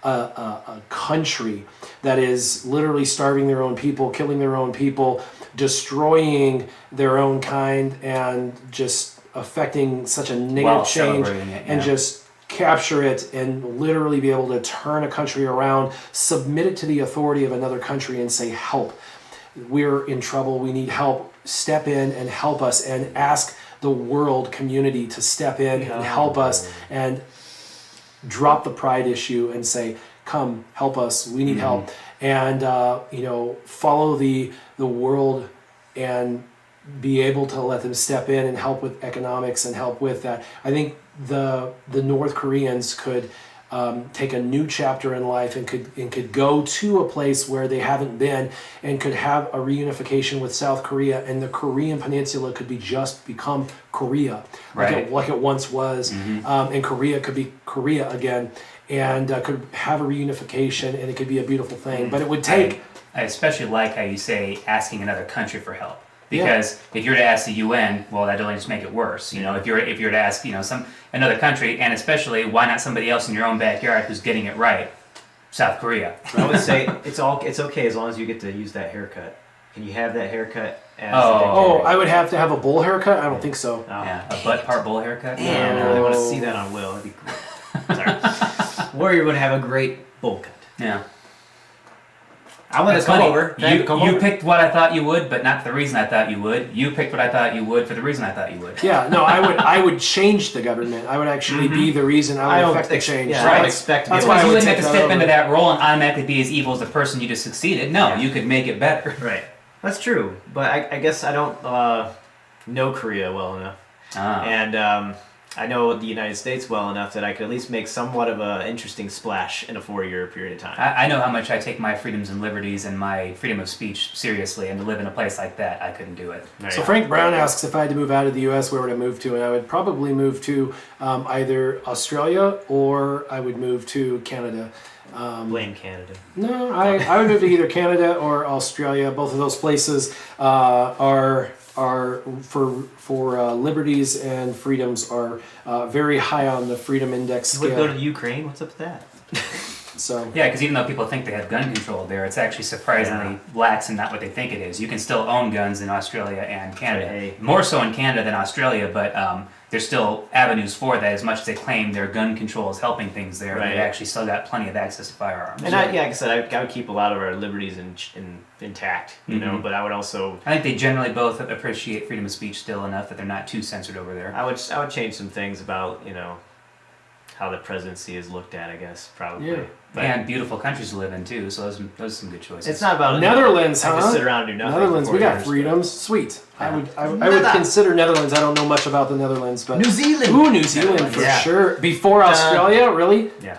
Speaker 1: a country that is literally starving their own people, killing their own people, destroying their own kind, and just affecting such a negative
Speaker 2: While
Speaker 1: change,
Speaker 2: celebrating it,
Speaker 1: and
Speaker 2: yeah.
Speaker 1: just capture it and literally be able to turn a country around, submit it to the authority of another country and say, help. We're in trouble. We need help. Step in and help us, and ask the world community to step in and help us, and drop the pride issue and say, come help us. We need help. And, follow the world and be able to let them step in and help with economics and help with that. I think the North Koreans could take a new chapter in life and could go to a place where they haven't been and could have a reunification with South Korea, and the Korean Peninsula could become Korea, like it once was, and Korea could be Korea again, and could have a reunification, and it could be a beautiful thing. But it would take.
Speaker 2: I especially like how you say asking another country for help. Because if you're to ask the UN, well, that'd only just make it worse. You know, if you're to ask, another country, and especially why not somebody else in your own backyard who's getting it right, South Korea.
Speaker 3: I would say it's okay as long as you get to use that haircut. Can you have that haircut? As
Speaker 1: I would have to have a bull haircut? I don't think so.
Speaker 2: Yeah, a butt part bowl haircut.
Speaker 3: Man, I really want to see that on Will. That'd be cool. Sorry. Warrior would have a great bowl cut.
Speaker 2: Yeah.
Speaker 3: I want to come over.
Speaker 2: You picked what I thought you would, but not for the reason I thought you would. You picked what I thought you would for the reason I thought you would.
Speaker 1: Yeah, no, I would change the government. I would actually be the reason. I would affect the change.
Speaker 3: Yeah,
Speaker 2: Right.
Speaker 3: I don't expect to be
Speaker 1: That's
Speaker 3: able
Speaker 1: why
Speaker 3: to
Speaker 1: I
Speaker 2: You
Speaker 1: would
Speaker 2: wouldn't have
Speaker 1: take
Speaker 2: to
Speaker 1: that
Speaker 2: step
Speaker 1: over.
Speaker 2: into that role and automatically be as evil as the person you just succeeded. No, you could make it better.
Speaker 3: Right. That's true, but I guess I don't know Korea well enough, and I know the United States well enough that I could at least make somewhat of an interesting splash in a 4-year period of time.
Speaker 2: I know how much I take my freedoms and liberties and my freedom of speech seriously, and to live in a place like that, I couldn't do it.
Speaker 3: Right.
Speaker 1: So Frank Brown asks if I had to move out of the U.S., where would I move to? And I would probably move to either Australia or I would move to Canada.
Speaker 3: Blame Canada.
Speaker 1: No, I would move to either Canada or Australia. Both of those places are for liberties and freedoms are very high on the freedom index
Speaker 3: You would
Speaker 1: scale.
Speaker 3: go to Ukraine? What's up with that?
Speaker 1: So
Speaker 2: Yeah, because even though people think they have gun control there, it's actually surprisingly lax and not what they think it is. You can still own guns in Australia and Canada.
Speaker 3: Right.
Speaker 2: More so in Canada than Australia, but there's still avenues for that. As much as they claim their gun control is helping things there,
Speaker 3: Right.
Speaker 2: they actually still got plenty of access to firearms.
Speaker 3: And like I said, I would keep a lot of our liberties intact, you know. But I would also,
Speaker 2: I think they generally both appreciate freedom of speech still enough that they're not too censored over there.
Speaker 3: I would change some things about, you know, how the presidency is looked at. I guess probably.
Speaker 1: Yeah.
Speaker 3: But
Speaker 2: And beautiful countries to live in too, so those are some good choices.
Speaker 3: it's not about
Speaker 1: Netherlands,
Speaker 3: I
Speaker 1: huh?
Speaker 3: just sit around and do nothing.
Speaker 1: Netherlands,
Speaker 3: for
Speaker 1: we
Speaker 3: 4
Speaker 1: got
Speaker 3: years,
Speaker 1: freedoms. Sweet. I
Speaker 2: Yeah.
Speaker 1: would
Speaker 3: Nether-
Speaker 1: consider Netherlands. I don't know much about the Netherlands, but
Speaker 3: New Zealand.
Speaker 1: Ooh, New Zealand for
Speaker 3: Yeah.
Speaker 1: sure. Before Australia, really?
Speaker 3: Yeah.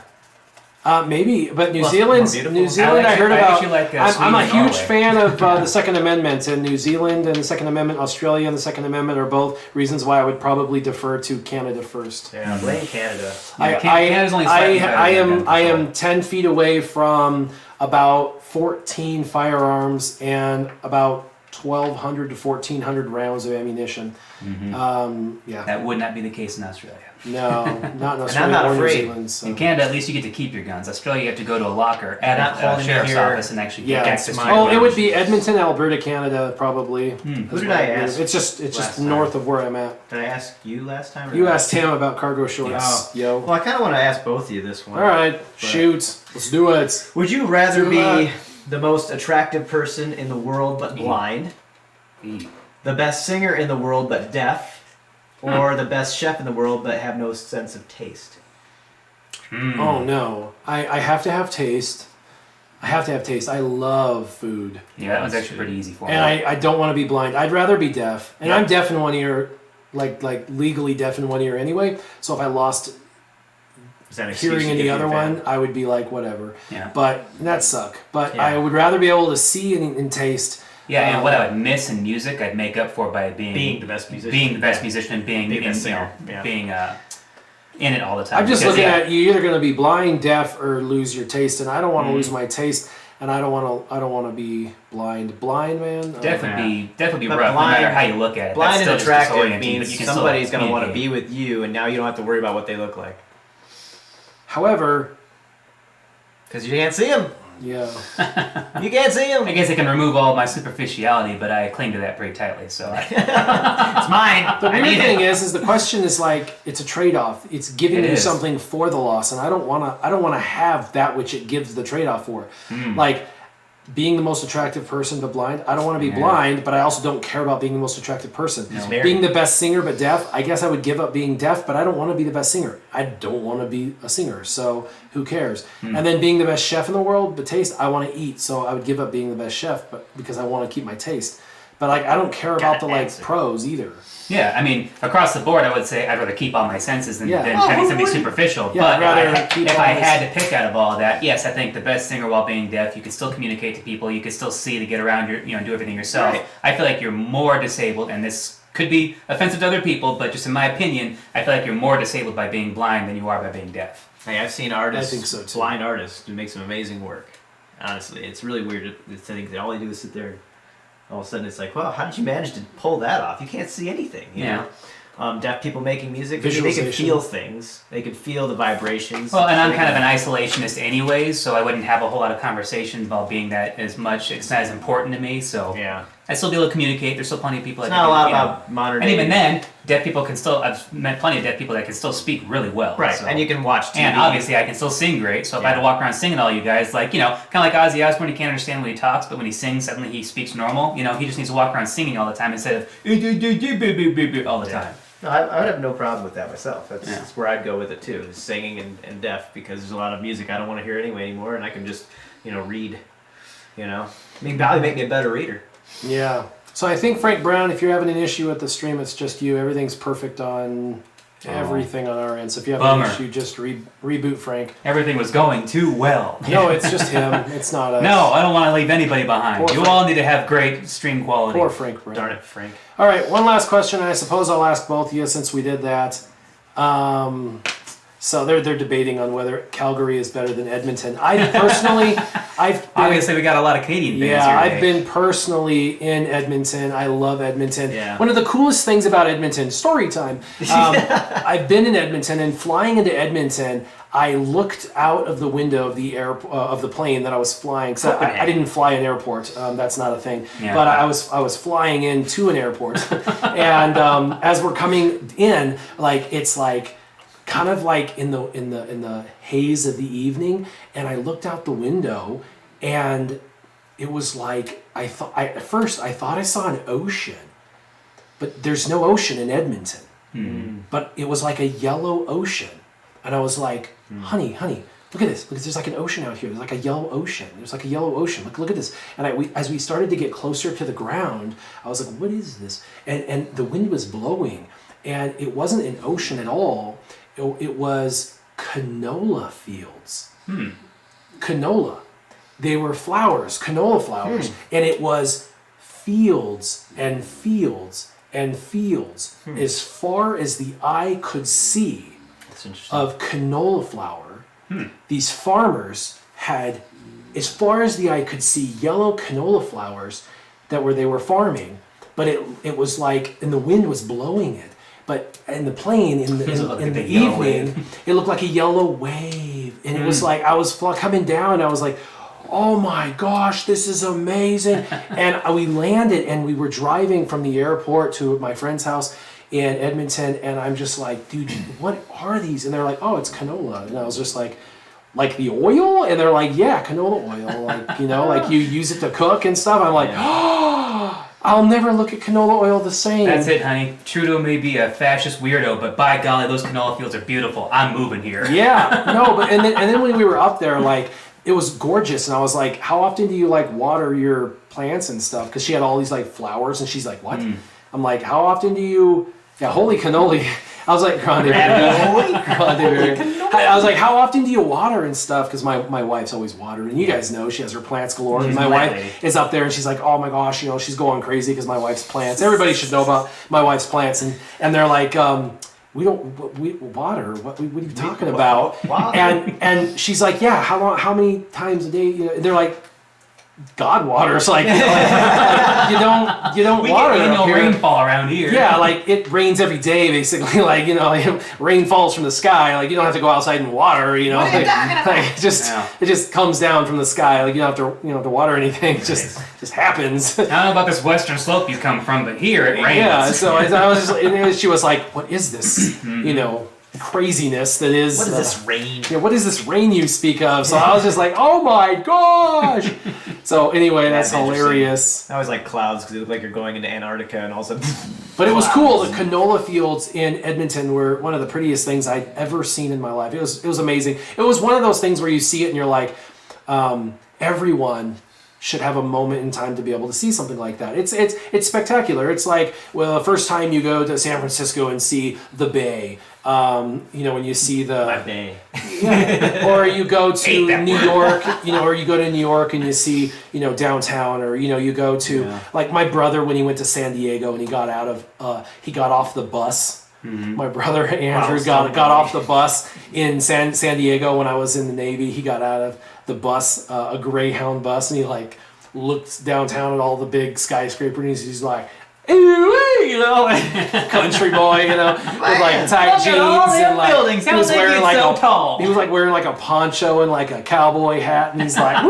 Speaker 1: Maybe, but New
Speaker 3: Well,
Speaker 1: Zealand.
Speaker 3: more beautiful.
Speaker 1: New Zealand, I heard
Speaker 2: I
Speaker 1: about.
Speaker 2: actually like,
Speaker 1: I'm a
Speaker 2: Sweden and
Speaker 1: huge
Speaker 2: Norway.
Speaker 1: fan of the Second Amendment, and New Zealand and the Second Amendment, Australia and the Second Amendment are both reasons why I would probably defer to Canada first.
Speaker 3: Yeah. Blame Canada.
Speaker 2: Canada's only slightly better
Speaker 1: I
Speaker 2: than
Speaker 1: am
Speaker 2: gun
Speaker 1: I
Speaker 2: control.
Speaker 1: am 10 feet away from about 14 firearms and about 1,200 to 1,400 rounds of ammunition. Yeah,
Speaker 2: That would not be the case in Australia.
Speaker 1: no, not in
Speaker 3: I'm
Speaker 1: Australia
Speaker 3: not
Speaker 1: or New
Speaker 3: afraid.
Speaker 1: Zealand. So.
Speaker 2: In Canada, at least you get to keep your guns. Australia, you have to go to a locker at
Speaker 3: Not
Speaker 2: a
Speaker 3: holding
Speaker 2: sheriff's
Speaker 3: it here.
Speaker 2: office and actually
Speaker 1: Yeah.
Speaker 2: get access to
Speaker 3: Oh,
Speaker 2: your
Speaker 1: Oh,
Speaker 2: guns.
Speaker 1: it would be Edmonton, Alberta, Canada, probably.
Speaker 3: Who did I ask?
Speaker 1: It's just
Speaker 3: last time?
Speaker 1: north of where I'm at.
Speaker 3: Did I ask you last time? Or
Speaker 1: You
Speaker 3: not?
Speaker 1: asked him about cargo shorts, yo.
Speaker 3: Well, I kind of want to ask both of you this one.
Speaker 1: All right, shoot, let's do it.
Speaker 3: Would you rather
Speaker 1: Do
Speaker 3: be
Speaker 1: that.
Speaker 3: the most attractive person in the world but blind, the best singer in the world but deaf, or the best chef in the world but have no sense of taste?
Speaker 1: Oh no, I have to have taste. I have to have taste. I love food.
Speaker 2: Yeah, that was actually pretty easy for me.
Speaker 1: And I don't want to be blind. I'd rather be deaf. And
Speaker 3: Yeah.
Speaker 1: I'm deaf in one ear, like legally deaf in one ear anyway. So if I lost
Speaker 3: Is that an excuse
Speaker 1: hearing
Speaker 3: you
Speaker 1: in the
Speaker 3: give
Speaker 1: other
Speaker 3: your
Speaker 1: one,
Speaker 3: family?
Speaker 1: I would be like, whatever.
Speaker 2: Yeah.
Speaker 1: But that suck. But
Speaker 3: Yeah.
Speaker 1: I would rather be able to see and taste.
Speaker 2: Yeah, and what I would miss in music, I'd make up for by being
Speaker 3: the best musician.
Speaker 2: being the best musician and being
Speaker 3: Being the
Speaker 2: in,
Speaker 3: singer, yeah.
Speaker 2: being in it all the time.
Speaker 1: I'm just
Speaker 2: Because,
Speaker 1: looking
Speaker 2: yeah,
Speaker 1: at you either going to be blind, deaf, or lose your taste. And I don't want
Speaker 3: Mm.
Speaker 1: to lose my taste. And I don't want to be blind. Blind, man.
Speaker 2: Deaf would be
Speaker 3: But
Speaker 2: rough, no
Speaker 3: blind-
Speaker 2: matter how you look at it.
Speaker 3: Blind
Speaker 2: That's
Speaker 3: and
Speaker 2: still just
Speaker 3: attractive
Speaker 2: disorienting, but
Speaker 3: means
Speaker 2: you can still
Speaker 3: somebody's going to want to
Speaker 2: communicate.
Speaker 3: be with you, and now you don't have to worry about what they look like.
Speaker 1: However,
Speaker 3: Because you can't see them.
Speaker 1: yeah.
Speaker 3: You can't see them.
Speaker 2: I guess I can remove all my superficiality, but I cling to that pretty tightly. So
Speaker 3: It's mine.
Speaker 1: The
Speaker 3: I
Speaker 1: weird
Speaker 3: need
Speaker 1: thing
Speaker 3: it.
Speaker 1: is the question is like it's a trade-off. It's giving
Speaker 2: It
Speaker 1: you
Speaker 2: is.
Speaker 1: something for the loss, and I don't want to have that which it gives the trade-off for. Like being the most attractive person but blind. I don't want to be
Speaker 2: Yeah.
Speaker 1: blind, but I also don't care about being the most attractive person.
Speaker 3: married.
Speaker 1: Being the best singer but deaf. I guess I would give up being deaf, but I don't want to be the best singer. I don't want to be a singer, so who cares? And then being the best chef in the world but taste. I want to eat, so I would give up being the best chef, but because I want to keep my taste. But like I don't care about the like
Speaker 3: answer.
Speaker 1: pros either.
Speaker 2: yeah, I mean, across the board, I would say I'd rather keep all my senses than,
Speaker 1: Yeah.
Speaker 2: than
Speaker 1: Oh,
Speaker 2: having
Speaker 1: who
Speaker 2: something
Speaker 1: wouldn't?
Speaker 2: superficial.
Speaker 1: Yeah,
Speaker 2: but
Speaker 1: I'd rather
Speaker 2: if
Speaker 1: keep
Speaker 2: if
Speaker 1: all
Speaker 2: I
Speaker 1: this-
Speaker 2: had to pick out of all of that, yes, I think the best singer while being deaf, you can still communicate to people, you can still see to get around your, do everything yourself.
Speaker 3: Right.
Speaker 2: I feel like you're more disabled, and this could be offensive to other people, but just in my opinion, I feel like you're more disabled by being blind than you are by being deaf.
Speaker 3: Hey, I've seen artists,
Speaker 1: I think so, too.
Speaker 3: blind artists, who make some amazing work. Honestly, it's really weird to think that all they do is sit there. All of a sudden, it's like, wow, how did you manage to pull that off? You can't see anything. You
Speaker 2: Yeah.
Speaker 3: know? Deaf people making music, they can
Speaker 1: Visualization.
Speaker 3: feel things. They can feel the vibrations.
Speaker 2: Well, and I'm
Speaker 3: They
Speaker 2: kind of
Speaker 3: can-
Speaker 2: an isolationist anyways, so I wouldn't have a whole lot of conversations about being that as much. It's not as important to me, so
Speaker 3: Yeah.
Speaker 2: I still be able to communicate. There's still plenty of people.
Speaker 3: It's
Speaker 2: that
Speaker 3: not a
Speaker 2: can,
Speaker 3: lot
Speaker 2: you know,
Speaker 3: about modern.
Speaker 2: And even
Speaker 3: day-
Speaker 2: then, deaf people can still. I've met plenty of deaf people that can still speak really well.
Speaker 3: right?
Speaker 2: so.
Speaker 3: And you can watch TV.
Speaker 2: And obviously, I can still sing great. So if I had to
Speaker 3: Yeah.
Speaker 2: walk around singing to all you guys, like kind of like Ozzy Osbourne, he can't understand when he talks, but when he sings, suddenly he speaks normal. He just needs to walk around singing all the time instead of all the
Speaker 3: Yeah.
Speaker 2: time.
Speaker 3: No, I would have no problem with that myself. That's,
Speaker 2: Yeah.
Speaker 3: that's where I'd go with it too, is singing and deaf, because there's a lot of music I don't want to hear anyway anymore, and I can just, read. I mean, probably make me a better reader.
Speaker 1: Yeah. So I think Frank Brown, if you're having an issue with the stream, it's just you. Everything's perfect on everything on our end. So if you have
Speaker 2: Bummer.
Speaker 1: an issue, just reboot Frank.
Speaker 2: Everything was going too well.
Speaker 1: No, it's just him. It's not us.
Speaker 2: No, I don't want to leave anybody behind.
Speaker 1: Poor
Speaker 2: You
Speaker 1: Frank.
Speaker 2: all need to have great stream quality.
Speaker 1: Poor Frank Brown.
Speaker 3: Darn it, Frank.
Speaker 1: All right, one last question, and I suppose I'll ask both of you since we did that. So they're debating on whether Calgary is better than Edmonton.
Speaker 2: Obviously we got a lot of Canadian fans
Speaker 1: yeah,
Speaker 2: here
Speaker 1: I've
Speaker 2: today.
Speaker 1: been personally in Edmonton. I love Edmonton.
Speaker 3: Yeah.
Speaker 1: One of the coolest things about Edmonton, story time. I've been in Edmonton, and flying into Edmonton, I looked out of the window of the of the plane that I was flying. So I didn't fly an airport. That's not a thing.
Speaker 2: Yeah.
Speaker 1: But I was flying into an airport, and as we're coming in, like it's like kind of like in the haze of the evening, and I looked out the window, and it was like at first I thought I saw an ocean, but there's no ocean in Edmonton. But it was like a yellow ocean, and I was like, honey, look at this. Look, there's like an ocean out here. There's like a yellow ocean. There's like a yellow ocean. Look at this. And as we started to get closer to the ground, I was like, what is this? And the wind was blowing, and it wasn't an ocean at all. It was canola fields. Canola. They were flowers, canola flowers, and it was fields and fields and fields as far as the eye could see of canola flower. These farmers had, as far as the eye could see, yellow canola flowers they were farming, but it was like, and the wind was blowing it. But in the plane, in the evening, it looked like a yellow wave. And it was like, I was coming down, and I was like, oh my gosh, this is amazing. And we landed, and we were driving from the airport to my friend's house in Edmonton. And I'm just like, dude, what are these? And they're like, oh, it's canola. And I was just like the oil? And they're like, yeah, canola oil. Like, like you use it to cook and stuff. I'm like, oh, I'll never look at canola oil the same.
Speaker 2: That's it, honey. Trudeau may be a fascist weirdo, but by golly, those canola fields are beautiful. I'm moving here.
Speaker 1: Yeah, no, but and then when we were up there, like it was gorgeous, and I was like, how often do you like water your plants and stuff? Because she had all these like flowers, and she's like, what? I'm like, how often do you? Yeah, holy cannoli. I was like, Grande. I was like, how often do you water and stuff? Because my wife's always watered, and you guys know she has her plants galore. And my wife is up there, and she's like, oh my gosh, she's going crazy because my wife's plants. Everybody should know about my wife's plants, and they're like, we water. What are you talking about? And she's like, yeah, how many times a day? They're like, God waters, like, you don't water.
Speaker 2: We get rainfall around here.
Speaker 1: Yeah, like it rains every day, basically. Like rain falls from the sky. Like you don't have to go outside and water. What are you talking about? Like, it just comes down from the sky. Like you don't have to water anything. It just happens.
Speaker 2: I don't know about this western slope you come from, but here it rains.
Speaker 1: Yeah. So I was just, and she was like, "What is this? Craziness that is.
Speaker 3: What is this rain?
Speaker 1: Yeah, what is this rain you speak of?" So I was just like, "Oh my gosh!" So anyway, that's hilarious.
Speaker 3: I always like clouds because it looked like you're going into Antarctica, and all of a sudden.
Speaker 1: But it was cool. The canola fields in Edmonton were one of the prettiest things I'd ever seen in my life. It was amazing. It was one of those things where you see it and you're like, everyone should have a moment in time to be able to see something like that. It's spectacular. It's like, well, the first time you go to San Francisco and see the Bay, when you see the
Speaker 3: Bay,
Speaker 1: or you go to New York, or you go to New York and you see, downtown, or you go to like my brother when he went to San Diego and he got off the bus. Mm-hmm. My brother Andrew got off the bus in San Diego when I was in the Navy. He got out of the bus, a Greyhound bus, and he like looked downtown at all the big skyscrapers, and he's like, country boy, with like tight jeans and like
Speaker 2: buildings. He was wearing like tall.
Speaker 1: He was like wearing like a poncho and like a cowboy hat, and he's like,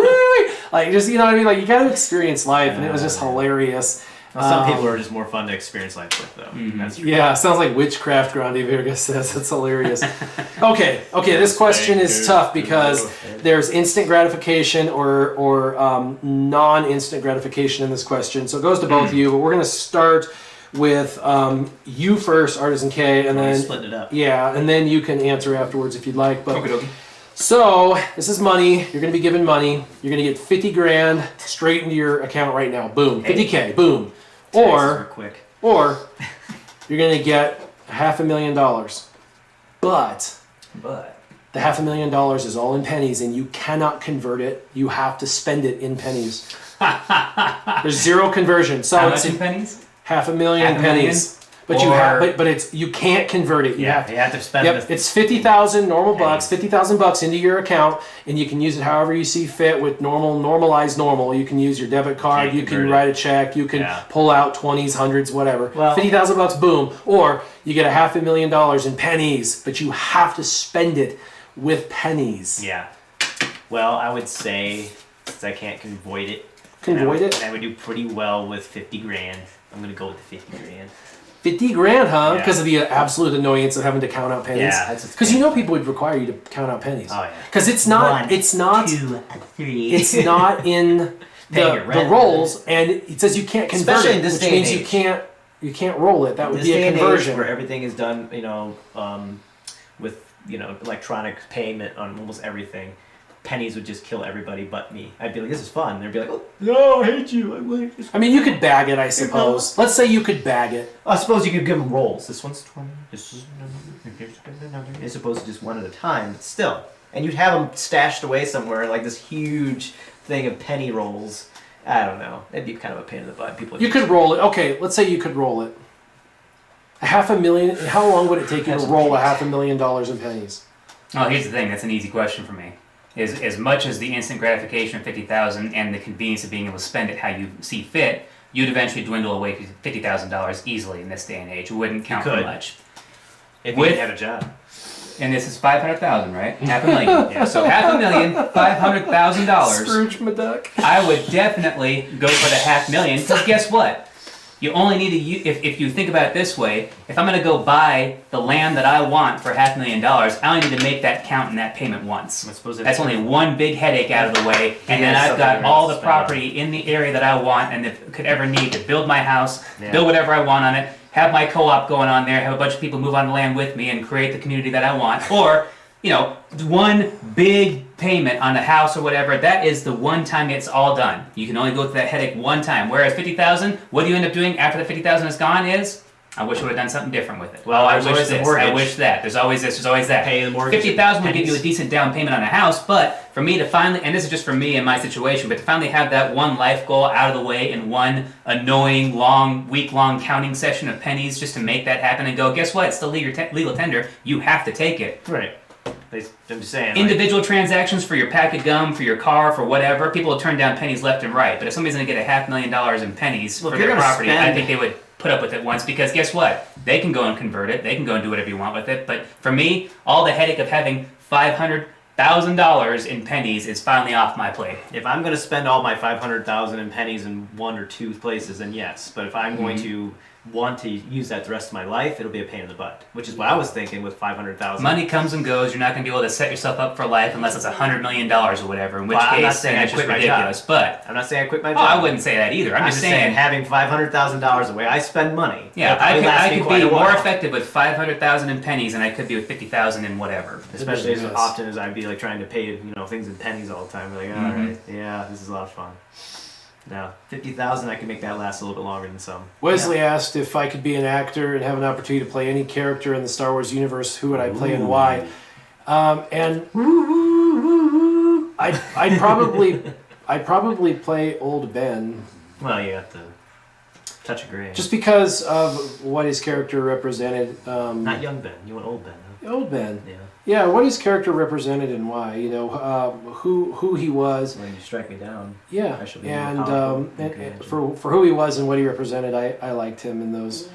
Speaker 1: like just what I mean, like you got to experience life, and it was just hilarious.
Speaker 3: Well, some people are just more fun to experience life with, though. Mm-hmm. That's true.
Speaker 1: Yeah, sounds like witchcraft, Grande Virga says. That's hilarious. Okay, this question is tough because there's instant gratification or non-instant gratification in this question. So it goes to both of you, but we're going to start with you first, ArtisianK, and then
Speaker 3: split it up.
Speaker 1: Yeah, and then you can answer afterwards if you'd like. But
Speaker 2: okay.
Speaker 1: So this is money. You're going to be given money. You're going to get 50 grand straight into your account right now. Boom, 50K. Boom. Or you're going to get $500,000. But the $500,000 is all in pennies, and you cannot convert it. You have to spend it in pennies. There's zero conversion. So
Speaker 2: how
Speaker 1: it's
Speaker 2: much in pennies?
Speaker 1: $500,000 pennies. But you have, but it's you can't convert it. You have
Speaker 3: to spend.
Speaker 1: Yep, it's 50,000 normal bucks, 50,000 bucks into your account, and you can use it however you see fit with normalized normal. You can use your debit card, you can write a check, you can pull out 20s, 100s, whatever.
Speaker 3: Well,
Speaker 1: 50,000 bucks, boom. Or you get $500,000 in pennies, but you have to spend it with pennies.
Speaker 3: Yeah. Well, I would say since I can't convoid it. I would do pretty well with 50 grand. I'm gonna go with the 50 grand.
Speaker 1: 50 grand, huh? Because of the absolute annoyance of having to count out pennies.
Speaker 3: Yeah,
Speaker 1: because people would require you to count out pennies.
Speaker 3: Oh yeah.
Speaker 1: Because it's not.
Speaker 3: 1,
Speaker 1: it's not.
Speaker 3: 2, 3.
Speaker 1: It's not in the rolls, and it says you can't convert
Speaker 3: Especially
Speaker 1: it,
Speaker 3: in this
Speaker 1: which
Speaker 3: day
Speaker 1: means
Speaker 3: and age.
Speaker 1: you can't roll it. That would be a conversion.
Speaker 3: Where everything is done, with electronic payment on almost everything. Pennies would just kill everybody but me. I'd be like, this is fun. They'd be like, oh, no, I hate you.
Speaker 1: I mean, you could bag it, I suppose. Let's say you could bag it.
Speaker 3: I suppose you could give them rolls. This one's 20. This is as opposed to just one at a time, but still. And you'd have them stashed away somewhere, like this huge thing of penny rolls. I don't know. It'd be kind of a pain in the butt.
Speaker 1: You could roll it. Okay, let's say you could roll it. $500,000. How long would it take you to roll $500,000 in pennies?
Speaker 2: Oh, here's the thing. That's an easy question for me. Is as much as the instant gratification of 50,000 and the convenience of being able to spend it how you see fit, you'd eventually dwindle away $50,000 easily in this day and age. It wouldn't count for much.
Speaker 3: If you had a job.
Speaker 2: And this is 500,000, right? $500,000. Yeah. So $500,000, $500,000.
Speaker 1: Scrooge McDuck.
Speaker 2: I would definitely go for the $500,000 because guess what? You only need to, if you think about it this way, if I'm going to go buy the land that I want for $500,000, I only need to make that count in that payment once. That's only one big headache out of the way, and then I've got all the property in the area that I want and that could ever need to build my house, build whatever I want on it, have my co-op going on there, have a bunch of people move on the land with me and create the community that I want. Or, one big payment on a house or whatever, that is the one time it's all done. You can only go through that headache one time. Whereas 50,000, what do you end up doing after the 50,000 is gone is, I wish I would have done something different with it.
Speaker 3: Well,
Speaker 2: I wish this, I wish that. There's always this, there's always that.
Speaker 3: Pay the mortgage.
Speaker 2: 50,000 would give you a decent down payment on a house, but for me to finally, and this is just for me and my situation, but to finally have that one life goal out of the way in one annoying, week-long counting session of pennies just to make that happen and go, guess what? It's still legal tender. You have to take it.
Speaker 3: Right. I'm just saying.
Speaker 2: Individual transactions for your pack of gum, for your car, for whatever, people will turn down pennies left and right. But if somebody's going to get $500,000 in pennies for their property, I think they would put up with it once because guess what? They can go and convert it. They can go and do whatever you want with it. But for me, all the headache of having $500,000 in pennies is finally off my plate.
Speaker 3: If I'm going to spend all my $500,000 in pennies in one or two places, then yes. But if I'm going to want to use that the rest of my life, it'll be a pain in the butt. Which is what I was thinking with $500,000.
Speaker 2: Money comes and goes. You're not going to be able to set yourself up for life unless it's $100 million or whatever. In which case,
Speaker 3: I'm not saying
Speaker 2: that's just ridiculous. But
Speaker 3: I'm not saying I quit my job.
Speaker 2: I wouldn't say that either. I'm just saying
Speaker 3: having $500,000 the way I spend money.
Speaker 2: Yeah, I could be more effective with $500,000 in pennies than I could be with $50,000 in whatever.
Speaker 3: Especially as often as I'd be like trying to pay things in pennies all the time. Like, all right, yeah, this is a lot of fun. Now, 50,000, I can make that last a little bit longer than some.
Speaker 1: Wesley asked if I could be an actor and have an opportunity to play any character in the Star Wars universe, who would I play and why? And I'd probably play Old Ben.
Speaker 3: Well, you got the touch of gray.
Speaker 1: Just because of what his character represented.
Speaker 3: Not young Ben. You want Old Ben. Huh?
Speaker 1: Old Ben.
Speaker 3: Yeah.
Speaker 1: Yeah, what his character represented and why, who he was.
Speaker 3: When you strike me down,
Speaker 1: yeah,
Speaker 3: I should be
Speaker 1: and for who he was and what he represented, I liked him in those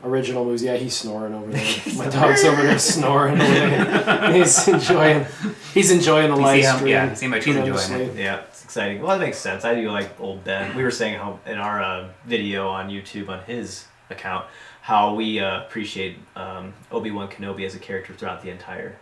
Speaker 1: original movies. Yeah, he's snoring over there. My dog's over there snoring over there. He's enjoying the live stream.
Speaker 2: Yeah, seems like he's enjoying it.
Speaker 3: Yeah, it's exciting. Well, that makes sense. I do like Old Ben. We were saying how in our video on YouTube on his account, how we appreciate Obi-Wan Kenobi as a character throughout the entire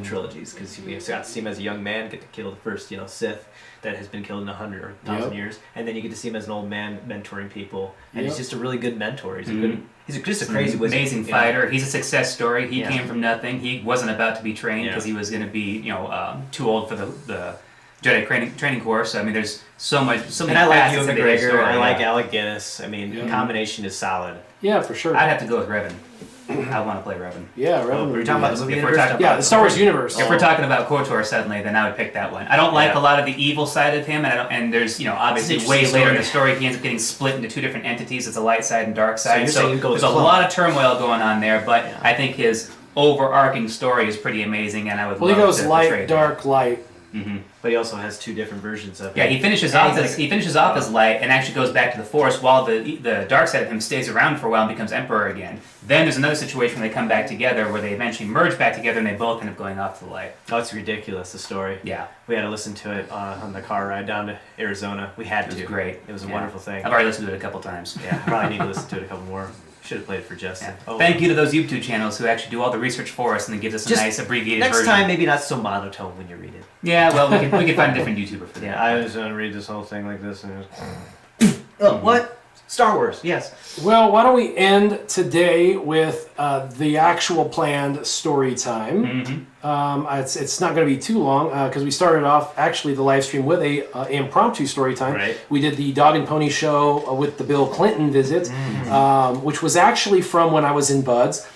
Speaker 3: trilogies, because we got to see him as a young man get to kill the first Sith that has been killed in 100 or 1,000 years, and then you get to see him as an old man mentoring people, and he's just a really good mentor. He's just a crazy wizard.
Speaker 2: Amazing fighter. He's a success story. He came from nothing. He wasn't about to be trained because he was going to be too old for the Jedi training course. I mean, there's so many
Speaker 3: and I like
Speaker 2: facets
Speaker 3: Ewan
Speaker 2: of the
Speaker 3: McGregor.
Speaker 2: story.
Speaker 3: I like Alec Guinness. I mean, the combination is solid.
Speaker 1: Yeah, for sure.
Speaker 2: I'd have to go with Revan. I want to play Revan.
Speaker 1: Yeah, Revan.
Speaker 3: We're talking about the movie
Speaker 2: If we're
Speaker 3: universe?
Speaker 2: talking-
Speaker 1: Yeah, the Star Wars universe.
Speaker 2: If we're talking about KOTOR suddenly, then I would pick that one. I don't like a lot of the evil side of him, and there's obviously
Speaker 3: It's an
Speaker 2: way
Speaker 3: interesting
Speaker 2: later in the
Speaker 3: story.
Speaker 2: story he ends up getting split into two different entities. It's a light side and dark side.
Speaker 3: you're saying you go
Speaker 2: there's
Speaker 3: with
Speaker 2: a
Speaker 3: Clone.
Speaker 2: lot of turmoil going on there, but I think his overarching story is pretty amazing, and I would
Speaker 1: Well, he
Speaker 2: love
Speaker 1: goes
Speaker 2: to portray
Speaker 1: light, dark, light.
Speaker 3: But he also has two different versions of it.
Speaker 2: Yeah, he finishes off as light and actually goes back to the Force, while the dark side of him stays around for a while and becomes Emperor again. Then there's another situation where they come back together, where they eventually merge back together, and they both end up going off to the light.
Speaker 3: Oh, it's ridiculous, the story.
Speaker 2: Yeah,
Speaker 3: We had to listen to it on the car ride down to Arizona. We had
Speaker 2: it was
Speaker 3: to.
Speaker 2: great.
Speaker 3: It was a
Speaker 2: Yeah.
Speaker 3: wonderful thing.
Speaker 2: I've already listened to it a couple times.
Speaker 3: Yeah, I probably need to listen to it a couple more. Should have played it for Justin.
Speaker 2: Yeah. Thank you to those YouTube channels who actually do all the research for us and then gives us a
Speaker 3: Just
Speaker 2: nice abbreviated
Speaker 3: Next
Speaker 2: version.
Speaker 3: time, maybe not so monotone when you read it.
Speaker 2: Yeah, well, we can find a different YouTuber for that.
Speaker 3: Yeah, I was going to read this whole thing like this. And oh, what? Star Wars, yes.
Speaker 1: Well, why don't we end today with the actual planned story time. It's not going to be too long because we started off actually the live stream with a impromptu story time.
Speaker 3: Right.
Speaker 1: We did the Dog and Pony show with the Bill Clinton visit, which was actually from when I was in Buds,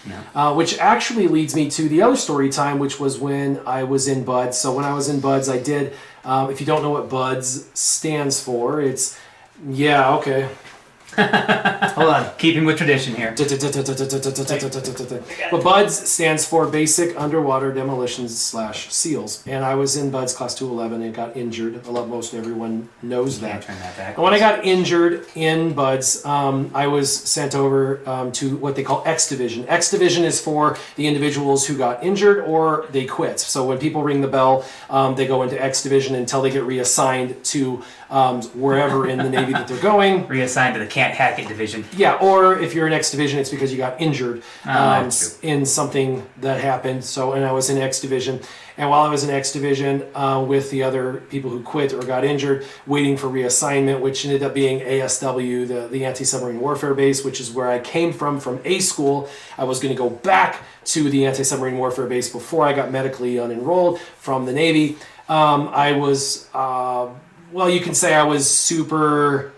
Speaker 1: which actually leads me to the other story time, which was when I was in Buds. So when I was in Buds, I did, if you don't know what Buds stands for, it's, yeah, okay. Hold on.
Speaker 2: Keeping with tradition here.
Speaker 1: But BUDS stands for Basic Underwater Demolitions / SEALs. And I was in BUDS Class 211 and got injured. Most everyone knows
Speaker 2: Can't
Speaker 1: that.
Speaker 2: turn that back.
Speaker 1: And when I got injured in BUDS, I was sent over to what they call X Division. X Division is for the individuals who got injured or they quit. So when people ring the bell, they go into X Division until they get reassigned to wherever in the Navy that they're going.
Speaker 2: Reassigned to the Can't Hack It division.
Speaker 1: Yeah, or if you're in X Division, it's because you got injured
Speaker 2: That's true.
Speaker 1: in something that happened. So, and I was in X Division. And while I was in X Division with the other people who quit or got injured, waiting for reassignment, which ended up being ASW, the Anti-Submarine Warfare Base, which is where I came from A school. I was going to go back to the Anti-Submarine Warfare Base before I got medically unenrolled from the Navy. I was, well, you can say I was super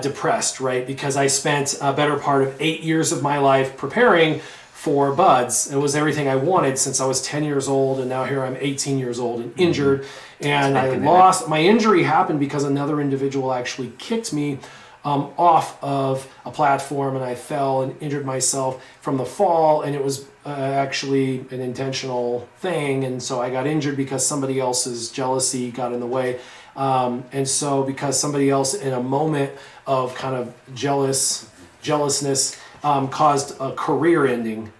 Speaker 1: depressed, right? Because I spent a better part of 8 years of my life preparing for BUDS. It was everything I wanted since I was 10 years old, and now here I'm 18 years old and injured. And I lost, my injury happened because another individual actually kicked me off of a platform, and I fell and injured myself from the fall, and it was actually an intentional thing. And so I got injured because somebody else's jealousy got in the way. And so because somebody else in a moment of kind of jealousness caused a career-ending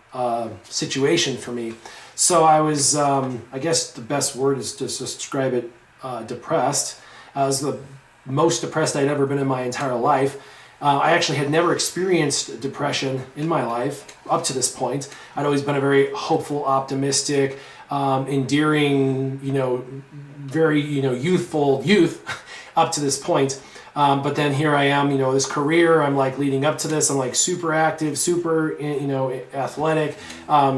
Speaker 1: situation for me. So I was, I guess the best word is to describe it, depressed. I was the most depressed I'd ever been in my entire life. I actually had never experienced depression in my life up to this point. I'd always been a very hopeful, optimistic, endearing, very, youthful youth up to this point. But then here I am, this career, I'm like leading up to this, I'm like super active, super, athletic,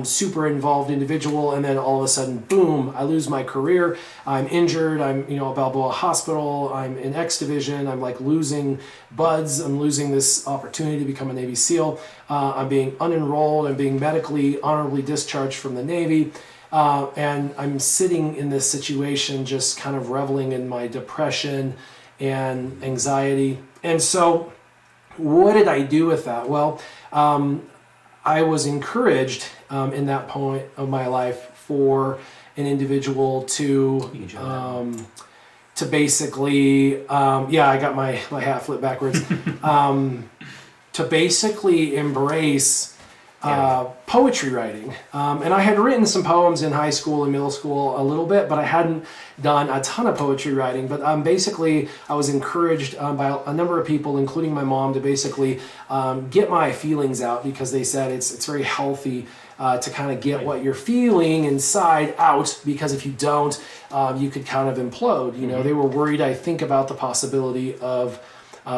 Speaker 1: super involved individual. And then all of a sudden, boom, I lose my career. I'm injured. I'm, at Balboa Hospital. I'm in X Division. I'm like losing BUDS. I'm losing this opportunity to become a Navy SEAL. I'm being unenrolled. I'm being medically honorably discharged from the Navy. And I'm sitting in this situation, just kind of reveling in my depression and anxiety. And so what did I do with that? Well, I was encouraged in that point of my life for an individual to basically, I got my hat flipped backwards, to basically embrace poetry writing. And I had written some poems in high school and middle school a little bit, but I hadn't done a ton of poetry writing. But basically, I was encouraged by a number of people, including my mom, to basically get my feelings out, because they said it's very healthy to kind of get what you're feeling inside out, because if you don't, you could kind of implode. They were worried, I think, about the possibility of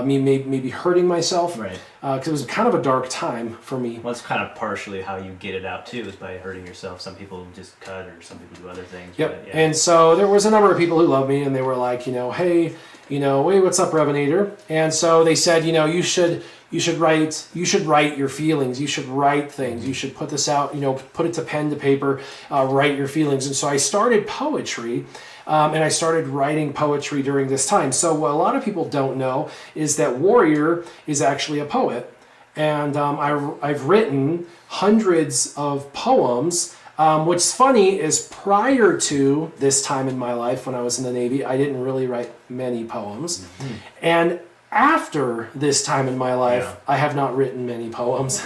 Speaker 1: me maybe hurting myself,
Speaker 3: Right.
Speaker 1: Because it was kind of a dark time for me.
Speaker 3: Well, that's kind of partially how you get it out too, is by hurting yourself. Some people just cut, or some people do other things.
Speaker 1: Yep.
Speaker 3: But, yeah.
Speaker 1: And so there was a number of people who loved me, and they were like, hey, what's up, Revenator? And so they said, you you should write your feelings, you should write things, you should put this out, put it to pen to paper, write your feelings. And so I started poetry, and I started writing poetry during this time. So what a lot of people don't know is that Warrior is actually a poet. And I've written hundreds of poems. What's funny is prior to this time in my life when I was in the Navy, I didn't really write many poems. Mm-hmm. And after this time in my life, I have not written many poems.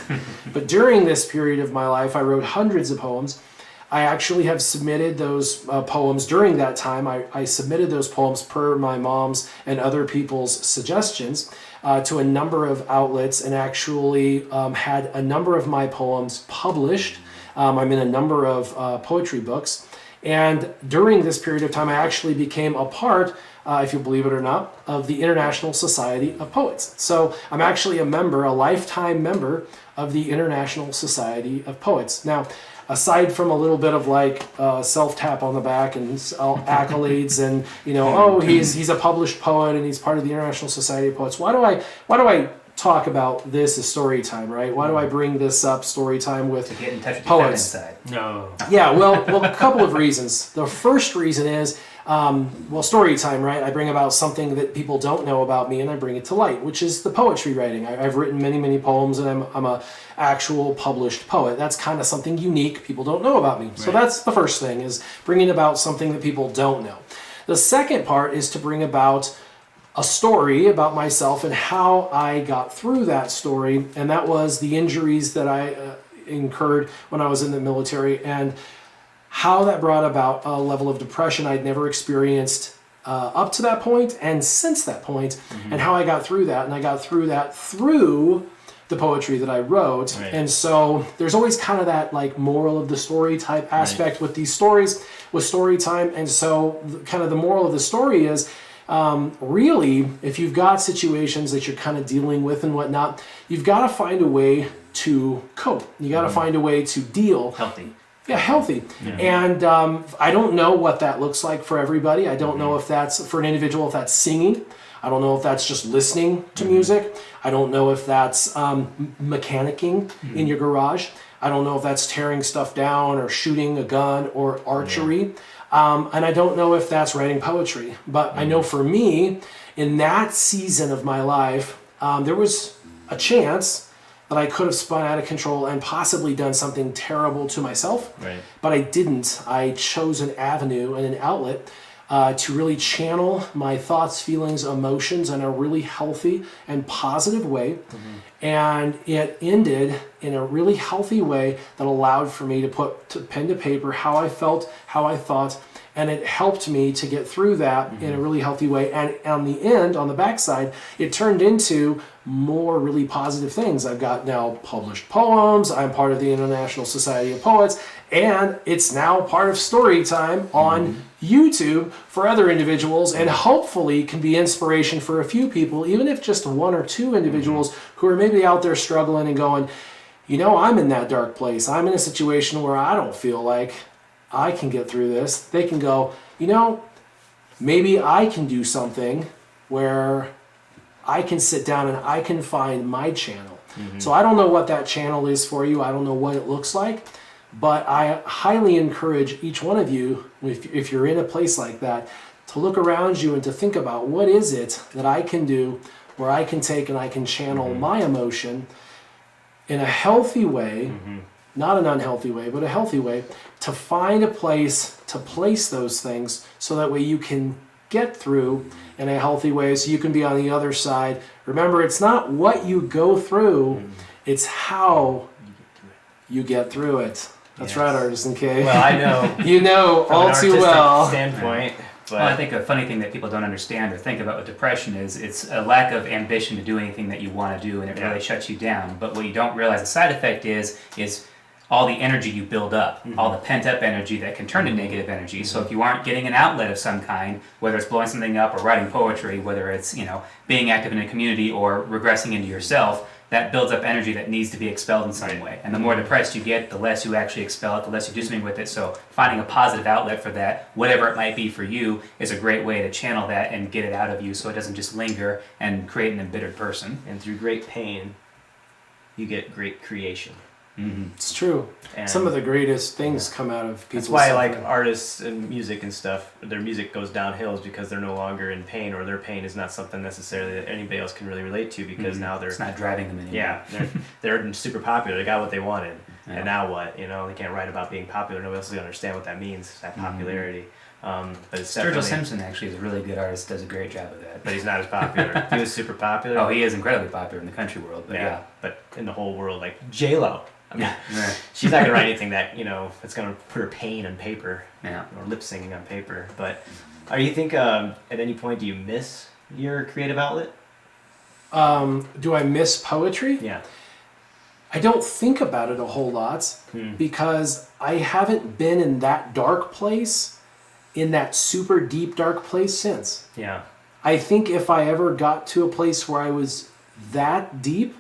Speaker 1: But during this period of my life, I wrote hundreds of poems. I actually have submitted those poems during that time. I submitted those poems per my mom's and other people's suggestions to a number of outlets, and actually had a number of my poems published. I'm in a number of poetry books. And during this period of time, I actually became a part, if you believe it or not, of the International Society of Poets. So I'm actually a lifetime member of the International Society of Poets. Now, aside from a little bit of self-tap on the back and accolades and, he's a published poet and he's part of the International Society of Poets, why do I talk about this as story time, right? Why do I bring this up, story time, with
Speaker 2: to get in touch with
Speaker 1: poets?
Speaker 2: Your side.
Speaker 4: No.
Speaker 1: Yeah, well, a couple of reasons. The first reason is, story time, right? I bring about something that people don't know about me, and I bring it to light, which is the poetry writing. I've written many, many poems, and I'm a actual published poet. That's kind of something unique people don't know about me. Right. So that's the first thing, is bringing about something that people don't know. The second part is to bring about a story about myself and how I got through that story, and that was the injuries that I incurred when I was in the military, and how that brought about a level of depression I'd never experienced up to that point and since that point, and how I got through that. And I got through that through the poetry that I wrote. Right. And so there's always kind of that moral of the story type aspect with these stories, with story time. And so kind of the moral of the story is, really, if you've got situations that you're kind of dealing with and whatnot, you've got to find a way to cope. You got to find a way to deal.
Speaker 2: Healthy.
Speaker 1: Yeah, healthy. Yeah. And I don't know what that looks like for everybody. I don't know if that's, for an individual, if that's singing. I don't know if that's just listening to music. I don't know if that's mechanicking in your garage. I don't know if that's tearing stuff down or shooting a gun or archery. And I don't know if that's writing poetry. But I know for me, in that season of my life, there was a chance that I could have spun out of control and possibly done something terrible to myself. Right. But I didn't. I chose an avenue and an outlet to really channel my thoughts, feelings, emotions in a really healthy and positive way. And it ended in a really healthy way that allowed for me to put pen to paper how I felt, how I thought, and it helped me to get through that in a really healthy way. And on the end, on the backside, it turned into more really positive things. I've got now published poems, I'm part of the International Society of Poets, and it's now part of Storytime on YouTube for other individuals, and hopefully can be inspiration for a few people, even if just one or two individuals who are maybe out there struggling and going, I'm in that dark place. I'm in a situation where I don't feel like I can get through this. They can go, maybe I can do something where I can sit down and I can find my channel. So I don't know what that channel is for you. I don't know what it looks like, but I highly encourage each one of you, if you're in a place like that, to look around you and to think about, what is it that I can do where I can take and I can channel my emotion in a healthy way, not an unhealthy way, but a healthy way, to find a place to place those things so that way you can get through in a healthy way, so you can be on the other side. Remember, it's not what you go through, it's how you get through it. That's right, ArtisianK.
Speaker 3: Well, I know.
Speaker 1: You know all too well.
Speaker 3: Standpoint. But
Speaker 2: Well, I think a funny thing that people don't understand or think about with depression is it's a lack of ambition to do anything that you want to do, and it really shuts you down. But what you don't realize the side effect is all the energy you build up, all the pent-up energy that can turn to negative energy. So if you aren't getting an outlet of some kind, whether it's blowing something up or writing poetry, whether it's being active in a community or regressing into yourself, that builds up energy that needs to be expelled in some way. And the more depressed you get, the less you actually expel it, the less you do something with it. So finding a positive outlet for that, whatever it might be for you, is a great way to channel that and get it out of you so it doesn't just linger and create an embittered person.
Speaker 3: And through great pain, you get great creation.
Speaker 1: It's true.
Speaker 3: And
Speaker 1: some of the greatest things come out of people's
Speaker 3: that's why
Speaker 1: suffering.
Speaker 3: artists and music and stuff, their music goes downhill is because they're no longer in pain, or their pain is not something necessarily that anybody else can really relate to, because now they're
Speaker 2: It's not driving them anymore.
Speaker 3: yeah, they're super popular. They got what they wanted,
Speaker 2: Yeah.
Speaker 3: and now what? You know, they can't write about being popular. Nobody else will understand what that means. That popularity. But it's
Speaker 2: Sturgill
Speaker 3: definitely.
Speaker 2: Simpson actually is a really good artist, does a great job of that.
Speaker 3: But he's not as popular. If he was super popular.
Speaker 2: Oh, he is incredibly popular in the country world, but yeah.
Speaker 3: But in the whole world, like J-Lo. I mean,
Speaker 2: Yeah.
Speaker 3: she's not gonna write anything that that's gonna put her pain on paper,
Speaker 2: Yeah.
Speaker 3: or lip singing on paper. But, you think at any point do you miss your creative outlet?
Speaker 1: Do I miss poetry?
Speaker 3: Yeah.
Speaker 1: I don't think about it a whole lot because I haven't been in that dark place, in that super deep dark place since.
Speaker 3: Yeah.
Speaker 1: I think if I ever got to a place where I was that deep,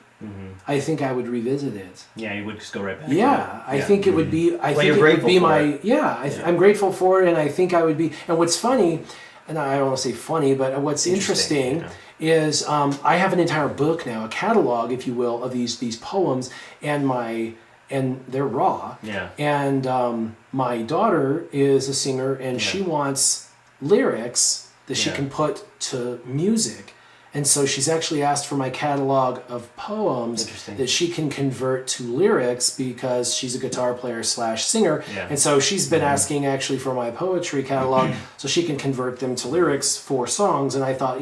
Speaker 1: I think I would revisit it.
Speaker 3: Yeah, you would just go right back.
Speaker 1: Yeah, I think it would be. I think
Speaker 3: you're
Speaker 1: it would
Speaker 3: grateful
Speaker 1: be
Speaker 3: for
Speaker 1: my.
Speaker 3: it.
Speaker 1: Yeah, I'm grateful for it, and I think I would be. And what's funny, and I don't want to say funny, but what's interesting is I have an entire book now, a catalog, if you will, of these poems, and they're raw.
Speaker 3: Yeah.
Speaker 1: And my daughter is a singer, and she wants lyrics that she
Speaker 3: Yeah.
Speaker 1: can put to music. And so she's actually asked for my catalog of poems that she can convert to lyrics because she's a guitar player / singer.
Speaker 3: Yeah.
Speaker 1: And so she's been asking actually for my poetry catalog so she can convert them to lyrics for songs. And I thought,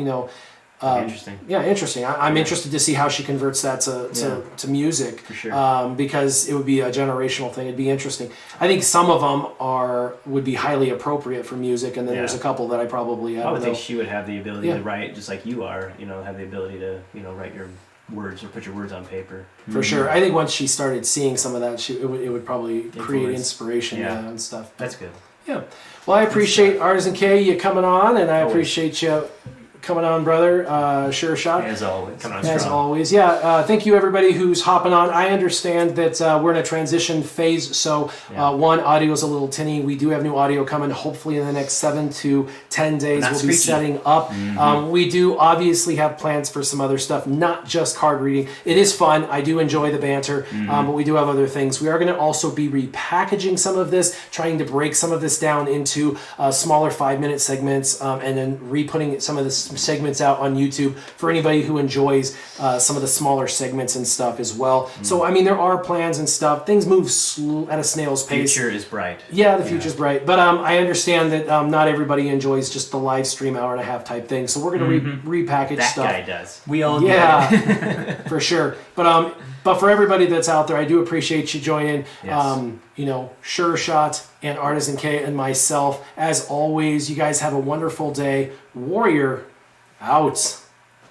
Speaker 3: Interesting.
Speaker 1: yeah, interesting. I'm interested to see how she converts that to music.
Speaker 3: For sure.
Speaker 1: Because it would be a generational thing. It'd be interesting. I think some of them would be highly appropriate for music, and then there's a couple that I probably have.
Speaker 3: I would think she would have the ability
Speaker 1: Yeah.
Speaker 3: to write just like you are. Have the ability to write your words or put your words on paper.
Speaker 1: For sure. I think once she started seeing some of that, it would probably create
Speaker 3: Influence.
Speaker 1: inspiration
Speaker 3: Yeah.
Speaker 1: and stuff.
Speaker 3: That's good.
Speaker 1: Yeah. Well, I appreciate ArtisianK you coming on, and I appreciate you coming on, brother. SureShot.
Speaker 2: As always.
Speaker 3: Coming on
Speaker 1: As
Speaker 3: strong.
Speaker 1: always, yeah. Thank you, everybody who's hopping on. I understand that we're in a transition phase, so audio is a little tinny. We do have new audio coming. Hopefully, in the next 7 to 10 days,
Speaker 3: Not
Speaker 1: we'll be
Speaker 3: squeaky.
Speaker 1: setting up. We do obviously have plans for some other stuff, not just card reading. It is fun. I do enjoy the banter, but we do have other things. We are going to also be repackaging some of this, trying to break some of this down into smaller 5-minute segments, and then re-putting some of the segments out on YouTube for anybody who enjoys some of the smaller segments and stuff as well. So, I mean, there are plans and stuff. Things move at a snail's pace.
Speaker 3: Future is bright.
Speaker 1: Yeah, the future's bright. But I understand that not everybody enjoys just the live stream hour and a half type thing. So we're going to repackage
Speaker 3: That
Speaker 1: stuff.
Speaker 3: guy does.
Speaker 2: We all get it.
Speaker 1: Yeah, for sure. But for everybody that's out there, I do appreciate you joining.
Speaker 3: Yes.
Speaker 1: SureShot and ArtisianK and myself. As always, you guys have a wonderful day. Warrior out.